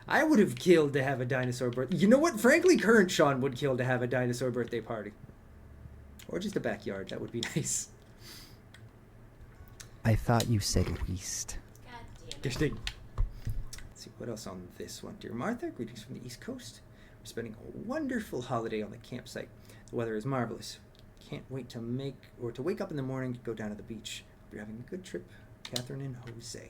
I would have killed to have a dinosaur birthday. You know what? Frankly, current Sean would kill to have a dinosaur birthday party. Or just a backyard. That would be nice. I thought you said Weast. Interesting. Let's see, what else on this one? Dear Martha, greetings from the East Coast. We're spending a wonderful holiday on the campsite. The weather is marvelous. Can't wait to wake up in the morning to go down to the beach. Hope you're having a good trip, Catherine and Jose.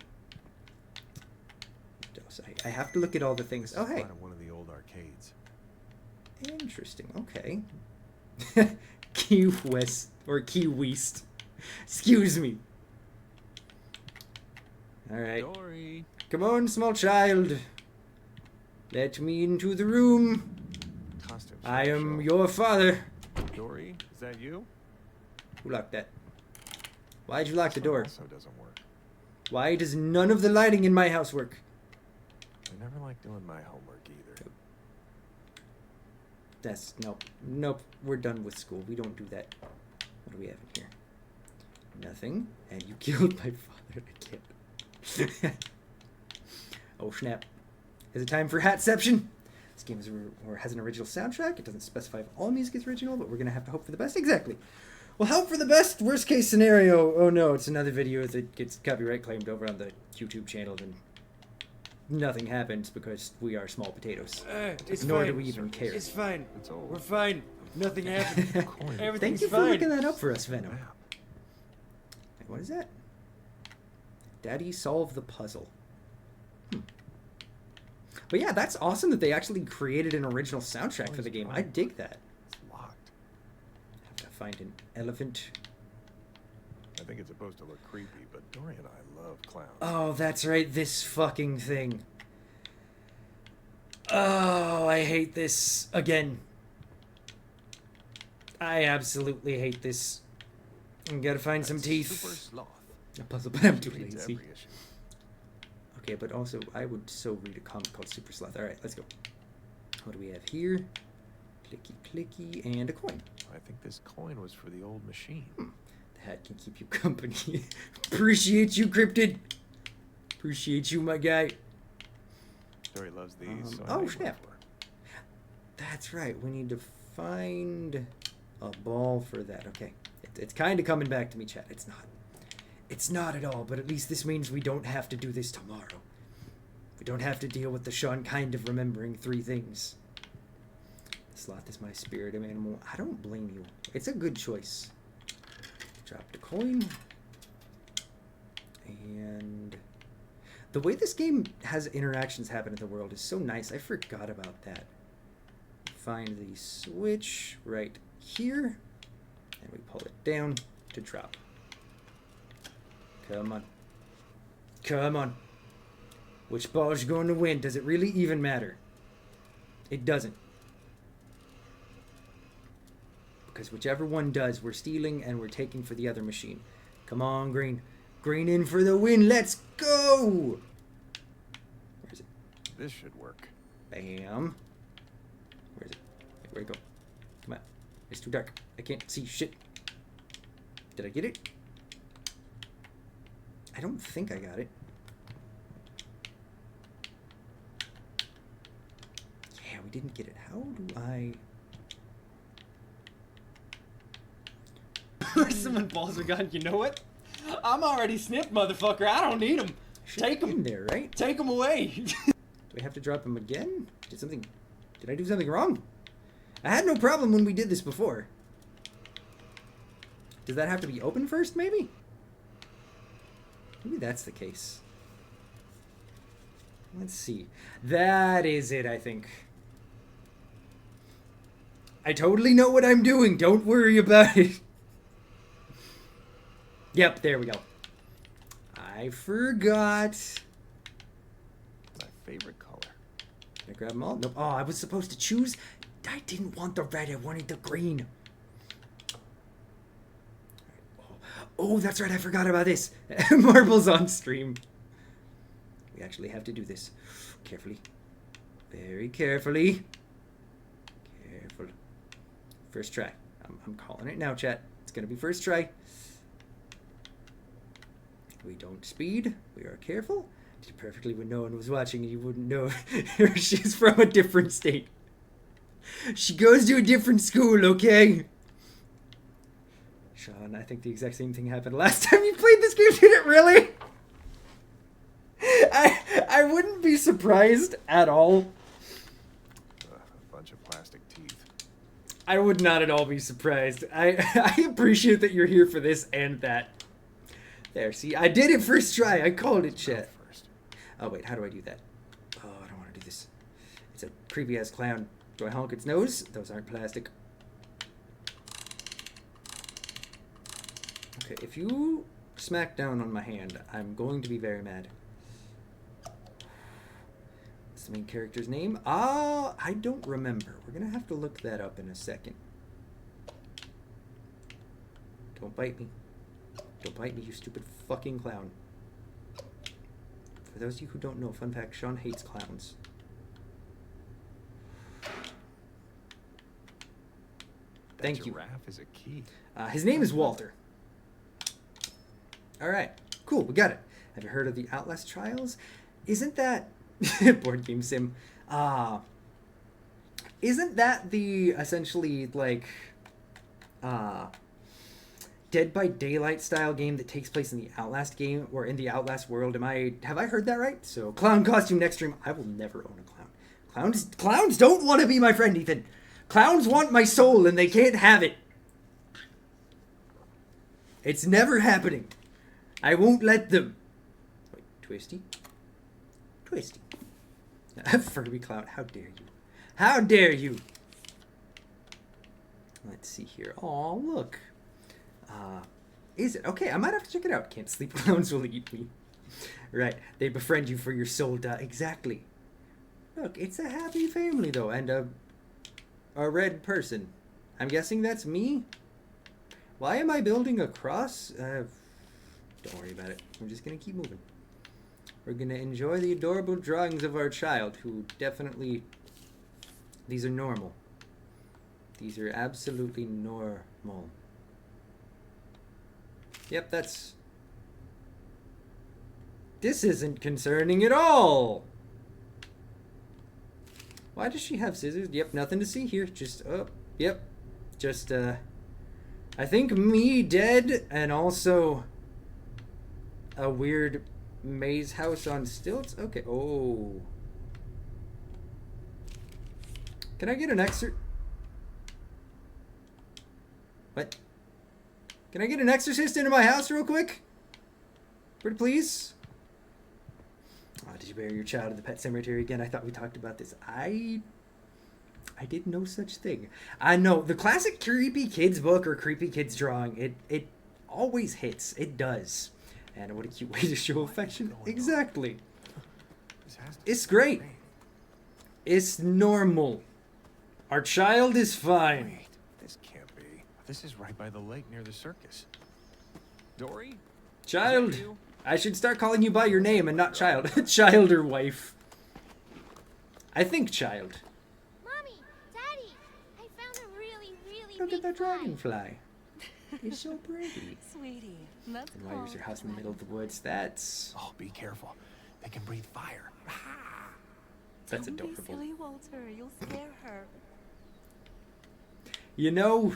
What else? I have to look at all the things. Oh, hey. One of the old arcades. Interesting. Okay. Key West or Key West. Excuse me. All right. Dory. Come on, small child. Let me into the room. Costume I am your father. Dory, is that you? Who locked that? Why'd you lock the door? Also doesn't work. Why does none of the lighting in my house work? I never like doing my homework either. That's nope. We're done with school. We don't do that. What do we have in here? Nothing. And you killed my father again. Oh snap! Is it time for Hatception? This game has an original soundtrack. It doesn't specify if all music is original, but we're gonna have to hope for the best. Exactly. Well, hope for the best. Worst case scenario. Oh no, it's another video that gets copyright claimed over on the YouTube channel, and nothing happens because we are small potatoes. It's Nor fine. do we even care. It's fine. We're fine. Nothing happened. Thank Everything's you for fine. looking that up for us, Venom. Wait, what is that? Daddy, solve the puzzle. But yeah, that's awesome that they actually created an original soundtrack for the game. I dig that. It's locked. Have to find an elephant. I think it's supposed to look creepy, but Dory and I love clowns. Oh, that's right. This fucking thing. Oh, I hate this again. I absolutely hate this. I gotta find some teeth. Super sloth. A puzzle, but I'm too Reads lazy. every issue. Okay, but also I would so read a comic called Super Sloth. All right, let's go. What do we have here? Clicky, clicky, and a coin. I think this coin was for the old machine. The hat can keep you company. Appreciate you, Cryptid. Appreciate you, my guy. Story loves these. So Oh, snap. That's right. We need to find a ball for that. Okay. It's kind of coming back to me, chat. It's not. It's not at all, but at least this means we don't have to do this tomorrow. We don't have to deal with the Sean kind of remembering 3 things. Sloth is my spirit animal. I don't blame you. It's a good choice. Dropped a coin. And the way this game has interactions happen in the world is so nice. I forgot about that. Find the switch right here. And we pull it down to drop. Come on. Come on. Which ball is going to win? Does it really even matter? It doesn't. Because whichever one does, we're stealing and we're taking for the other machine. Come on, green. Green in for the win. Let's go! Where is it? This should work. Bam. Where is it? Where'd it go? Come on. It's too dark. I can't see shit. Did I get it? I don't think I got it. Yeah, we didn't get it. How do I... Someone balls a gun. You know what? I'm already snipped, motherfucker. I don't need them. Take them in there, right? Take them away. Do I have to drop him again? Did I do something wrong? I had no problem when we did this before. Does that have to be open first, maybe? Maybe that's the case. Let's see. That is it, I think. I totally know what I'm doing. Don't worry about it. Yep, there we go. I forgot. My favorite color. Can I grab them all? Nope. Oh, I was supposed to choose. I didn't want the red. I wanted the green. Oh, that's right. I forgot about this. Marbles on stream. We actually have to do this. Carefully. Very carefully. Careful. First try. I'm calling it now, chat. It's going to be first try. We don't speed. We are careful. Did perfectly when no one was watching and you wouldn't know she's from a different state. She goes to a different school, okay? Sean, I think the exact same thing happened last time you played this game. Did it really? I wouldn't be surprised at all. A bunch of plastic teeth. I would not at all be surprised. I appreciate that you're here for this and that. There, see, I did it first try. I called it, chat. Oh, wait, how do I do that? Oh, I don't want to do this. It's a creepy-ass clown. Do I honk its nose? Those aren't plastic. Okay, if you smack down on my hand, I'm going to be very mad. What's the main character's name? I don't remember. We're going to have to look that up in a second. Don't bite me. Don't bite me, you stupid fucking clown. For those of you who don't know, fun fact, Sean hates clowns. Thank you. Giraffe is a key. His name is Walter. Alright, cool, we got it. Have you heard of the Outlast Trials? Isn't that... board game sim. Isn't that the, essentially, like... Dead by Daylight style game that takes place in the Outlast game, or in the Outlast world? Have I heard that right? So, clown costume next stream. I will never own a clown. Clowns don't want to be my friend, Ethan. Clowns want my soul and they can't have it. It's never happening. I won't let them. Wait, Twisty? Twisty. Furby clown, how dare you? How dare you? Let's see here. Oh, look. Is it? Okay, I might have to check it out. Can't sleep, clowns will eat me. Right, they befriend you for your soul. Exactly. Look, it's a happy family, though, and a red person. I'm guessing that's me? Why am I building a cross? Don't worry about it. I'm just gonna keep moving. We're gonna enjoy the adorable drawings of our child, who definitely... These are normal. These are absolutely normal. Yep, that's... This isn't concerning at all! Why does she have scissors? Yep, nothing to see here. Just, oh, yep. Just, I think me dead, and also a weird maze house on stilts. Okay, oh. Can I get an exorcist? What? Can I get an exorcist into my house real quick? Pretty please? Oh, did you bury your child in the pet cemetery again? I thought we talked about this. I did no such thing. I know the classic creepy kids book or creepy kids drawing. It always hits. It does. And what a cute way to show affection. Exactly. It's great. It's normal. Our child is fine. Wait, this can't be. This is right by the lake near the circus. Dory? Child. I should start calling you by your name and not child. Child or wife. I think child. Mommy, Daddy, I found a really, really Look big at that dragonfly. It's so pretty. Sweetie, that's And why is your house in the middle of the woods? That's... Oh, be careful. They can breathe fire. That's Don't be adorable. silly, Walter. You'll scare her. You know,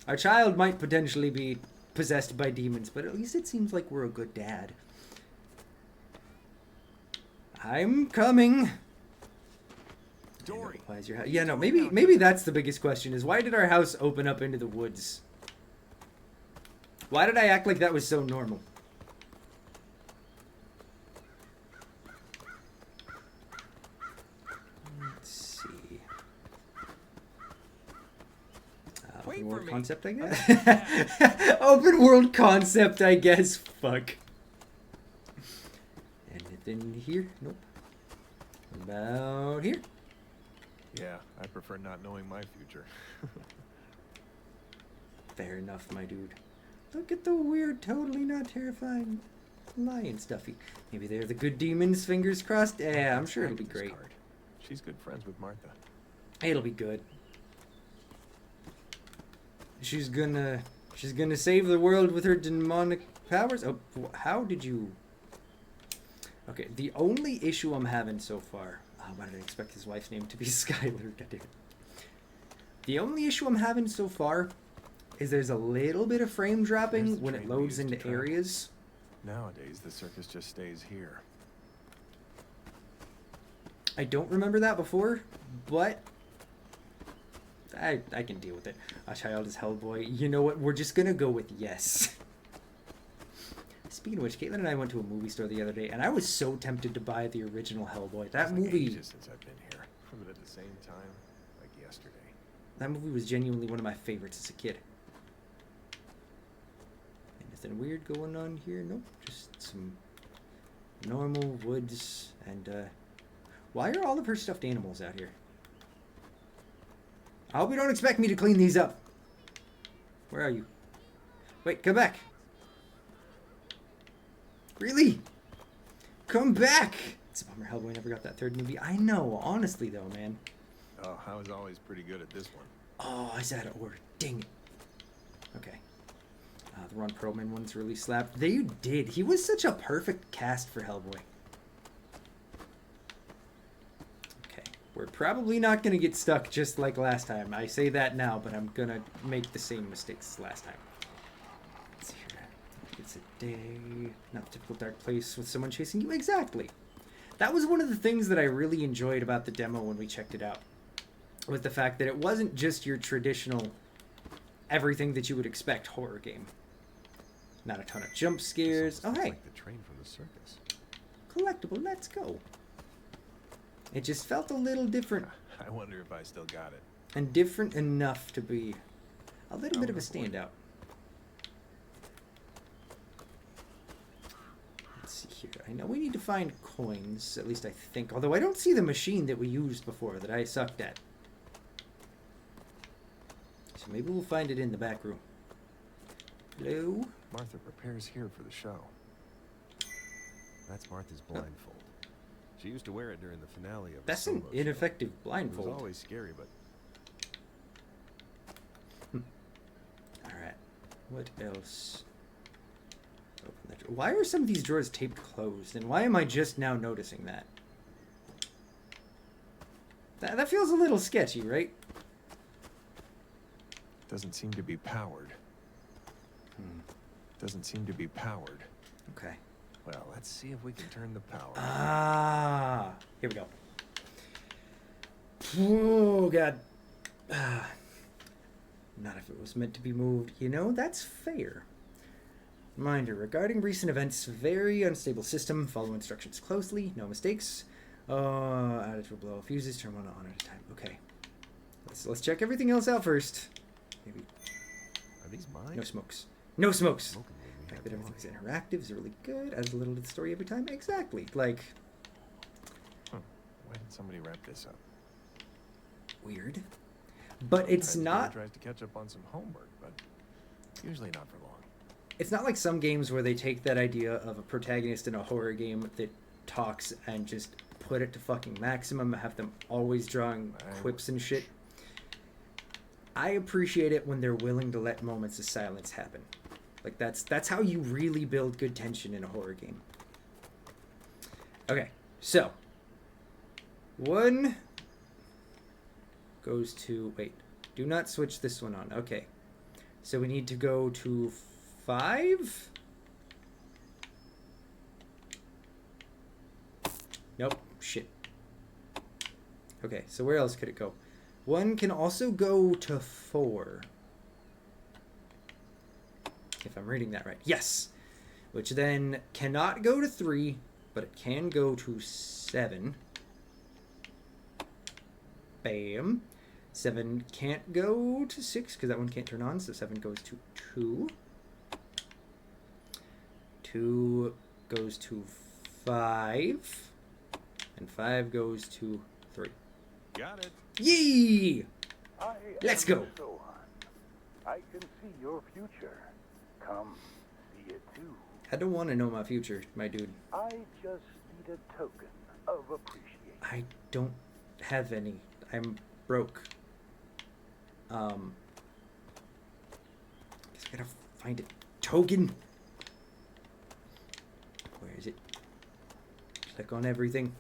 our child might potentially be possessed by demons, but at least it seems like we're a good dad. I'm coming. Dory. Why is your house? Yeah, no, maybe that's the biggest question is why did our house open up into the woods? Why did I act like that was so normal? Let's see. Open world concept, I guess. Open world concept, I guess. Fuck. Anything here? Nope. What about here? Yeah, I prefer not knowing my future. Fair enough, my dude. Look at the weird, totally not terrifying lion stuffy. Maybe they're the good demons, fingers crossed. Yeah, I'm sure it'll be great. She's good friends with Martha. It'll be good. She's gonna save the world with her demonic powers. Oh, how did you... Okay, the only issue I'm having so far... why did I expect his wife's name to be Skylar? God damn it. The only issue I'm having so far is there's a little bit of frame dropping when it loads into areas. Nowadays, the circus just stays here. I don't remember that before, but I can deal with it. A child is Hellboy. You know what? We're just gonna go with yes. Speaking of which, Caitlin and I went to a movie store the other day, and I was so tempted to buy the original Hellboy. That movie... Ages since I've been here, but at the same time, like yesterday. That movie was genuinely one of my favorites as a kid. Anything weird going on here? Nope. Just some normal woods and, why are all of her stuffed animals out here? I hope you don't expect me to clean these up. Where are you? Wait, come back. Really? Come back! It's a bummer Hellboy never got that third movie. I know, honestly though, man. Oh, I was always pretty good at this one. Oh, I was out of order. Dang it. Okay. The Ron Perlman one's really slapped. They did. He was such a perfect cast for Hellboy. Okay. We're probably not going to get stuck just like last time. I say that now, but I'm going to make the same mistakes as last time. Let's see here. It's a day. Not the typical dark place with someone chasing you. Exactly. That was one of the things that I really enjoyed about the demo when we checked it out. Was the fact that it wasn't just your traditional everything that you would expect horror game. Not a ton of jump scares. Oh, hey. Like the train from the circus. Collectible, let's go. It just felt a little different. I wonder if I still got it. And different enough to be a little bit of a standout. Let's see here. I know we need to find coins, at least I think. Although I don't see the machine that we used before that I sucked at. So maybe we'll find it in the back room. Hello? Martha prepares here for the show. That's Martha's blindfold. She used to wear it during the finale of That's the an solo ineffective show. blindfold. It was always scary, but What else? Open the drawer. Why are some of these drawers taped closed? And why am I just now noticing that? That feels a little sketchy, right? Doesn't seem to be powered. Doesn't seem to be powered. Okay. Well, let's see if we can turn the power. Ah, here we go. Oh, God. Not if it was meant to be moved. You know, that's fair. Reminder, regarding recent events, very unstable system. Follow instructions closely. No mistakes. Outage will blow fuses. Turn one on at a time. Okay. Let's check everything else out first. Maybe. Are these mine? No smokes. No smokes! The fact that everything's interactive is really good. Adds a little to the story every time. Exactly. Like... Why did somebody wrap this up? Weird. But it's not... Tries to catch up on some homework, but usually not for long. It's not like some games where they take that idea of a protagonist in a horror game that talks and just put it to fucking maximum, have them always drawing quips and shit. I appreciate it when they're willing to let moments of silence happen. Like, that's how you really build good tension in a horror game. Okay, so. 1 goes to... Wait. Do not switch this one on. Okay. So we need to go to 5? Nope. Shit. Okay, so where else could it go? 1 can also go to 4. If I'm reading that right. Yes! Which then cannot go to 3, but it can go to 7. Bam. 7 can't go to 6, because that one can't turn on, so 7 goes to 2. 2 goes to 5. And 5 goes to 3. Got it. Yee! Let's go. I can see your future. Come see it too. I don't want to know my future, my dude. I just need a token of appreciation. I don't have any. I'm broke. Guess I gotta find a token. Where is it? Click on everything.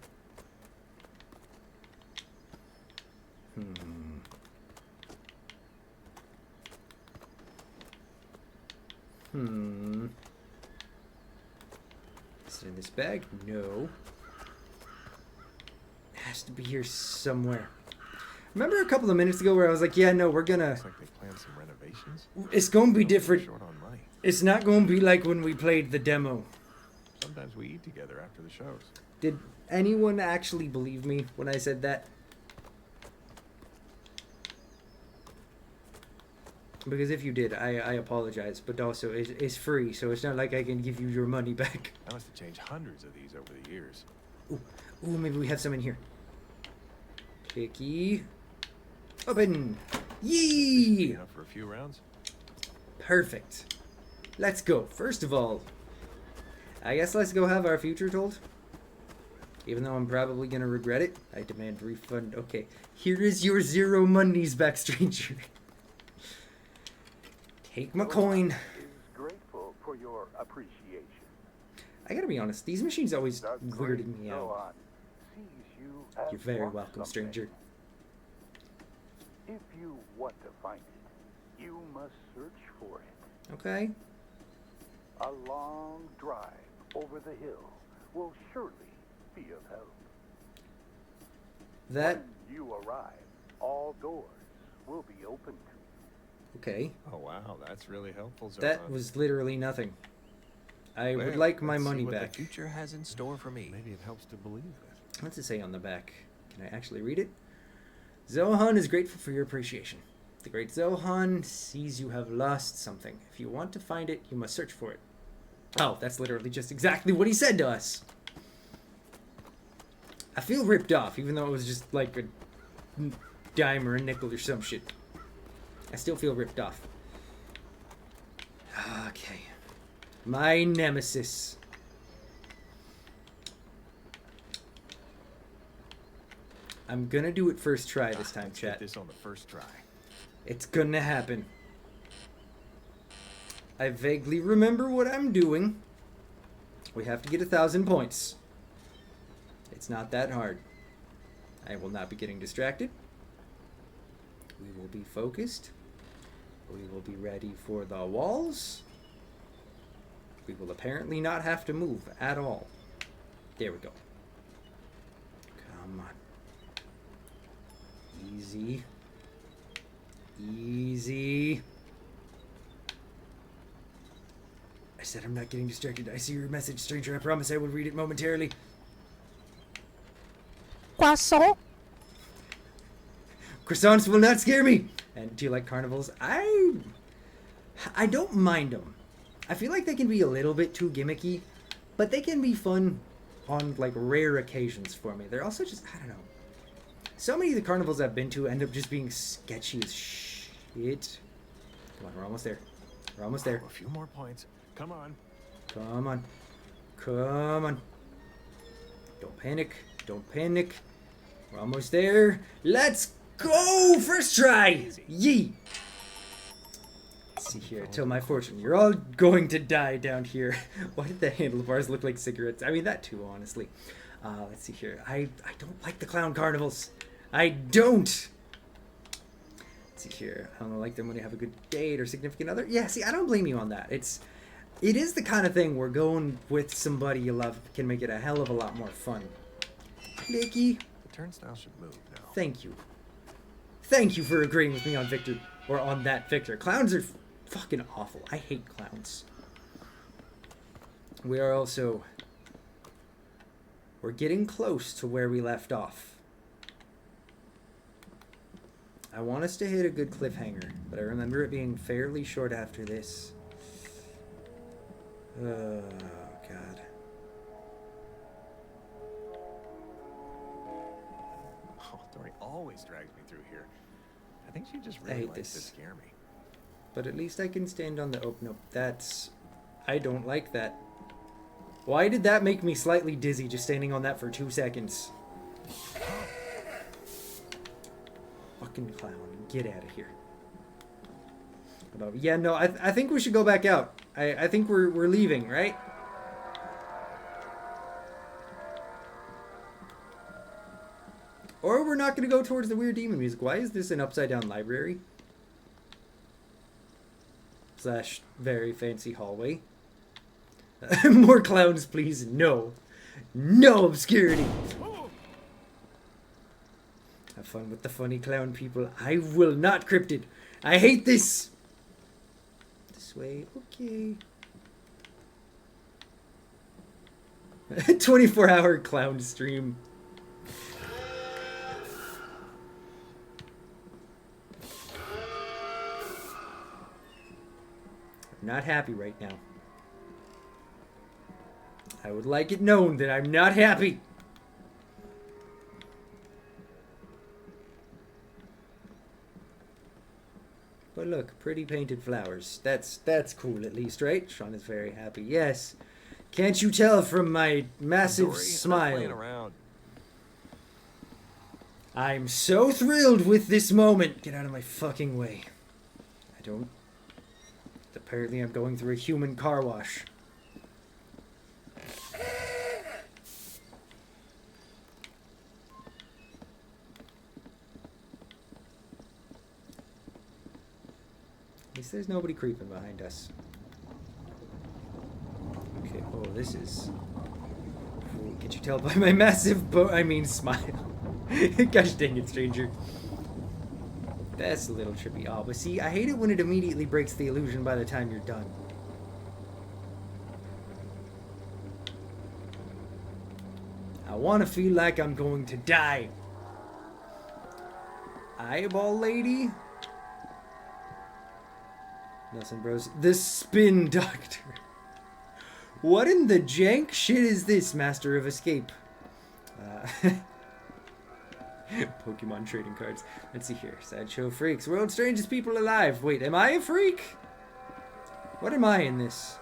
Is it in this bag? No. It has to be here somewhere. Remember a couple of minutes ago where I was like, yeah, no, we're gonna... Looks like they planned some renovations. It's gonna be different. Short on money. It's not gonna be like when we played the demo. Sometimes we eat together after the shows. Did anyone actually believe me when I said that? Because if you did, I apologize. But also, it's free, so it's not like I can give you your money back. I must have changed hundreds of these over the years. Ooh, maybe we have some in here. Clicky. Open. Yee! Enough for a few rounds? Perfect. Let's go. First of all, I guess let's go have our future told. Even though I'm probably gonna regret it, I demand refund. Okay, here is your 0 monies back, stranger. Take my coin. Is grateful for your appreciation. I gotta be honest, these machines always weirded me out. You're very welcome, stranger. If you want to find it, you must search for it. Okay. A long drive over the hill will surely be of help. That... When you arrive, all doors will be open to you. Okay. Oh wow, that's really helpful. Zohan. That was literally nothing. I would like my money back. What the future has in store for me. Maybe it helps to believe it. What's it say on the back? Can I actually read it? Zohan is grateful for your appreciation. The great Zohan sees you have lost something. If you want to find it, you must search for it. Oh, that's literally just exactly what he said to us. I feel ripped off, even though it was just like a dime or a nickel or some shit. I still feel ripped off. Okay. My nemesis. I'm gonna do it first try this time, chat. Get this on the first try. It's gonna happen. I vaguely remember what I'm doing. We have to get 1,000 points. It's not that hard. I will not be getting distracted. We will be focused. We will be ready for the walls. We will apparently not have to move at all. There we go. Come on. Easy. Easy. I said I'm not getting distracted. I see your message, stranger. I promise I will read it momentarily. Croissant? Croissants will not scare me. And do you like carnivals? I don't mind them. I feel like they can be a little bit too gimmicky, but they can be fun on like rare occasions for me. They're also just, I don't know. So many of the carnivals I've been to end up just being sketchy as shit. Come on, we're almost there. We're almost there. A few more points. Come on. Come on. Come on. Don't panic. Don't panic. We're almost there. Let's go! First try! Yee! Let's see here. Tell my fortune. You're all going to die down here. Why did the handlebars look like cigarettes? I mean, that too, honestly. Let's see here. I don't like the clown carnivals. I don't! Let's see here. I don't like them when you have a good date or significant other. Yeah, see, I don't blame you on that. It is the kind of thing where going with somebody you love can make it a hell of a lot more fun. Clicky. The turnstile should move now. Thank you. Thank you for agreeing with me on Victor, or on that Victor. Clowns are fucking awful. I hate clowns. We are also... We're getting close to where we left off. I want us to hit a good cliffhanger, but I remember it being fairly short after this. Oh, God. Oh, Dory always drags me through here. I think she just I really hate likes to this. scare me. But at least I can stand on the... Oh, no, that's... I don't like that. Why did that make me slightly dizzy just standing on that for 2 seconds? Fucking clown. Get out of here. But, yeah, no, I think we should go back out. I think we're leaving, right? Or we're not going to go towards the weird demon music. Why is this an upside-down library? / very fancy hallway. More clowns, please. No. No obscurity. Have fun with the funny clown people. I will not cryptid. I hate this. This way. Okay. 24-hour clown stream. I'm not happy right now. I would like it known that I'm not happy. But look, pretty painted flowers. That's cool at least, right? Sean is very happy. Yes. Can't you tell from my massive Dory, smile? playing around. I'm so thrilled with this moment. Get out of my fucking way. I don't... Apparently I'm going through a human car wash. At least there's nobody creeping behind us. Okay, oh, this is... Oh, can't you tell by my massive smile? Gosh dang it, stranger. That's a little trippy. Oh, but see, I hate it when it immediately breaks the illusion by the time you're done. I want to feel like I'm going to die. Eyeball lady? Nelson Bros. The Spin Doctor. What in the jank shit is this, Master of Escape? Pokemon trading cards. Let's see here. Sideshow freaks. World's strangest people alive. Wait, am I a freak? What am I in this?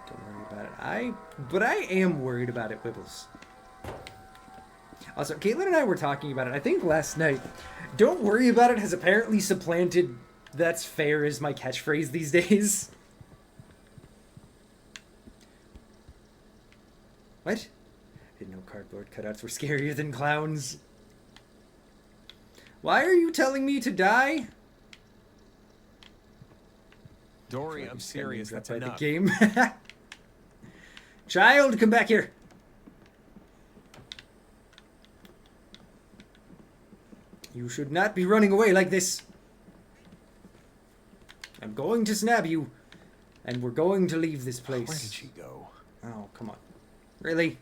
Don't worry about it. But I am worried about it, Wibbles. Also, Caitlin and I were talking about it, I think last night. Don't worry about it has apparently supplanted that's fair as my catchphrase these days. What? I didn't know cardboard cutouts were scarier than clowns. Why are you telling me to die? Dory, I'm serious. That's enough. The game. Child, come back here. You should not be running away like this. I'm going to snap you, and we're going to leave this place. Where did she go? Oh, come on. Really?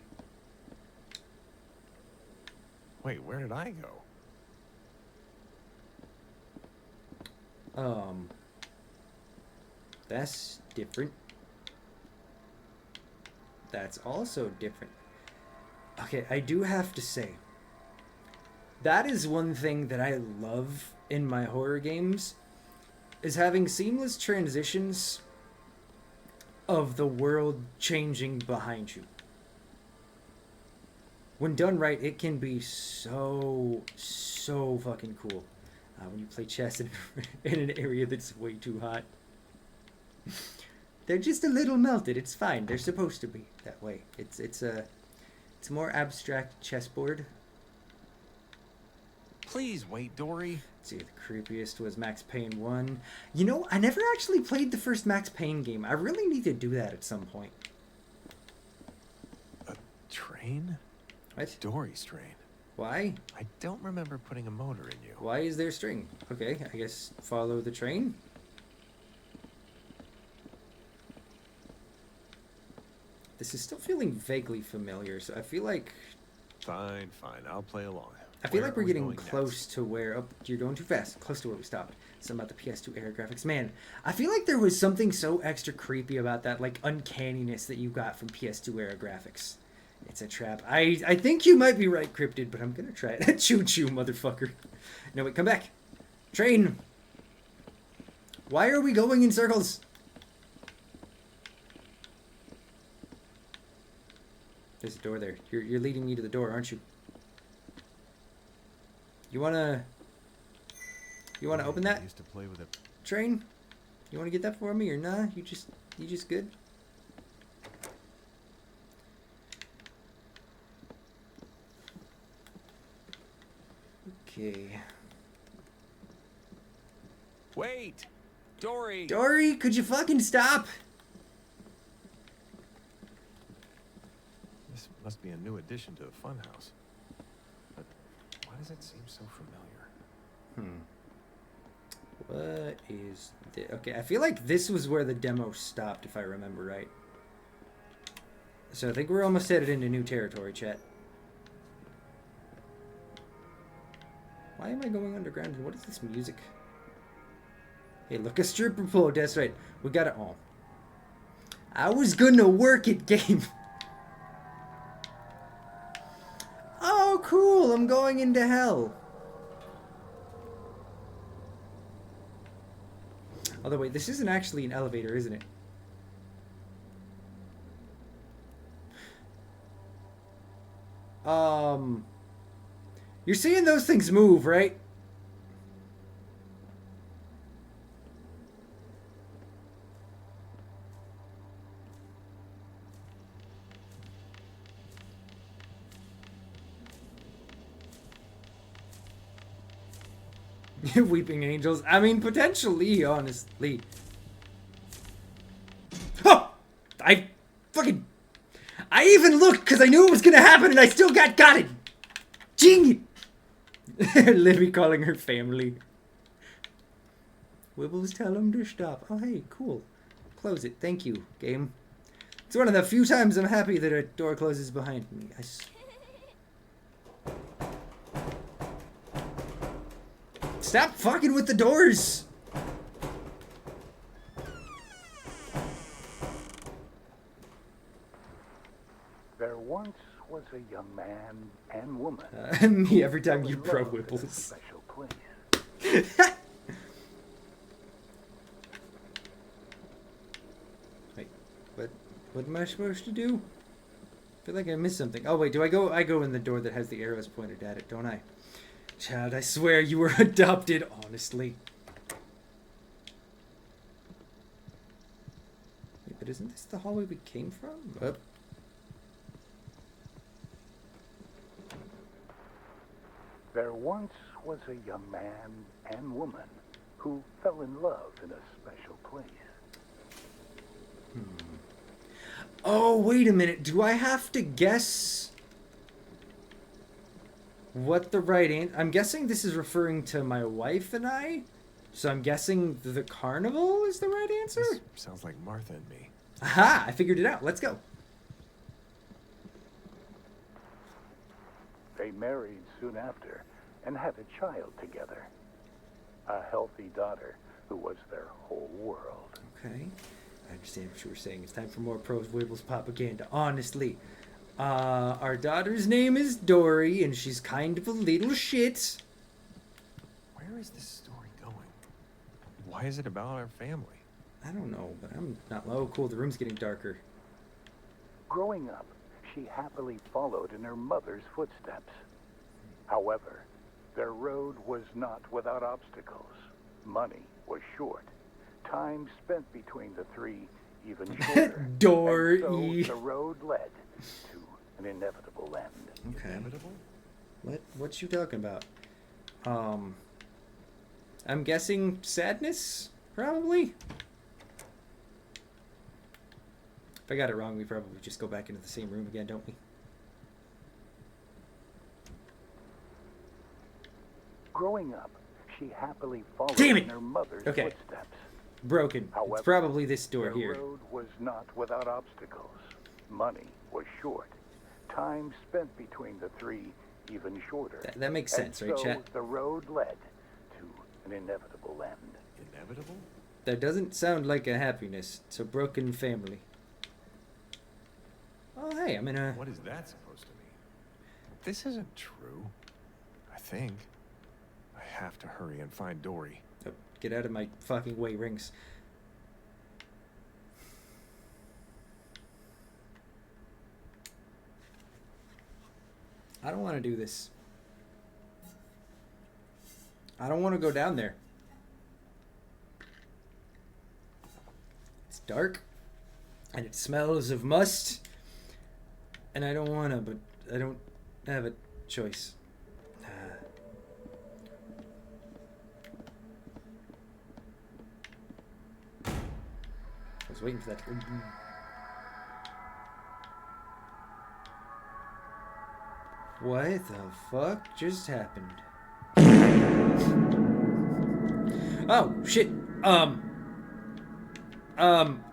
Wait, where did I go? That's different. That's also different. Okay, I do have to say, that is one thing that I love in my horror games, is having seamless transitions of the world changing behind you. When done right, it can be so fucking cool. When you play chess in an area that's way too hot. They're just a little melted. It's fine. They're supposed to be that way. It's a more abstract chessboard. Please wait, Dory. Let's see, the creepiest was Max Payne 1. You know, I never actually played the first Max Payne game. I really need to do that at some point. A train? What? Dory's train. Why? I don't remember putting a motor in you. Why is there string? Okay, I guess follow the train. This is still feeling vaguely familiar, so I feel like... Fine. I'll play along. I feel like we're getting close to where... Oh, you're going too fast. Close to where we stopped. Something about the PS2 era graphics. Man, I feel like there was something so extra creepy about that, like, uncanniness that you got from PS2 era graphics. It's a trap. I think you might be right, Cryptid, but I'm gonna try it. Choo-choo, motherfucker. No, wait, come back. Train! Why are we going in circles? There's a door there. You're leading me to the door, aren't you? You wanna open that? I used to play with it. Train? You wanna get that for me or nah? You just good? Okay. Wait! Dory! Dory, could you fucking stop? This must be a new addition to the funhouse. But why does it seem so familiar? What is this? Okay, I feel like this was where the demo stopped, if I remember right. So I think we're almost headed into new territory, chat. Why am I going underground? What is this music? Hey, look, a stripper pole. That's right. We got it all. I was gonna work it, game. Oh, cool. I'm going into hell. Although, wait, this isn't actually an elevator, isn't it? You're seeing those things move, right? Weeping angels. I mean, potentially, honestly. Oh! I even looked because I knew it was going to happen and I still got it. Genius. Libby calling her family. Wibbles tell him to stop. Oh, hey, cool. Close it. Thank you, game. It's one of the few times I'm happy that a door closes behind me. Stop fucking with the doors! There once was a young man and woman. Me every time you pro Whipples. Special place. Wait, what am I supposed to do? I feel like I missed something. Oh wait, do I go? I go in the door that has the arrows pointed at it, don't I? Child, I swear you were adopted, honestly. Wait, but isn't this the hallway we came from? Oh. There once was a young man and woman who fell in love in a special place. Oh, wait a minute. Do I have to guess what the right answer... I'm guessing this is referring to my wife and I. So I'm guessing the carnival is the right answer? This sounds like Martha and me. Aha! I figured it out. Let's go. They married soon after and had a child together. A healthy daughter who was their whole world. Okay. I understand what you were saying. It's time for more Pros Wibbles propaganda. Honestly. Our daughter's name is Dory, and she's kind of a little shit. Where is this story going? Why is it about our family? I don't know, but I'm not... Oh, cool. The room's getting darker. Growing up, she happily followed in her mother's footsteps. However, their road was not without obstacles. Money was short. Time spent between the three even shorter. Dory. And so the road led to an inevitable end. Okay. Inevitable? What you talking about? I'm guessing sadness, probably. If I got it wrong, we probably just go back into the same room again, don't we? Growing up, she happily followed Damn it! in her mother's Okay. footsteps. Broken. However, it's probably this door their here. road was not without obstacles. Money was short. Time spent between the three even shorter. That makes sense, and right, so chat? the road led to an inevitable end. Inevitable? That doesn't sound like a happiness. It's a broken family. Oh, hey, I'm in a... What is that supposed to mean? This isn't true. I think. I have to hurry and find Dory. Oh, get out of my fucking way, rings. I don't want to do this. I don't want to go down there. It's dark. And it smells of must. And I don't want to, but I don't have a choice. I was waiting for that to... What the fuck just happened? Oh, shit. I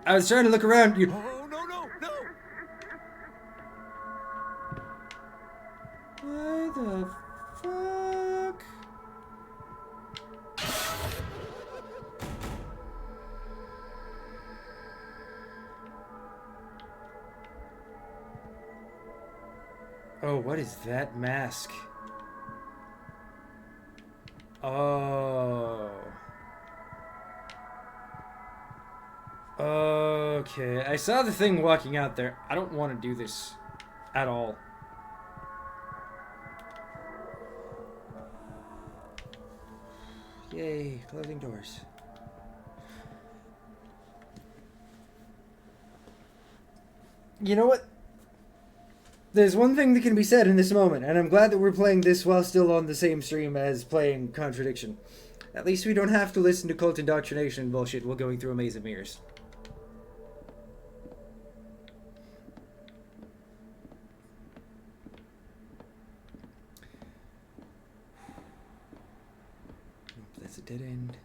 was trying to look around. You... Oh, no, no, no! What the fuck? Oh, what is that mask? Oh. Okay, I saw the thing walking out there. I don't want to do this at all. Yay, closing doors. You know what? There's one thing that can be said in this moment, and I'm glad that we're playing this while still on the same stream as playing Contradiction. At least we don't have to listen to cult indoctrination bullshit while going through a maze of mirrors. Nope, that's a dead end.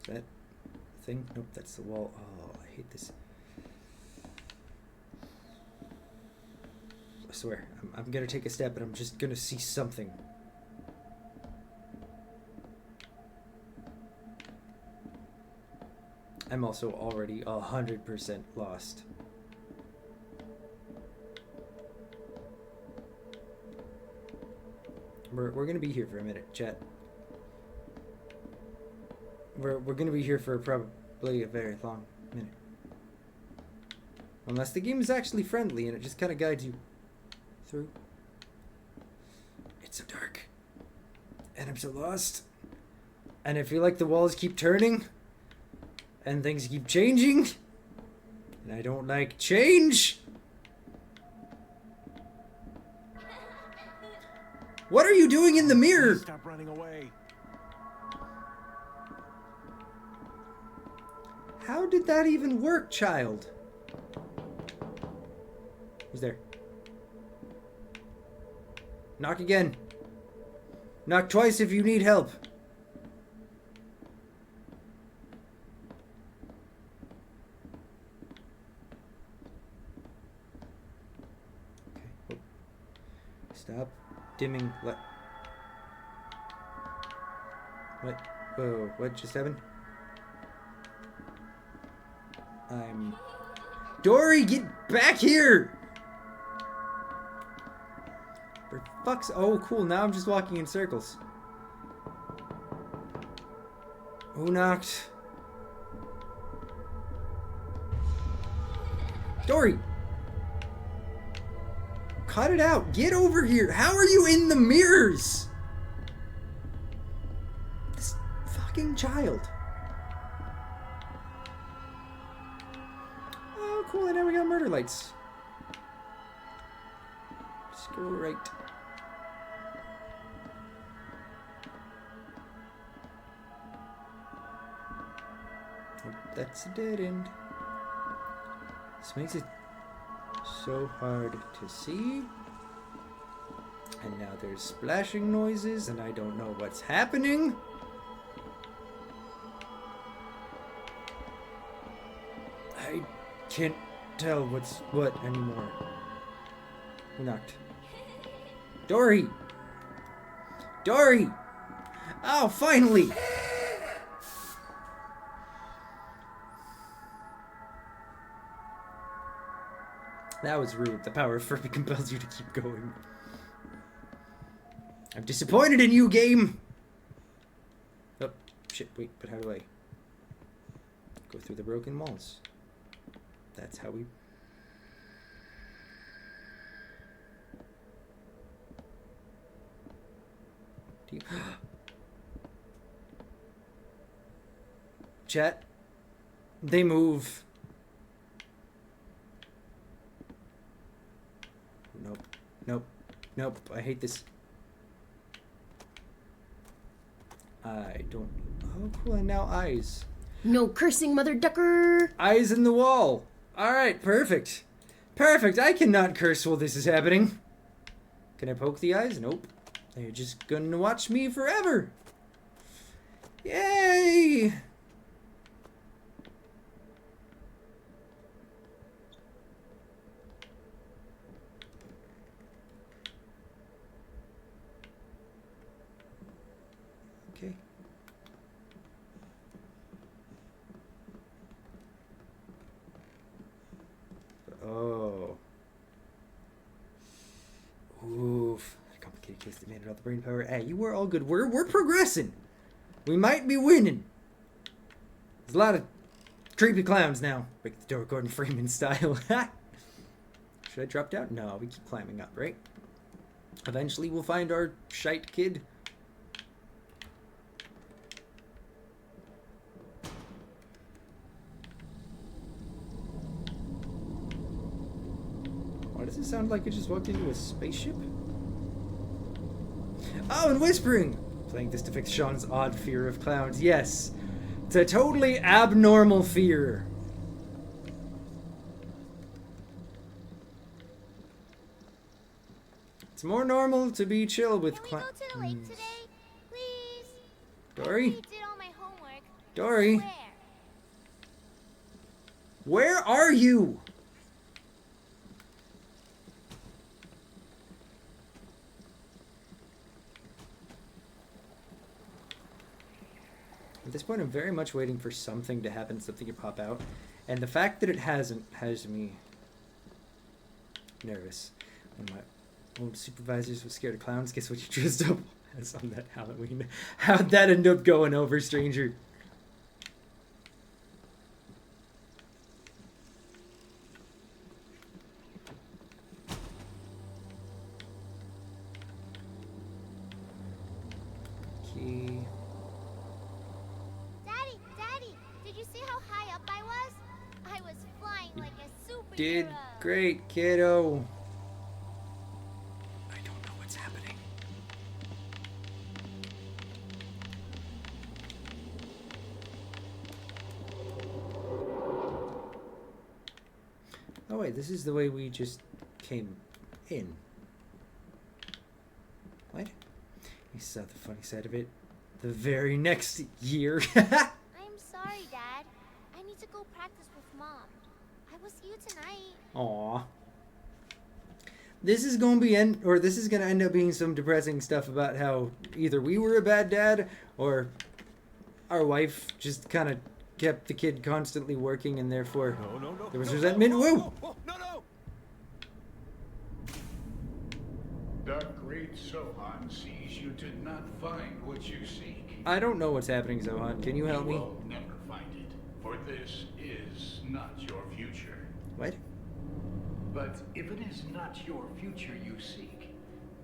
Is that the thing? Nope, that's the wall. Oh, I hate this. I swear, I'm gonna take a step and I'm just gonna see something. I'm also already 100% lost. We're gonna be here for a minute, chat. We're gonna be here for probably a very long minute. Unless the game is actually friendly and it just kind of guides you through. It's so dark. And I'm so lost. And I feel like the walls keep turning. And things keep changing. And I don't like change. What are you doing in the mirror? Stop running away. How did that even work, child? Who's there? Knock again. Knock twice if you need help. Okay. Stop dimming. What? What? Whoa, what just happened? Dory, get back here! For fuck's... Oh, cool. Now I'm just walking in circles. Who knocked? Dory! Cut it out. Get over here. How are you in the mirrors? This fucking child. Oh, cool. And now we got murder lights. Just go right. Oh, that's a dead end. This makes it so hard to see. And now there's splashing noises, and I don't know what's happening. I can't tell what's what anymore. Who knocked? Dory! Dory! Oh, finally! That was rude. The power of Furby compels you to keep going. I'm disappointed in you, game! Oh, shit, wait, but how do I go through the broken walls? That's how we... Do you... Chat, they move. Nope. Nope. Nope. I hate this. I don't... Oh, cool. And now eyes. No cursing, Mother Ducker! Eyes in the wall. Alright, perfect. Perfect. I cannot curse while this is happening. Can I poke the eyes? Nope. They're just gonna watch me forever. Yay! Okay. Oh. Oof. A complicated case that made it out the brain power. Hey, you were all good. We're progressing. We might be winning. There's a lot of creepy clowns now. Break the door Gordon Freeman style. Should I drop down? No, we keep climbing up, right? Eventually we'll find our shite kid. Why does it sound like I just walked into a spaceship? Oh, and whispering! Playing this depicts Sean's odd fear of clowns. Yes, it's a totally abnormal fear. It's more normal to be chill with clowns. Can we go to the lake today, please? Dory? I did all my homework. Dory? I swear. Where are you? At this point, I'm very much waiting for something to happen, something to pop out. And the fact that it hasn't has me nervous. One of my old supervisors was scared of clowns. Guess what you dressed up as on that Halloween? How'd that end up going over, stranger? Key. Daddy, did you see how high up I was? I was flying like a superhero. Did great, kiddo. I don't know what's happening. Oh wait, this is the way we just came in. What? You saw the funny side of it. The very next year. I'm sorry, Dad. I need to go practice with Mom. I will see you tonight. Aw. This is gonna be this is gonna end up being some depressing stuff about how either we were a bad dad or our wife just kind of kept the kid constantly working and therefore there was resentment. Whoa! The great Sohan sees you did not find what you seek. I don't know what's happening, Zohan. Can you help me? You will never find it, for this is not your future. What? But if it is not your future you seek,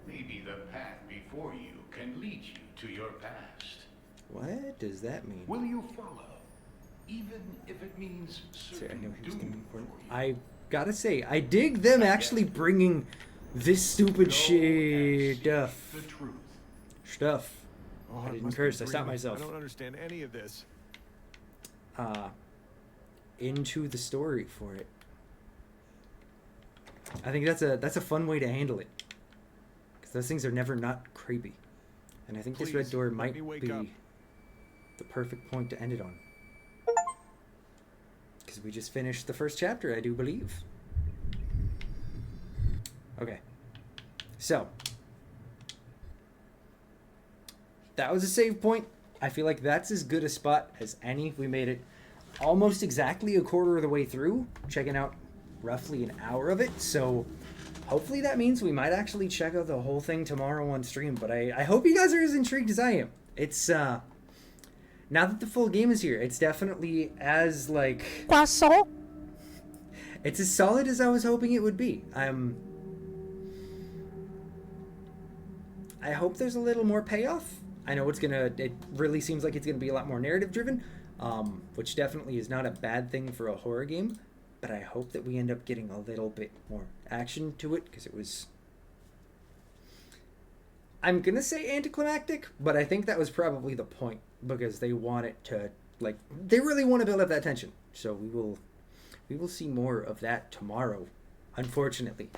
maybe the path before you can lead you to your past. What does that mean? Will you follow, even if it means certain doom for you? I gotta say, I dig them actually bringing this stupid stuff. Oh, I it didn't must curse. be I stopped dreaming. myself. I don't understand any of this. Into the story for it. I think that's a fun way to handle it, because those things are never not creepy, and I think this red door might be the perfect point to end it on, because we just finished the first chapter, I do believe. Okay, so that was a save point. I feel like that's as good a spot as any. We made it almost exactly a quarter of the way through, checking out roughly an hour of it, so hopefully that means we might actually check out the whole thing tomorrow on stream. But I hope you guys are as intrigued as I am. It's now that the full game is here, it's definitely as like it's as solid as I was hoping it would be. I hope there's a little more payoff. I know it really seems like it's gonna be a lot more narrative driven, which definitely is not a bad thing for a horror game. But I hope that we end up getting a little bit more action to it, because it was, I'm gonna say anticlimactic, but I think that was probably the point, because they want it to, like, they really want to build up that tension. So we will see more of that tomorrow, unfortunately.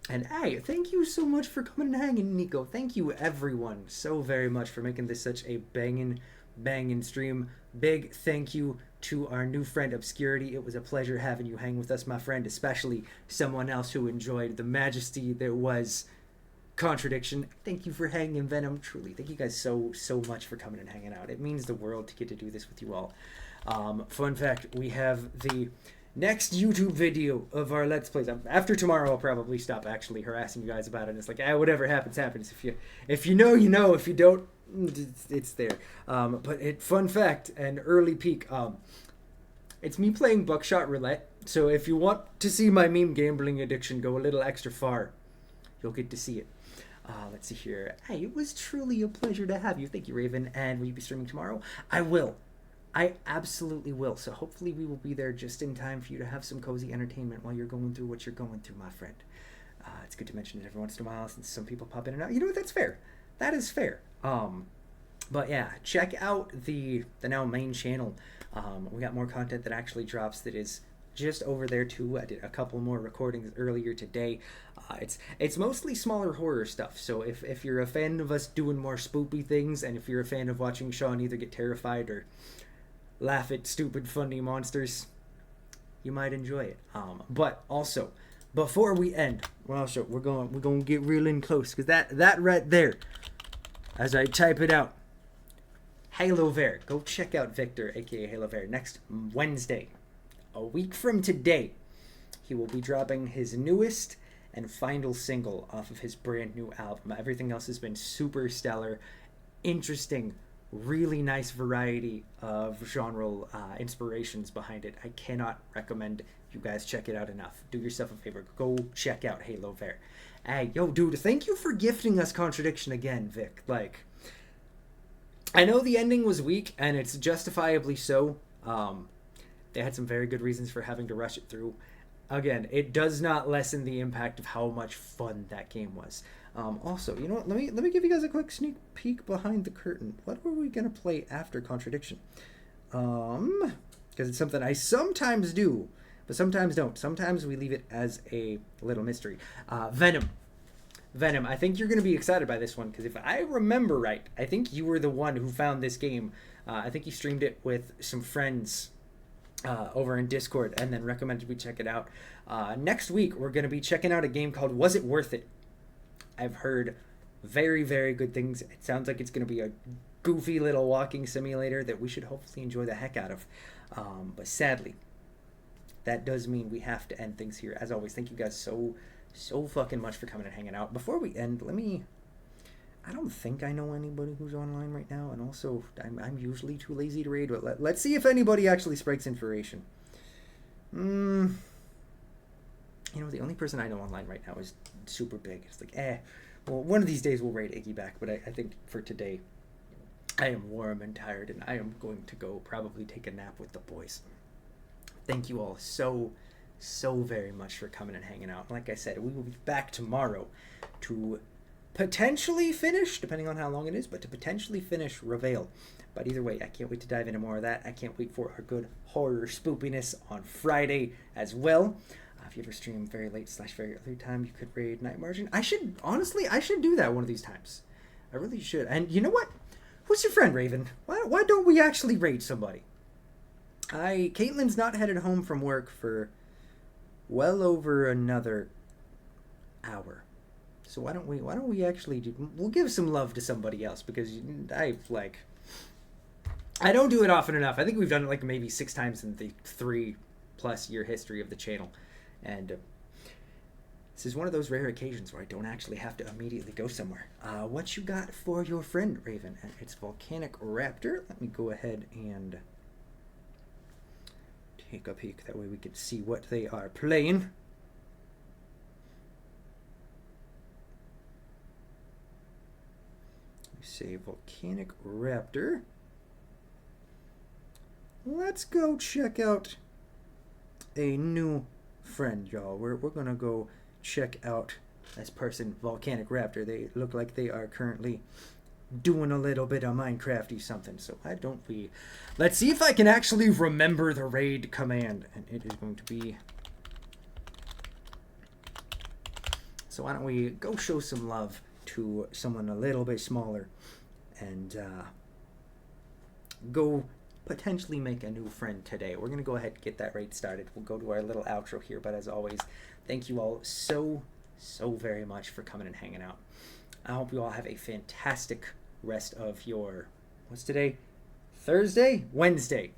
And hey, thank you so much for coming and hanging, Nico. Thank you everyone so very much for making this such a banging stream. Big thank you to our new friend Obscurity. It was a pleasure having you hang with us, my friend, especially someone else who enjoyed the majesty that was Contradiction. Thank you for hanging, Venom. Truly, thank you guys so much for coming and hanging out. It means the world to get to do this with you all. Fun fact, we have the next YouTube video of our Let's Plays. After tomorrow, I'll probably stop actually harassing you guys about it. It's like, whatever happens, happens. If you know, you know. If you don't, it's there. But fun fact, an early peek. It's me playing Buckshot Roulette. So if you want to see my meme gambling addiction go a little extra far, you'll get to see it. Let's see here. Hey, it was truly a pleasure to have you. Thank you, Raven. And will you be streaming tomorrow? I will. I absolutely will. So hopefully we will be there just in time for you to have some cozy entertainment while you're going through what you're going through, my friend. It's good to mention it every once in a while since some people pop in and out. You know what? That's fair. That is fair. But yeah, check out the now main channel. We got more content that actually drops that is just over there too. I did a couple more recordings earlier today. It's mostly smaller horror stuff. So if you're a fan of us doing more spoopy things, and if you're a fan of watching Sean either get terrified or laugh at stupid funny monsters, you might enjoy it. But also, before we end, we're going to get real in close, because that right there, as I type it out, Halo Ver. Go check out Victor, aka Halo Ver, next Wednesday. A week from today, he will be dropping his newest and final single off of his brand new album. Everything else has been super stellar, interesting, really nice variety of genre inspirations behind it. I cannot recommend you guys check it out enough. Do yourself a favor. Go check out Halo Ver. Hey, yo, dude, thank you for gifting us Contradiction again, Vic. Like, I know the ending was weak, and it's justifiably so. They had some very good reasons for having to rush it through. Again, it does not lessen the impact of how much fun that game was. Also, you know what? Let me give you guys a quick sneak peek behind the curtain. What were we gonna play after Contradiction? Because it's something I sometimes do but sometimes don't. Sometimes we leave it as a little mystery. Venom. I think you're going to be excited by this one, because if I remember right, I think you were the one who found this game. I think you streamed it with some friends over in Discord and then recommended we check it out. Next week, we're going to be checking out a game called Was It Worth It? I've heard very, very good things. It sounds like it's going to be a goofy little walking simulator that we should hopefully enjoy the heck out of. But sadly, that does mean we have to end things here. As always, thank you guys so fucking much for coming and hanging out. Before we end, I don't think I know anybody who's online right now, and also I'm usually too lazy to raid, but let's see if anybody actually spikes inspiration. The only person I know online right now is super big. It's like, well, one of these days we'll raid Iggy back, but I think for today, I am warm and tired, and I am going to go probably take a nap with the boys. Thank you all so very much for coming and hanging out. Like I said, we will be back tomorrow to potentially finish, depending on how long it is, but to potentially finish Reveil. But either way, I can't wait to dive into more of that. I can't wait for our good horror spoopiness on Friday as well. If you ever stream very late / very early time, you could raid Night Margin. I should do that one of these times. I really should. And you know what? Who's your friend, Raven? Why don't we actually raid somebody? Caitlin's not headed home from work for well over another hour. So why don't we actually we'll give some love to somebody else, because I don't do it often enough. I think we've done it maybe 6 times in the 3+ year history of the channel. And this is one of those rare occasions where I don't actually have to immediately go somewhere. What you got for your friend, Raven? It's Volcanic Raptor. Let me go ahead and take a peek. That way we can see what they are playing. We say Volcanic Raptor. Let's go check out a new friend, y'all. We're gonna go check out this person, Volcanic Raptor. They look like they are currently doing a little bit of Minecrafty something. So let's see if I can actually remember the raid command, and it is going to be, so why don't we go show some love to someone a little bit smaller and go potentially make a new friend today. We're going to go ahead and get that raid started. We'll go to our little outro here, but as always, thank you all so very much for coming and hanging out. I hope you all have a fantastic rest of your, what's today? Thursday? Wednesday.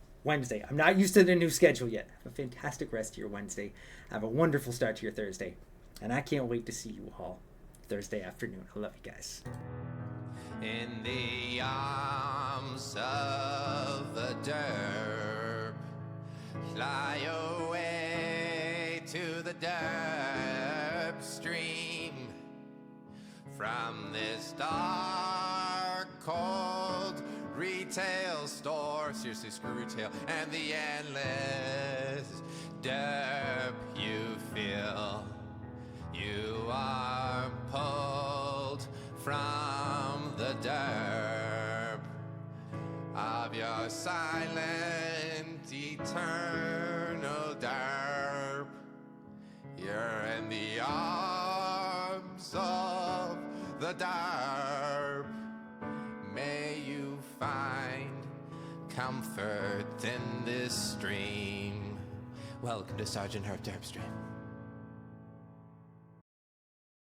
I'm not used to the new schedule yet. Have a fantastic rest of your Wednesday. Have a wonderful start to your Thursday. And I can't wait to see you all Thursday afternoon. I love you guys. In the arms of the derp, fly away to the derp stream. From this dark, cold retail store, seriously, screw retail, and the endless derp you feel, you are pulled from the derp of your silent, eternal derp. You're in the arms of the derp. May you find comfort in this stream. Welcome to Sergeant Herp Derp Stream.